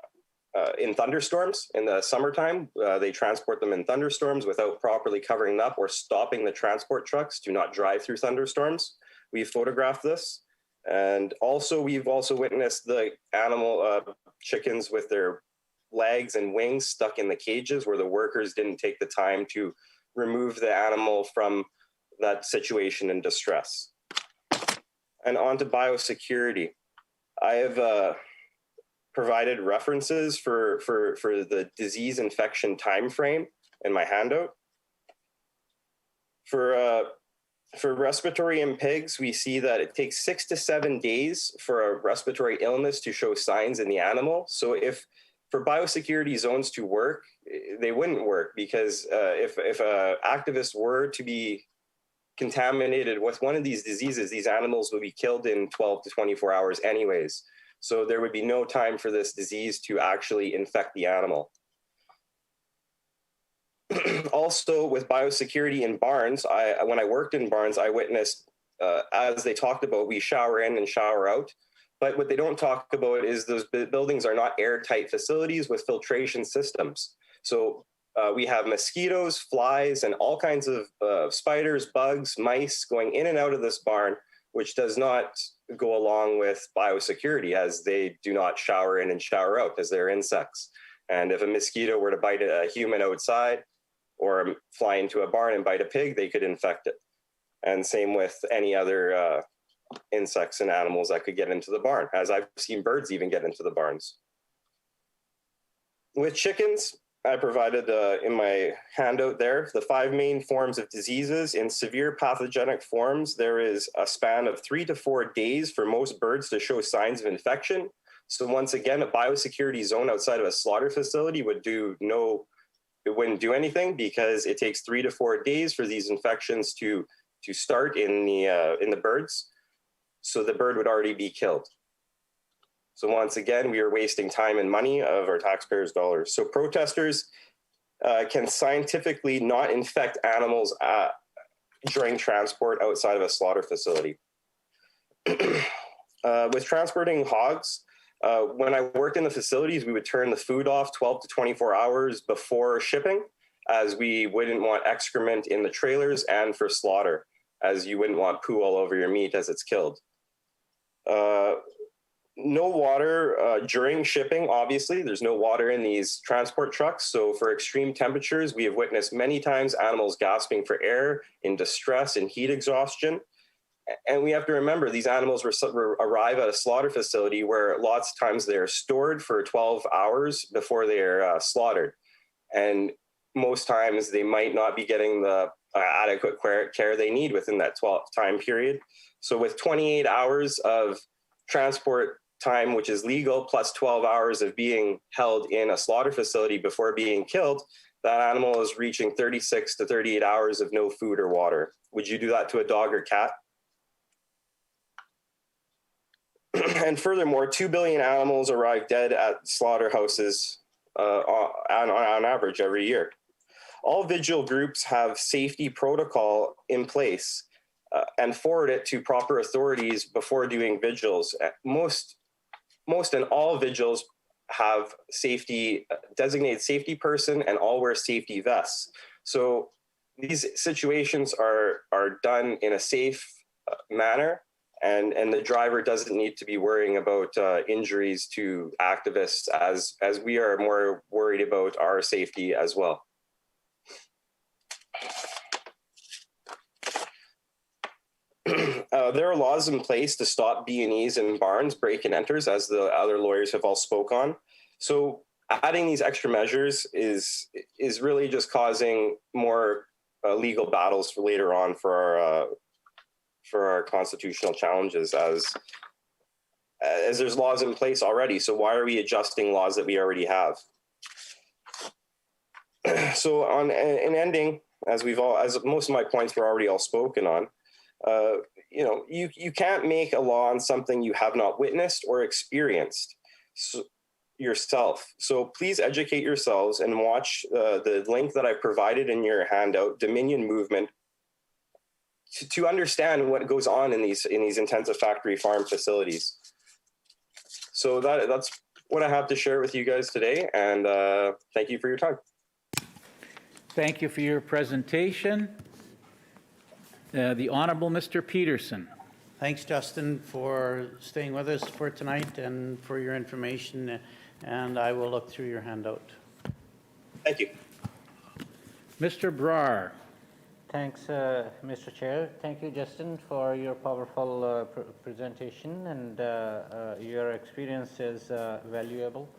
Q: in thunderstorms in the summertime. They transport them in thunderstorms without properly covering them up or stopping the transport trucks to not drive through thunderstorms. We photographed this. And also, we've also witnessed the animal chickens with their legs and wings stuck in the cages where the workers didn't take the time to remove the animal from that situation in distress. And on to biosecurity. I have provided references for the disease infection timeframe in my handout. For respiratory in pigs, we see that it takes 6 to 7 days for a respiratory illness to show signs in the animal. So if for biosecurity zones to work, they wouldn't work, because if activists were to be contaminated with one of these diseases, these animals would be killed in 12 to 24 hours anyways. So there would be no time for this disease to actually infect the animal. Also, with biosecurity in barns, when I worked in barns, I witnessed, as they talked about, we shower in and shower out. But what they don't talk about is those buildings are not airtight facilities with filtration systems. So we have mosquitoes, flies, and all kinds of spiders, bugs, mice going in and out of this barn, which does not go along with biosecurity, as they do not shower in and shower out, as they're insects. And if a mosquito were to bite a human outside, or fly into a barn and bite a pig, they could infect it. And same with any other insects and animals that could get into the barn, as I've seen birds even get into the barns. With chickens, I provided in my handout there, the 5 main forms of diseases. In severe pathogenic forms, there is a span of 3 to 4 days for most birds to show signs of infection. So once again, a biosecurity zone outside of a slaughter facility it wouldn't do anything, because it takes 3 to 4 days for these infections to start in the birds. So the bird would already be killed. So once again, we are wasting time and money of our taxpayers' dollars. So protesters can scientifically not infect animals during transport outside of a slaughter facility. With transporting hogs, when I worked in the facilities, we would turn the food off 12 to 24 hours before shipping, as we wouldn't want excrement in the trailers, and for slaughter, as you wouldn't want poo all over your meat as it's killed. no water during shipping, obviously. There's no water in these transport trucks. So for extreme temperatures, we have witnessed many times animals gasping for air, in distress, in heat exhaustion. And we have to remember these animals arrive at a slaughter facility where lots of times they're stored for 12 hours before they're slaughtered. And most times they might not be getting the adequate care they need within that 12 time period. So with 28 hours of transport time, which is legal, plus 12 hours of being held in a slaughter facility before being killed, that animal is reaching 36 to 38 hours of no food or water. Would you do that to a dog or cat? And furthermore, 2 billion animals arrive dead at slaughterhouses on average every year. All vigil groups have safety protocol in place and forward it to proper authorities before doing vigils. Most and all vigils have designated safety person, and all wear safety vests. So these situations are done in a safe manner. And the driver doesn't need to be worrying about injuries to activists as we are more worried about our safety as well. There are laws in place to stop B&Es and barns, break and enters, as the other lawyers have all spoke on. So adding these extra measures is really just causing more legal battles for later on for our constitutional challenges, as there's laws in place already. So why are we adjusting laws that we already have? So in ending, as most of my points were already all spoken on, you can't make a law on something you have not witnessed or experienced yourself. So please educate yourselves and watch the link that I provided in your handout, Dominion Movement, to understand what goes on in these intensive factory farm facilities. So that's what I have to share with you guys today, and thank you for your time.
A: Thank you for your presentation. The Honorable Mr. Peterson.
F: Thanks, Justin, for staying with us for tonight and for your information, and I will look through your handout.
Q: Thank you.
A: Mr. Brar.
C: Thanks, Mr. Chair. Thank you, Justin, for your powerful presentation, and your experience is valuable.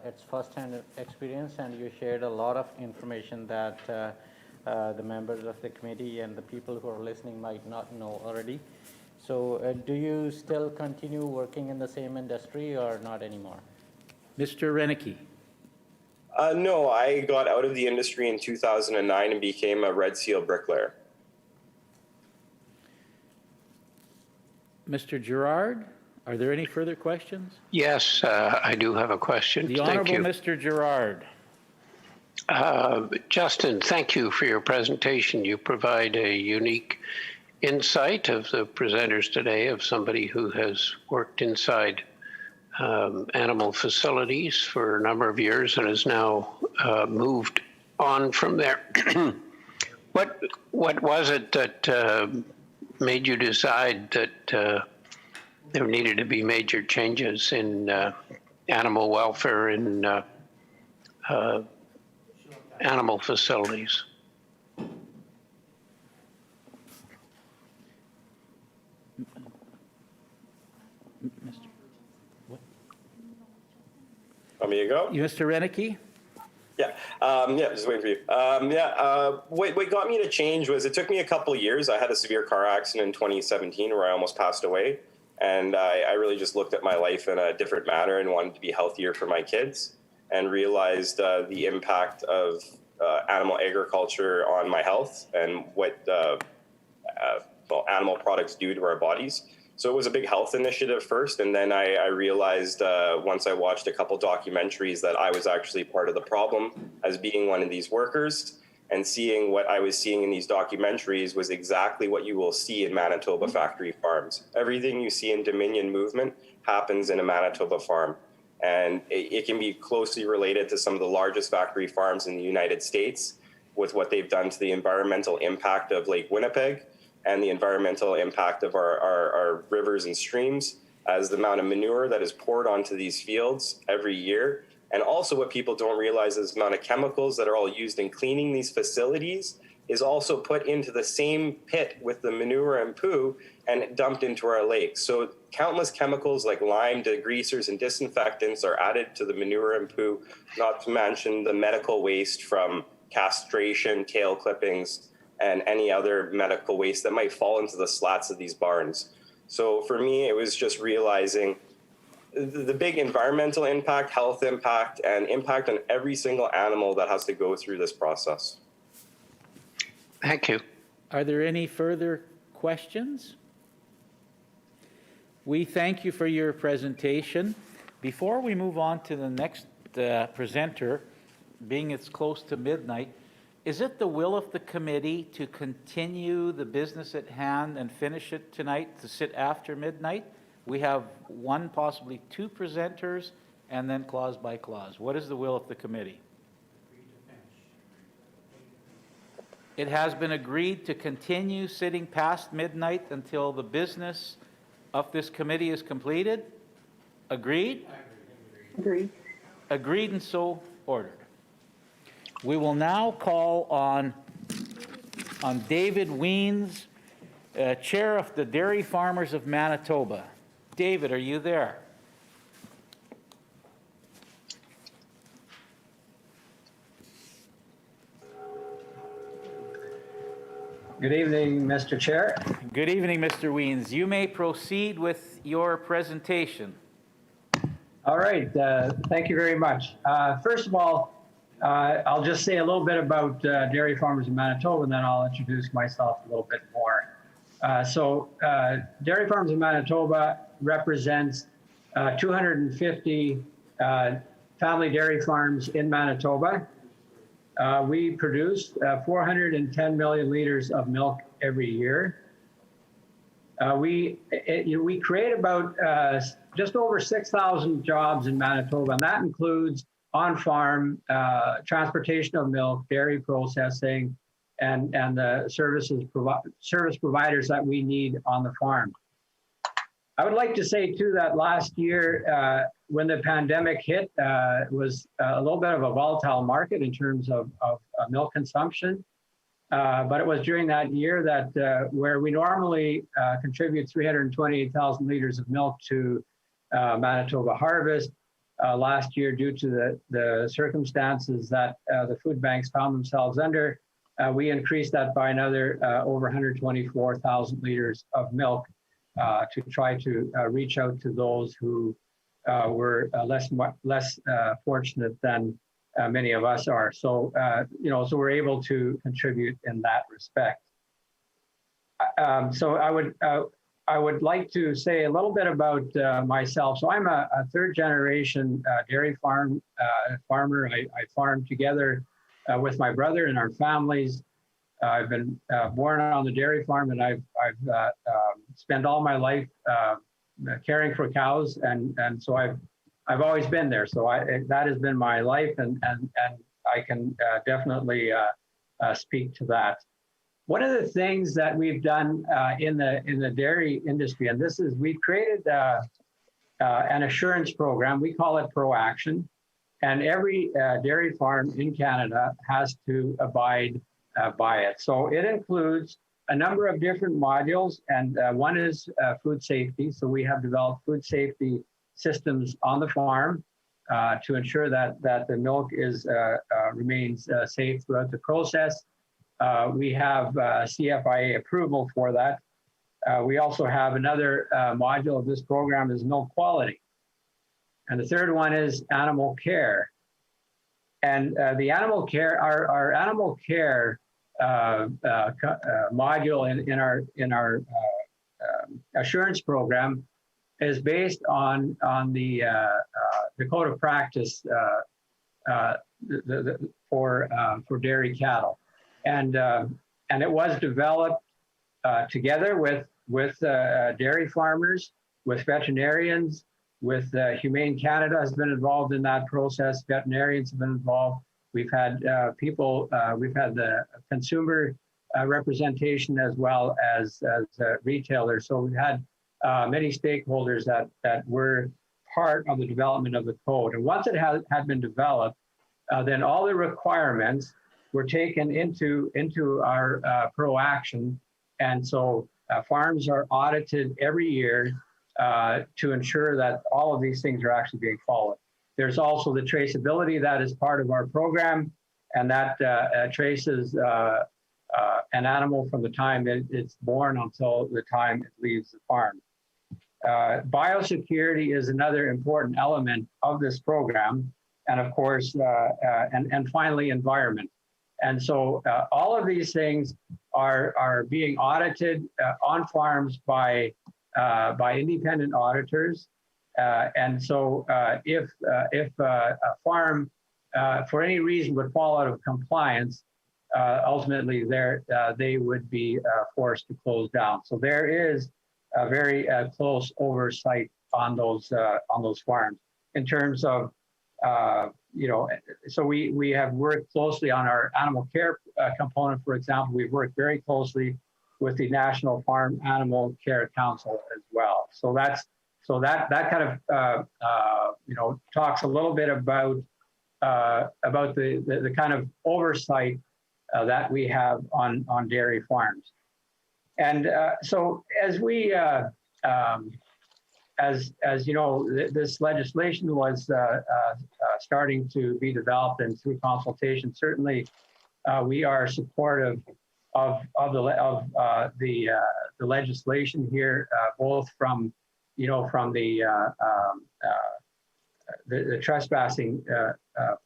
C: It's first-hand experience, and you shared a lot of information that the members of the committee and the people who are listening might not know already. So do you still continue working in the same industry or not anymore?
A: Mr. Renicky.
Q: No, I got out of the industry in 2009 and became a Red Seal bricklayer.
A: Mr. Gerard, are there any further questions?
D: Yes, I do have a question.
A: The Honorable Mr. Gerard.
D: Justin, thank you for your presentation. You provide a unique insight of the presenters today, of somebody who has worked inside animal facilities for a number of years and has now moved on from there. What was it that made you decide that there needed to be major changes in animal welfare in animal facilities?
Q: Want me to go?
A: Mr. Renicky?
Q: Yeah, just waiting for you. What got me to change was it took me a couple of years. I had a severe car accident in 2017 where I almost passed away. And I really just looked at my life in a different manner and wanted to be healthier for my kids, and realized the impact of animal agriculture on my health and what animal products do to our bodies. So it was a big health initiative first, and then I realized once I watched a couple documentaries that I was actually part of the problem as being one of these workers, and seeing what I was seeing in these documentaries was exactly what you will see in Manitoba factory farms. Everything you see in Dominion Movement happens in a Manitoba farm, and it can be closely related to some of the largest factory farms in the United States with what they've done to the environmental impact of Lake Winnipeg and the environmental impact of our rivers and streams, as the amount of manure that is poured onto these fields every year. And also what people don't realize is the amount of chemicals that are all used in cleaning these facilities is also put into the same pit with the manure and poo and dumped into our lakes. So countless chemicals like lime, degreasers, and disinfectants are added to the manure and poo, not to mention the medical waste from castration, tail clippings, and any other medical waste that might fall into the slats of these barns. So for me, it was just realizing the big environmental impact, health impact, and impact on every single animal that has to go through this process.
D: Thank you.
A: Are there any further questions? We thank you for your presentation. Before we move on to the next presenter, being it's close to midnight, is it the will of the committee to continue the business at hand and finish it tonight to sit after midnight? We have one, possibly two presenters, and then clause by clause. What is the will of the committee? It has been agreed to continue sitting past midnight until the business of this committee is completed. Agreed?
O: Agreed.
A: Agreed, and so ordered. We will now call on David Wiens, Chair of the Dairy Farmers of Manitoba. David, are you there?
R: Good evening, Mr. Chair.
A: Good evening, Mr. Wiens. You may proceed with your presentation.
R: All right, thank you very much. First of all, I'll just say a little bit about Dairy Farmers in Manitoba, and then I'll introduce myself a little bit more. Dairy Farmers in Manitoba represents 250 family dairy farms in Manitoba. We produce 410 million liters of milk every year. We create about just over 6,000 jobs in Manitoba, and that includes on-farm transportation of milk, dairy processing, and the service providers that we need on the farm. I would like to say too that last year, when the pandemic hit, was a little bit of a volatile market in terms of milk consumption. But it was during that year that where we normally contribute 328,000 liters of milk to Manitoba Harvest, last year, due to the circumstances that the food banks found themselves under, we increased that by another over 124,000 liters of milk to try to reach out to those who were less fortunate than many of us are. So, so we're able to contribute in that respect. So I would like to say a little bit about myself. So I'm a third generation dairy farmer. I farm together with my brother and our families. I've been born on the dairy farm, and I've spent all my life caring for cows, and so I've always been there. So that has been my life, and I can definitely speak to that. One of the things that we've done in the dairy industry, and this is, we've created an assurance program. We call it ProAction, and every dairy farm in Canada has to abide by it. So it includes a number of different modules, and one is food safety. So we have developed food safety systems on the farm to ensure that the milk remains safe throughout the process. We have CFIA approval for that. We also have another module of this program is milk quality. And the third one is animal care. And the animal care, our animal care module in our assurance program is based on the code of practice for dairy cattle, and it was developed together with dairy farmers, with veterinarians, with Humane Canada has been involved in that process. Veterinarians have been involved. We've had we've had the consumer representation as well as retailers. So we've had many stakeholders that were part of the development of the code. And once it had been developed, then all the requirements were taken into our pro action. And so farms are audited every year to ensure that all of these things are actually being followed. There's also the traceability that is part of our program, and that traces an animal from the time it's born until the time it leaves the farm. Biosecurity is another important element of this program, and of course, and finally, environment. And so all of these things are being audited on farms by independent auditors. And so if a farm, for any reason, would fall out of compliance, ultimately they would be forced to close down. So there is a very close oversight on those farms in terms of so we have worked closely on our animal care component. For example, we've worked very closely with the National Farm Animal Care Council as well. So that kind of talks a little bit about the kind of oversight that we have on dairy farms. And so as we as you know, this legislation was starting to be developed, and through consultation, certainly we are supportive of the legislation here, both from the trespassing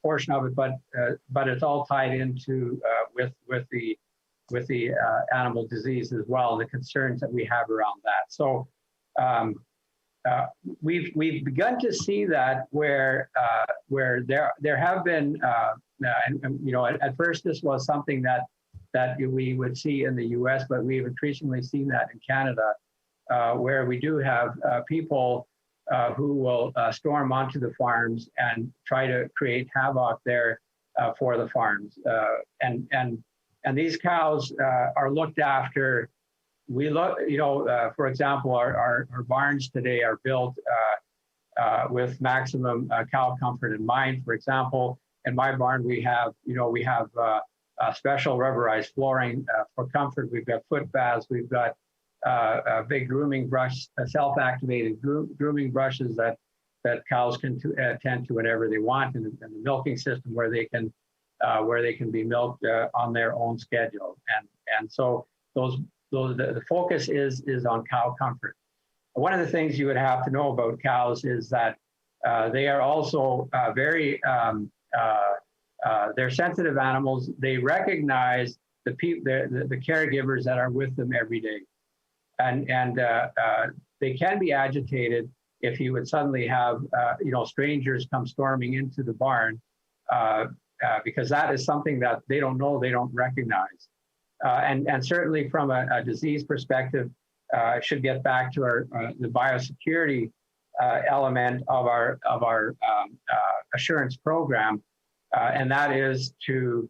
R: portion of it, but it's all tied into with the animal disease as well, and the concerns that we have around that. So we've begun to see that where there have been at first this was something that we would see in the U.S., but we've increasingly seen that in Canada, where we do have people who will storm onto the farms and try to create havoc there for the farms, and these cows are looked after. We look, for example, our barns today are built with maximum cow comfort in mind. For example, in my barn, we have special rubberized flooring for comfort. We've got foot baths. We've got a big grooming brush, self-activated grooming brushes that cows can tend to whenever they want, and the milking system where they can be milked on their own schedule. And so the focus is on cow comfort. One of the things you would have to know about cows is that they are also very, they're sensitive animals. They recognize the caregivers that are with them every day. And they can be agitated if you would suddenly have, strangers come storming into the barn, because that is something that they don't know, they don't recognize. And certainly from a disease perspective, should get back to the biosecurity element of our assurance program, and that is to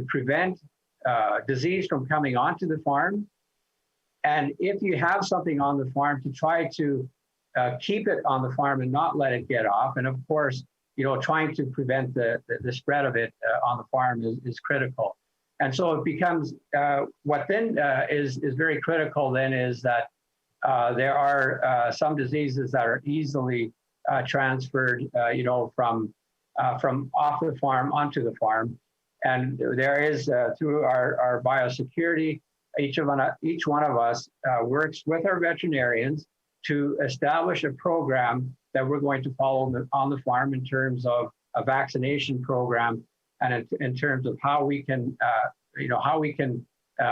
R: prevent disease from coming onto the farm. And if you have something on the farm, to try to keep it on the farm and not let it get off. And of course, trying to prevent the spread of it on the farm is critical. And so it becomes, what then is very critical then is that there are some diseases that are easily transferred, from off the farm onto the farm. And there is, through our biosecurity, each one of us works with our veterinarians to establish a program that we're going to follow on the farm in terms of a vaccination program, and in terms of how we can,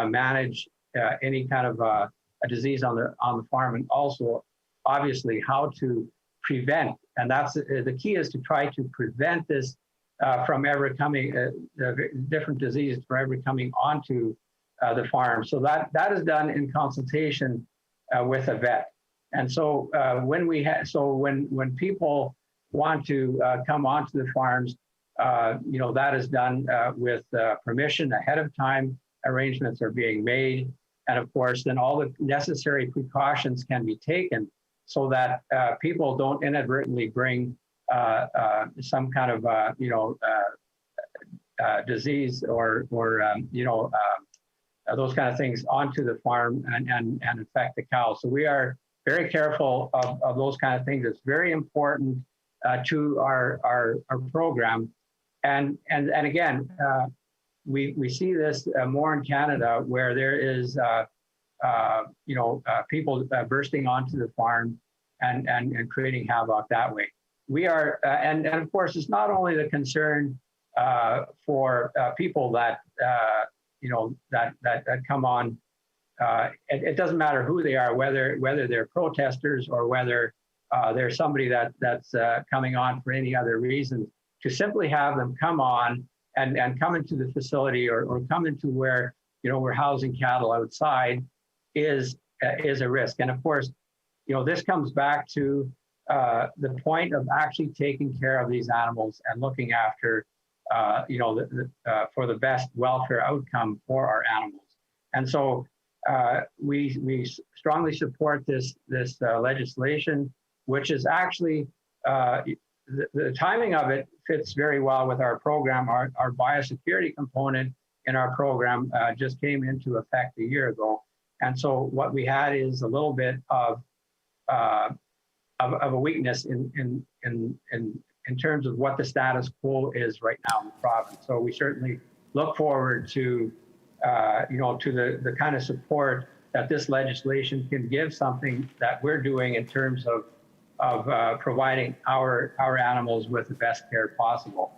R: manage any kind of a disease on the farm, and also obviously how to prevent. And that's the key, is to try to prevent this from ever coming, different diseases from ever coming onto the farm. So that is done in consultation with a vet. And so when people want to come onto the farms, that is done with permission ahead of time. Arrangements are being made, And of course, then all the necessary precautions can be taken so that people don't inadvertently bring some kind of, disease or those kind of things onto the farm and infect the cows. So we are very careful of those kind of things. It's very important to our program. And again, we see this more in Canada, where there is people bursting onto the farm and creating havoc that way. We are, and of course, it's not only the concern for people that that come on. It doesn't matter who they are, whether they're protesters or whether there's somebody that's coming on for any other reason. To simply have them come on and come into the facility or come into where we're housing cattle outside is a risk. And of course, this comes back to the point of actually taking care of these animals and looking after for the best welfare outcome for our animals. And so we strongly support this legislation, which is actually the timing of it fits very well with our program. Our biosecurity component in our program just came into effect a year ago. And so what we had is a little bit of a weakness in terms of what the status quo is right now in the province. So we certainly look forward to the kind of support that this legislation can give something that we're doing in terms of providing our animals with the best care possible.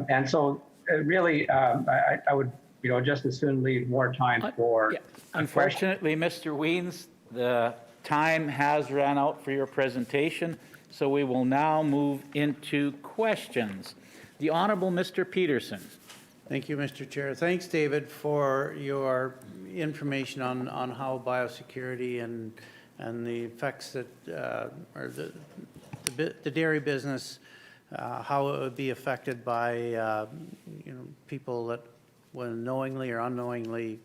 R: And so really, I would just as soon leave more time for
A: Unfortunately, Mr. Wiens, the time has run out for your presentation, so we will now move into questions. The Honourable Mr. Peterson.
F: Thank you, Mr. Chair. Thanks, David, for your information on how biosecurity and the effects that or the dairy business, how it would be affected by people that, when knowingly or unknowingly,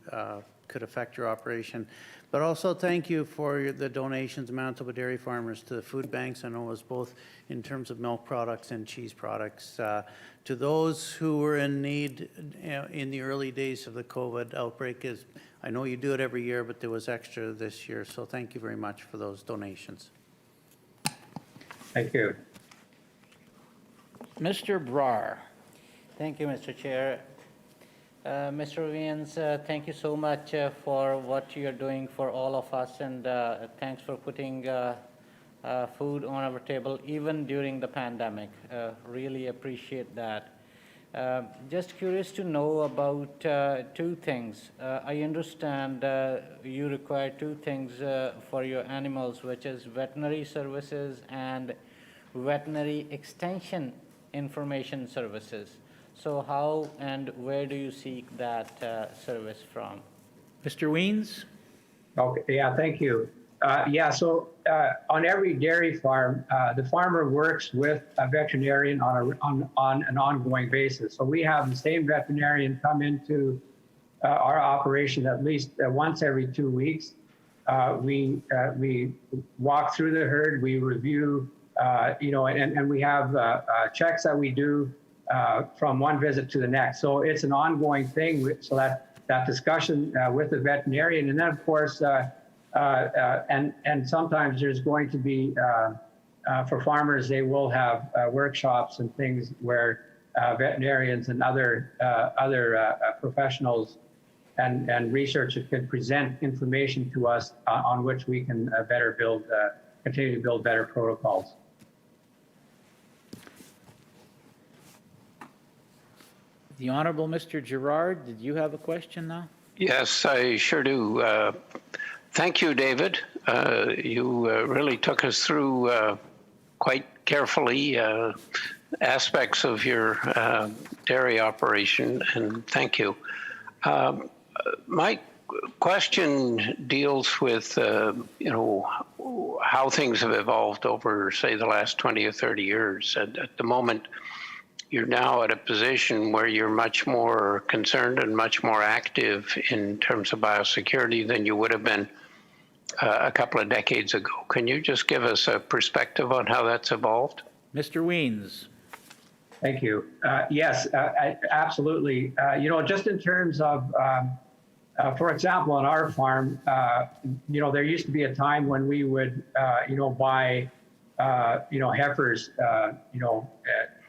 F: could affect your operation. But also thank you for the donations of Manitoba dairy farmers to the food banks. I know it was both in terms of milk products and cheese products. To those who were in need in the early days of the COVID outbreak, I know you do it every year, but there was extra this year. So thank you very much for those donations.
R: Thank you.
A: Mr. Brar.
C: Thank you, Mr. Chair. Mr. Wiens, thank you so much for what you're doing for all of us, and thanks for putting food on our table even during the pandemic. Really appreciate that. Just curious to know about two things. I understand you require two things for your animals, which is veterinary services and veterinary extension information services. So how and where do you seek that service from?
A: Mr. Wiens?
R: Okay, yeah, thank you. So on every dairy farm, the farmer works with a veterinarian on an ongoing basis. So we have the same veterinarian come into our operation at least once every 2 weeks. We walk through the herd, we review, and we have checks that we do from one visit to the next. So it's an ongoing thing, so that discussion with the veterinarian. And then, of course, and sometimes there's going to be, for farmers, they will have workshops and things where veterinarians and other professionals and researchers can present information to us on which we can continue to build better protocols.
A: The Honourable Mr. Gerard, did you have a question now?
D: Yes, I sure do. Thank you, David. You really took us through quite carefully aspects of your dairy operation, and thank you. My question deals with, how things have evolved over, say, the last 20 or 30 years. At the moment, you're now at a position where you're much more concerned and much more active in terms of biosecurity than you would have been a couple of decades ago. Can you just give us a perspective on how that's evolved?
A: Mr. Weens.
R: Thank you. Yes, absolutely. Just in terms of, for example, on our farm, there used to be a time when we would, buy, heifers,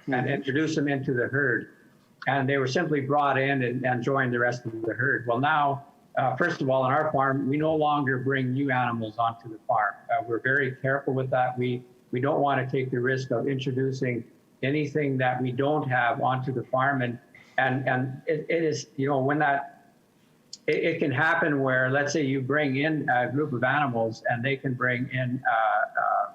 R: and introduce them into the herd. And they were simply brought in and joined the rest of the herd. Well, now, first of all, on our farm, we no longer bring new animals onto the farm. We're very careful with that. We don't want to take the risk of introducing anything that we don't have onto the farm. And it is, when that, it can happen where, let's say you bring in a group of animals and they can bring in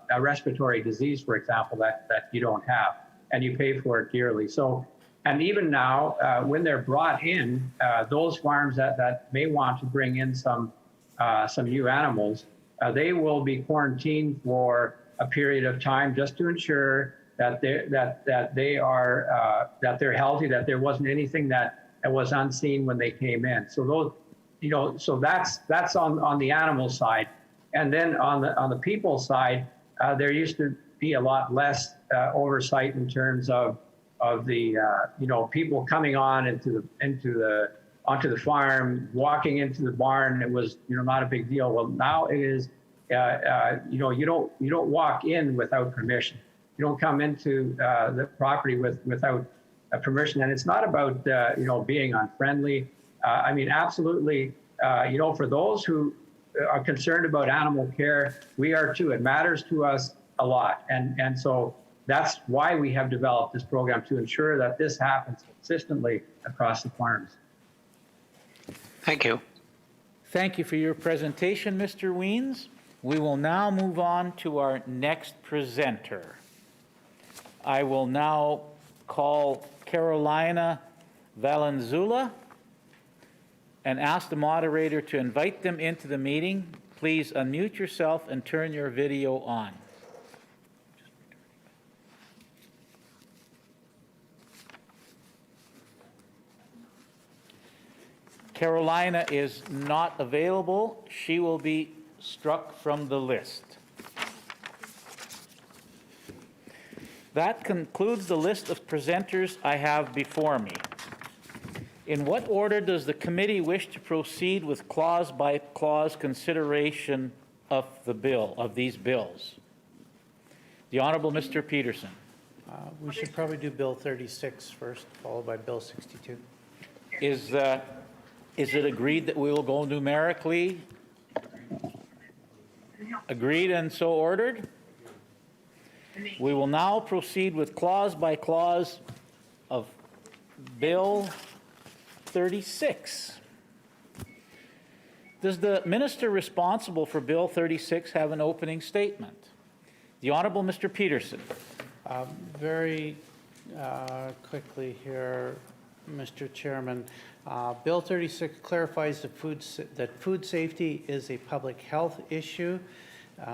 R: a respiratory disease, for example, that you don't have, and you pay for it dearly. So, and even now, when they're brought in, those farms that may want to bring in some new animals, they will be quarantined for a period of time just to ensure that they're healthy, that there wasn't anything that was unseen when they came in. So those, so that's on the animal side, and then on the people side, there used to be a lot less oversight in terms of the people coming on onto the farm, walking into the barn. It was not a big deal. Well, now it is. You don't walk in without permission. You don't come into the property without permission. And it's not about being unfriendly. I mean, absolutely. For those who are concerned about animal care, we are too. It matters to us a lot, and so that's why we have developed this program, to ensure that this happens consistently across the farms.
D: Thank you.
A: Thank you for your presentation, Mr. Weens. We will now move on to our next presenter. I will now call Carolina Valenzuela and ask the moderator to invite them into the meeting. Please unmute yourself and turn your video on. Carolina is not available. She will be struck from the list. That concludes the list of presenters I have before me. In what order does the committee wish to proceed with clause-by-clause consideration of these bills? The Honorable Mr. Peterson.
F: We should probably do Bill 36 first, followed by Bill 62.
A: Is it agreed that we will go numerically? Agreed and so ordered? We will now proceed with clause by clause of Bill 36. Does the minister responsible for Bill 36 have an opening statement? The Honorable Mr. Peterson.
F: Very quickly here, Mr. Chairman. Bill 36 clarifies that food safety is a public health issue.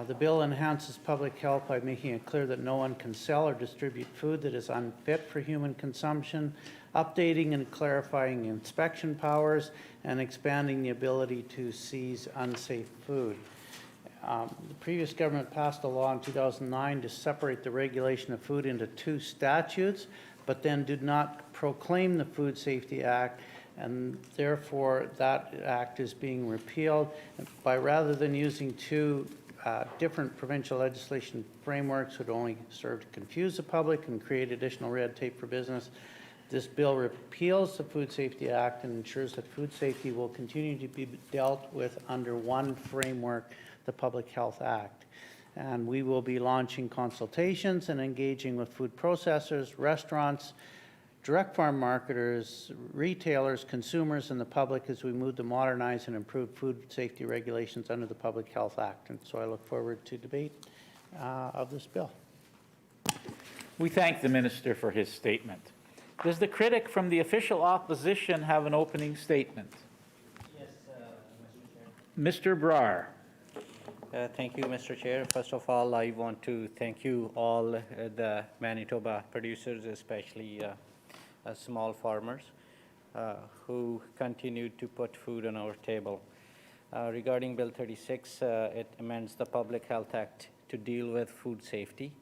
F: The bill enhances public health by making it clear that no one can sell or distribute food that is unfit for human consumption, updating and clarifying inspection powers, and expanding the ability to seize unsafe food. The previous government passed a law in 2009 to separate the regulation of food into two statutes, but then did not proclaim the Food Safety Act, and therefore that act is being repealed. By rather than using two different provincial legislation frameworks would only serve to confuse the public and create additional red tape for business, this bill repeals the Food Safety Act and ensures that food safety will continue to be dealt with under one framework, the Public Health Act. And we will be launching consultations and engaging with food processors, restaurants, direct farm marketers, retailers, consumers, and the public as we move to modernize and improve food safety regulations under the Public Health Act. And so I look forward to debate of this bill.
A: We thank the minister for his statement. Does the critic from the official opposition have an opening statement?
C: Yes, Mr. Chair.
A: Mr. Brar.
C: Thank you, Mr. Chair. First of all, I want to thank you all, the Manitoba producers, especially small farmers, who continue to put food on our table. Regarding Bill 36, it amends the Public Health Act to deal with food safety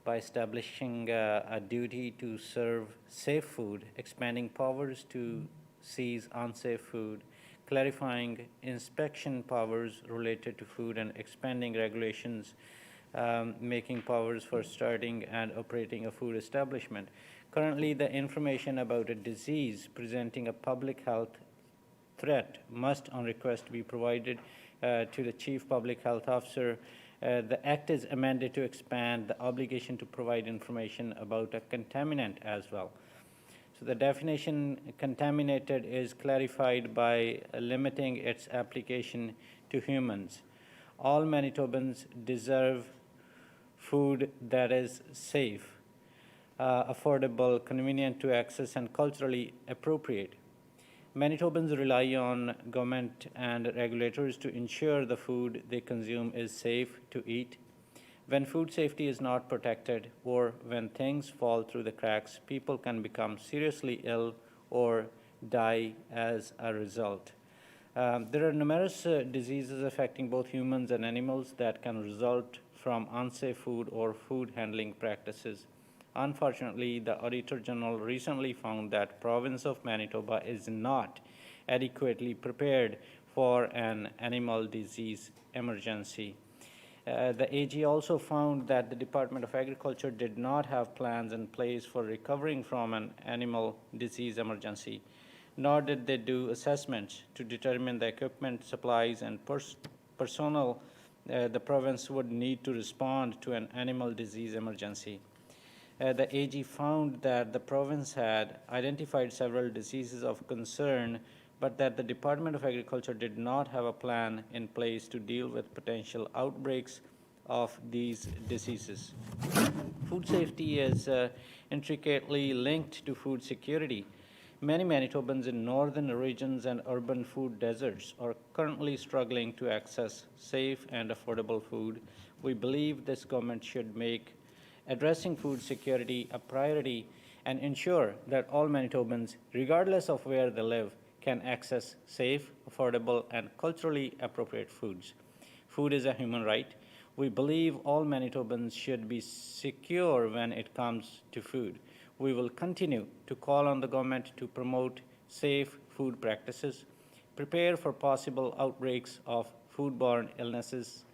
C: by establishing a duty to serve safe food, expanding powers to seize unsafe food, clarifying inspection powers related to food, and expanding regulations making powers for starting and operating a food establishment. Currently, the information about a disease presenting a public health threat must, on request, be provided to the Chief Public Health Officer. The Act is amended to expand the obligation to provide information about a contaminant as well. So the definition contaminated is clarified by limiting its application to humans. All Manitobans deserve food that is safe, affordable, convenient to access, and culturally appropriate. Manitobans rely on government and regulators to ensure the food they consume is safe to eat. When food safety is not protected, or when things fall through the cracks, people can become seriously ill or die as a result. There are numerous diseases affecting both humans and animals that can result from unsafe food or food handling practices. Unfortunately, the Auditor General recently found that province of Manitoba is not adequately prepared for an animal disease emergency. The AG also found that the Department of Agriculture did not have plans in place for recovering from an animal disease emergency, nor did they do assessments to determine the equipment, supplies, and personnel the province would need to respond to an animal disease emergency. The AG found that the province had identified several diseases of concern, but that the Department of Agriculture did not have a plan in place to deal with potential outbreaks of these diseases. Food safety is intricately linked to food security. Many Manitobans in northern regions and urban food deserts are currently struggling to access safe and affordable food. We believe this government should make addressing food security a priority and ensure that all Manitobans, regardless of where they live, can access safe, affordable, and culturally appropriate foods. Food is a human right. We believe all Manitobans should be secure when it comes to food. We will continue to call on the government to promote safe food practices, prepare for possible outbreaks of foodborne illnesses,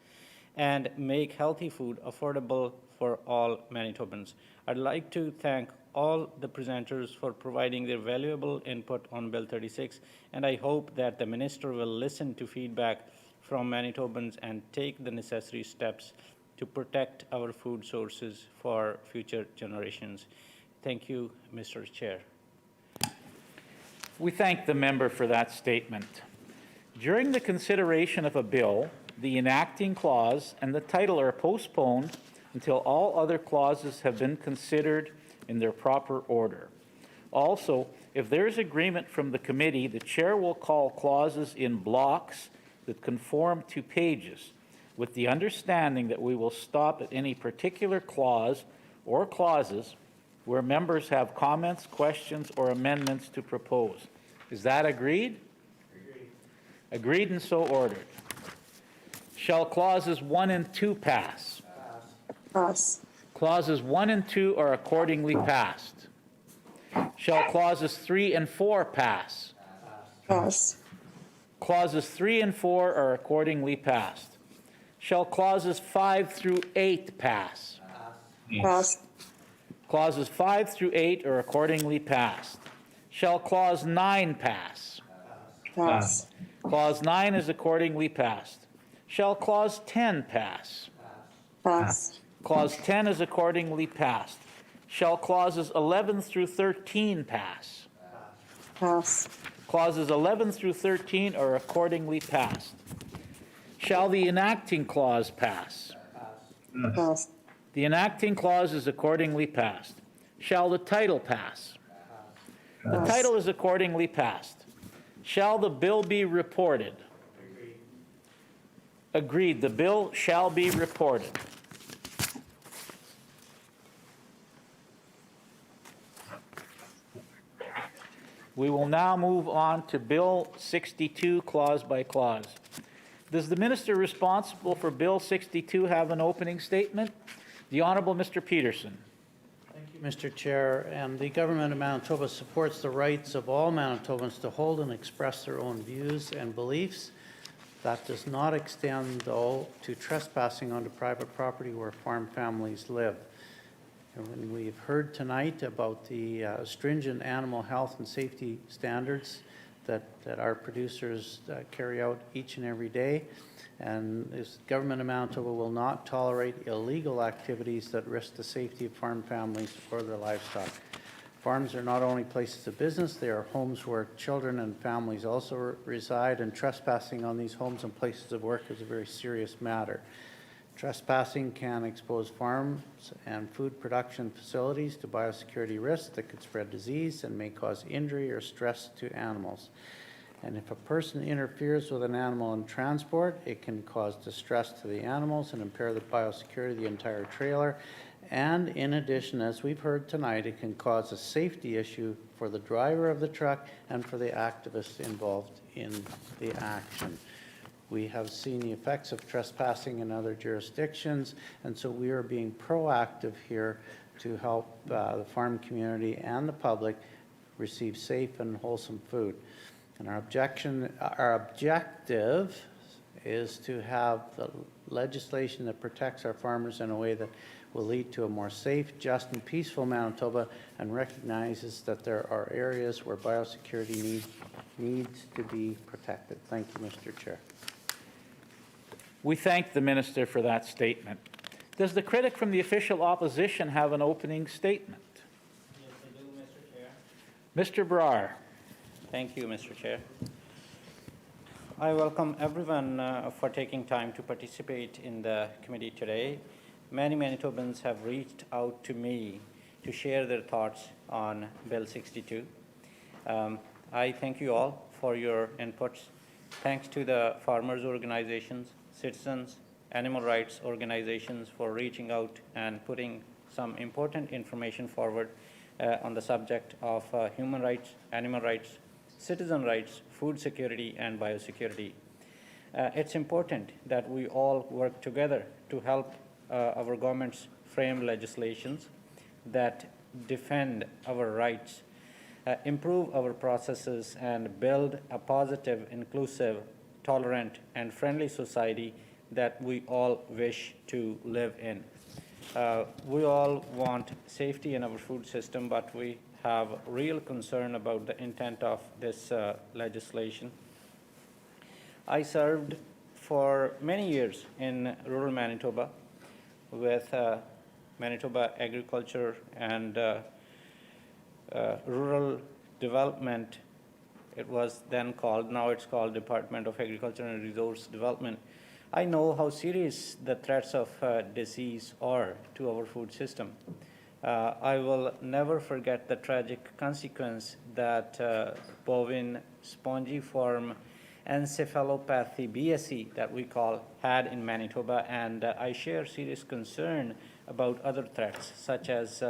C: and make healthy food affordable for all Manitobans. I'd like to thank all the presenters for providing their valuable input on Bill 36, and I hope that the Minister will listen to feedback from Manitobans and take the necessary steps to protect our food sources for future generations. Thank you, Mr. Chair.
A: We thank the member for that statement. During the consideration of a bill, the enacting clause and the title are postponed until all other clauses have been considered in their proper order. Also, if there is agreement from the committee, the chair will call clauses in blocks that conform to pages, with the understanding that we will stop at any particular clause or clauses where members have comments, questions, or amendments to propose. Is that agreed? Agreed. Agreed and so ordered. Shall clauses 1 and 2 pass?
H: Pass.
A: Clauses 1 and 2 are accordingly passed. Shall clauses 3 and 4 pass?
H: Pass.
A: Clauses 3 and 4 are accordingly passed. Shall clauses 5 through 8 pass?
H: Pass.
A: Clauses 5 through 8 are accordingly passed. Shall clause 9 pass?
H: Pass.
A: Clause 9 is accordingly passed. Shall clause 10 pass?
H: Pass.
A: Clause 10 is accordingly passed. Shall clauses 11 through 13 pass?
H: Pass.
A: Clauses 11 through 13 are accordingly passed. Shall the enacting clause pass?
H: Pass.
A: The enacting clause is accordingly passed. Shall the title pass? The title is accordingly passed. Shall the bill be reported? Agreed. The bill shall be reported. We will now move on to Bill 62, clause by clause. Does the minister responsible for Bill 62 have an opening statement? The Honourable Mr. Peterson.
F: Thank you, Mr. Chair. And the Government of Manitoba supports the rights of all Manitobans to hold and express their own views and beliefs. That does not extend, though, to trespassing onto private property where farm families live. And when we've heard tonight about the stringent animal health and safety standards that our producers carry out each and every day, and this Government of Manitoba will not tolerate illegal activities that risk the safety of farm families or their livestock. Farms are not only places of business, they are homes where children and families also reside, and trespassing on these homes and places of work is a very serious matter. Trespassing can expose farms and food production facilities to biosecurity risks that could spread disease and may cause injury or stress to animals. And if a person interferes with an animal in transport, it can cause distress to the animals and impair the biosecurity of the entire trailer. And in addition, as we've heard tonight, it can cause a safety issue for the driver of the truck and for the activists involved in the action. We have seen the effects of trespassing in other jurisdictions, and so we are being proactive here to help the farm community and the public receive safe and wholesome food. And our objective is to have the legislation that protects our farmers in a way that will lead to a more safe, just, and peaceful Manitoba, and recognizes that there are areas where biosecurity needs to be protected. Thank you, Mr. Chair.
A: We thank the minister for that statement. Does the critic from the official opposition have an opening statement?
C: Yes, I do, Mr. Chair.
A: Mr. Brar.
C: Thank you, Mr. Chair. I welcome everyone for taking time to participate in the committee today. Many Manitobans have reached out to me to share their thoughts on Bill 62. I thank you all for your inputs. Thanks to the farmers' organizations, citizens, animal rights organizations for reaching out and putting some important information forward on the subject of human rights, animal rights, citizen rights, food security, and biosecurity. It's important that we all work together to help our governments frame legislations that defend our rights, improve our processes, and build a positive, inclusive, tolerant, and friendly society that we all wish to live in. We all want safety in our food system, but we have real concern about the intent of this legislation. I served for many years in rural Manitoba with Manitoba Agriculture and Rural Development. It was then called, now it's called Department of Agriculture and Resource Development. I know how serious the threats of disease are to our food system. I will never forget the tragic consequence that bovine spongiform encephalopathy, BSE, that we call, had in Manitoba, and I share serious concern about other threats, such as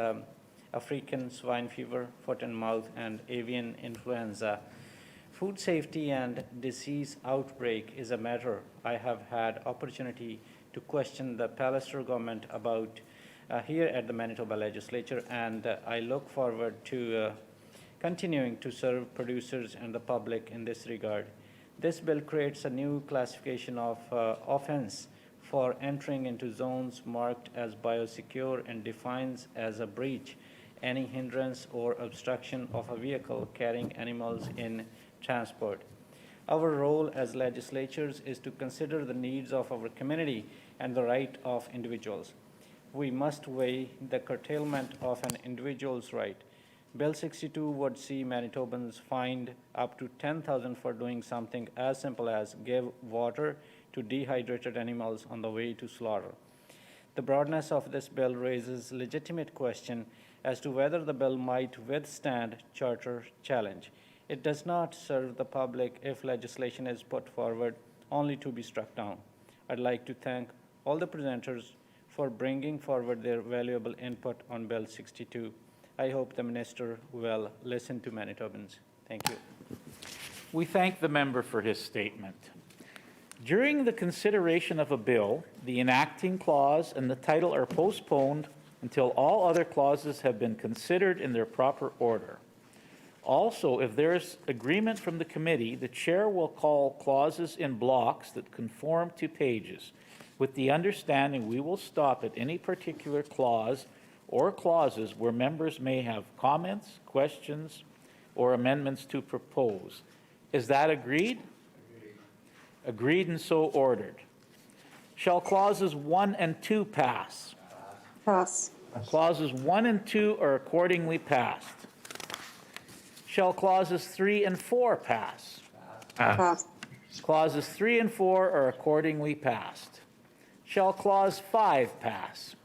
C: African swine fever, foot and mouth, and avian influenza. Food safety and disease outbreak is a matter I have had opportunity to question the Pallister government about here at the Manitoba Legislature, and I look forward to continuing to serve producers and the public in this regard. This bill creates a new classification of offense for entering into zones marked as biosecure and defines as a breach any hindrance or obstruction of a vehicle carrying animals in transport. Our role as legislatures is to consider the needs of our community and the right of individuals. We must weigh the curtailment of an individual's right. Bill 62 would see Manitobans fined up to $10,000 for doing something as simple as give water to dehydrated animals on the way to slaughter. The broadness of this bill raises legitimate question as to whether the bill might withstand charter challenge. It does not serve the public if legislation is put forward only to be struck down. I'd like to thank all the presenters for bringing forward their valuable input on Bill 62. I hope the minister will listen to Manitobans. Thank you.
A: We thank the member for his statement. During the consideration of a bill, the enacting clause and the title are postponed until all other clauses have been considered in their proper order. Also, if there is agreement from the committee, the chair will call clauses in blocks that conform to pages, with the understanding we will stop at any particular clause or clauses where members may have comments, questions, or amendments to propose. Is that agreed? Agreed and so ordered. Shall clauses 1 and 2 pass?
H: Pass.
A: Clauses 1 and 2 are accordingly passed. Shall clauses 3 and 4 pass?
H: Pass.
A: Clauses 3 and 4 are accordingly passed. Shall clause 5 pass?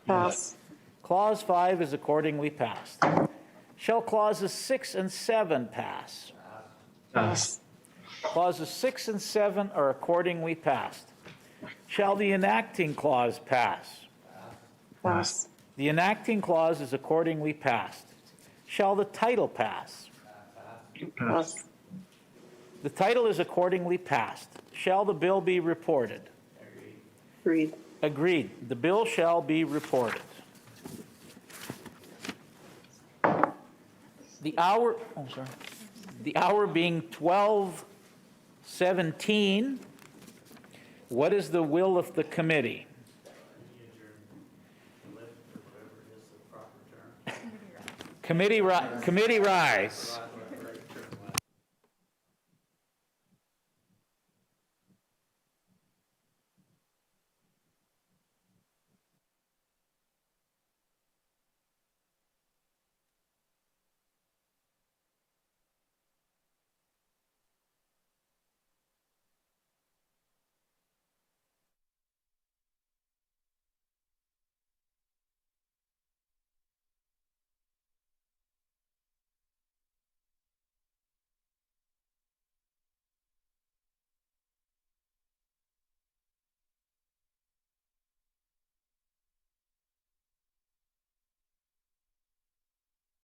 H: Pass.
A: Clause 5 is accordingly passed. Shall clauses 6 and 7 pass?
H: Pass.
A: Clauses 6 and 7 are accordingly passed. Shall the enacting clause pass?
H: Pass.
A: The enacting clause is accordingly passed. Shall the title pass?
H: Pass.
A: The title is accordingly passed. Shall the bill be reported?
H: Agreed.
A: Agreed. The bill shall be reported. The hour being 12:17, what is the will of the committee? Committee rise.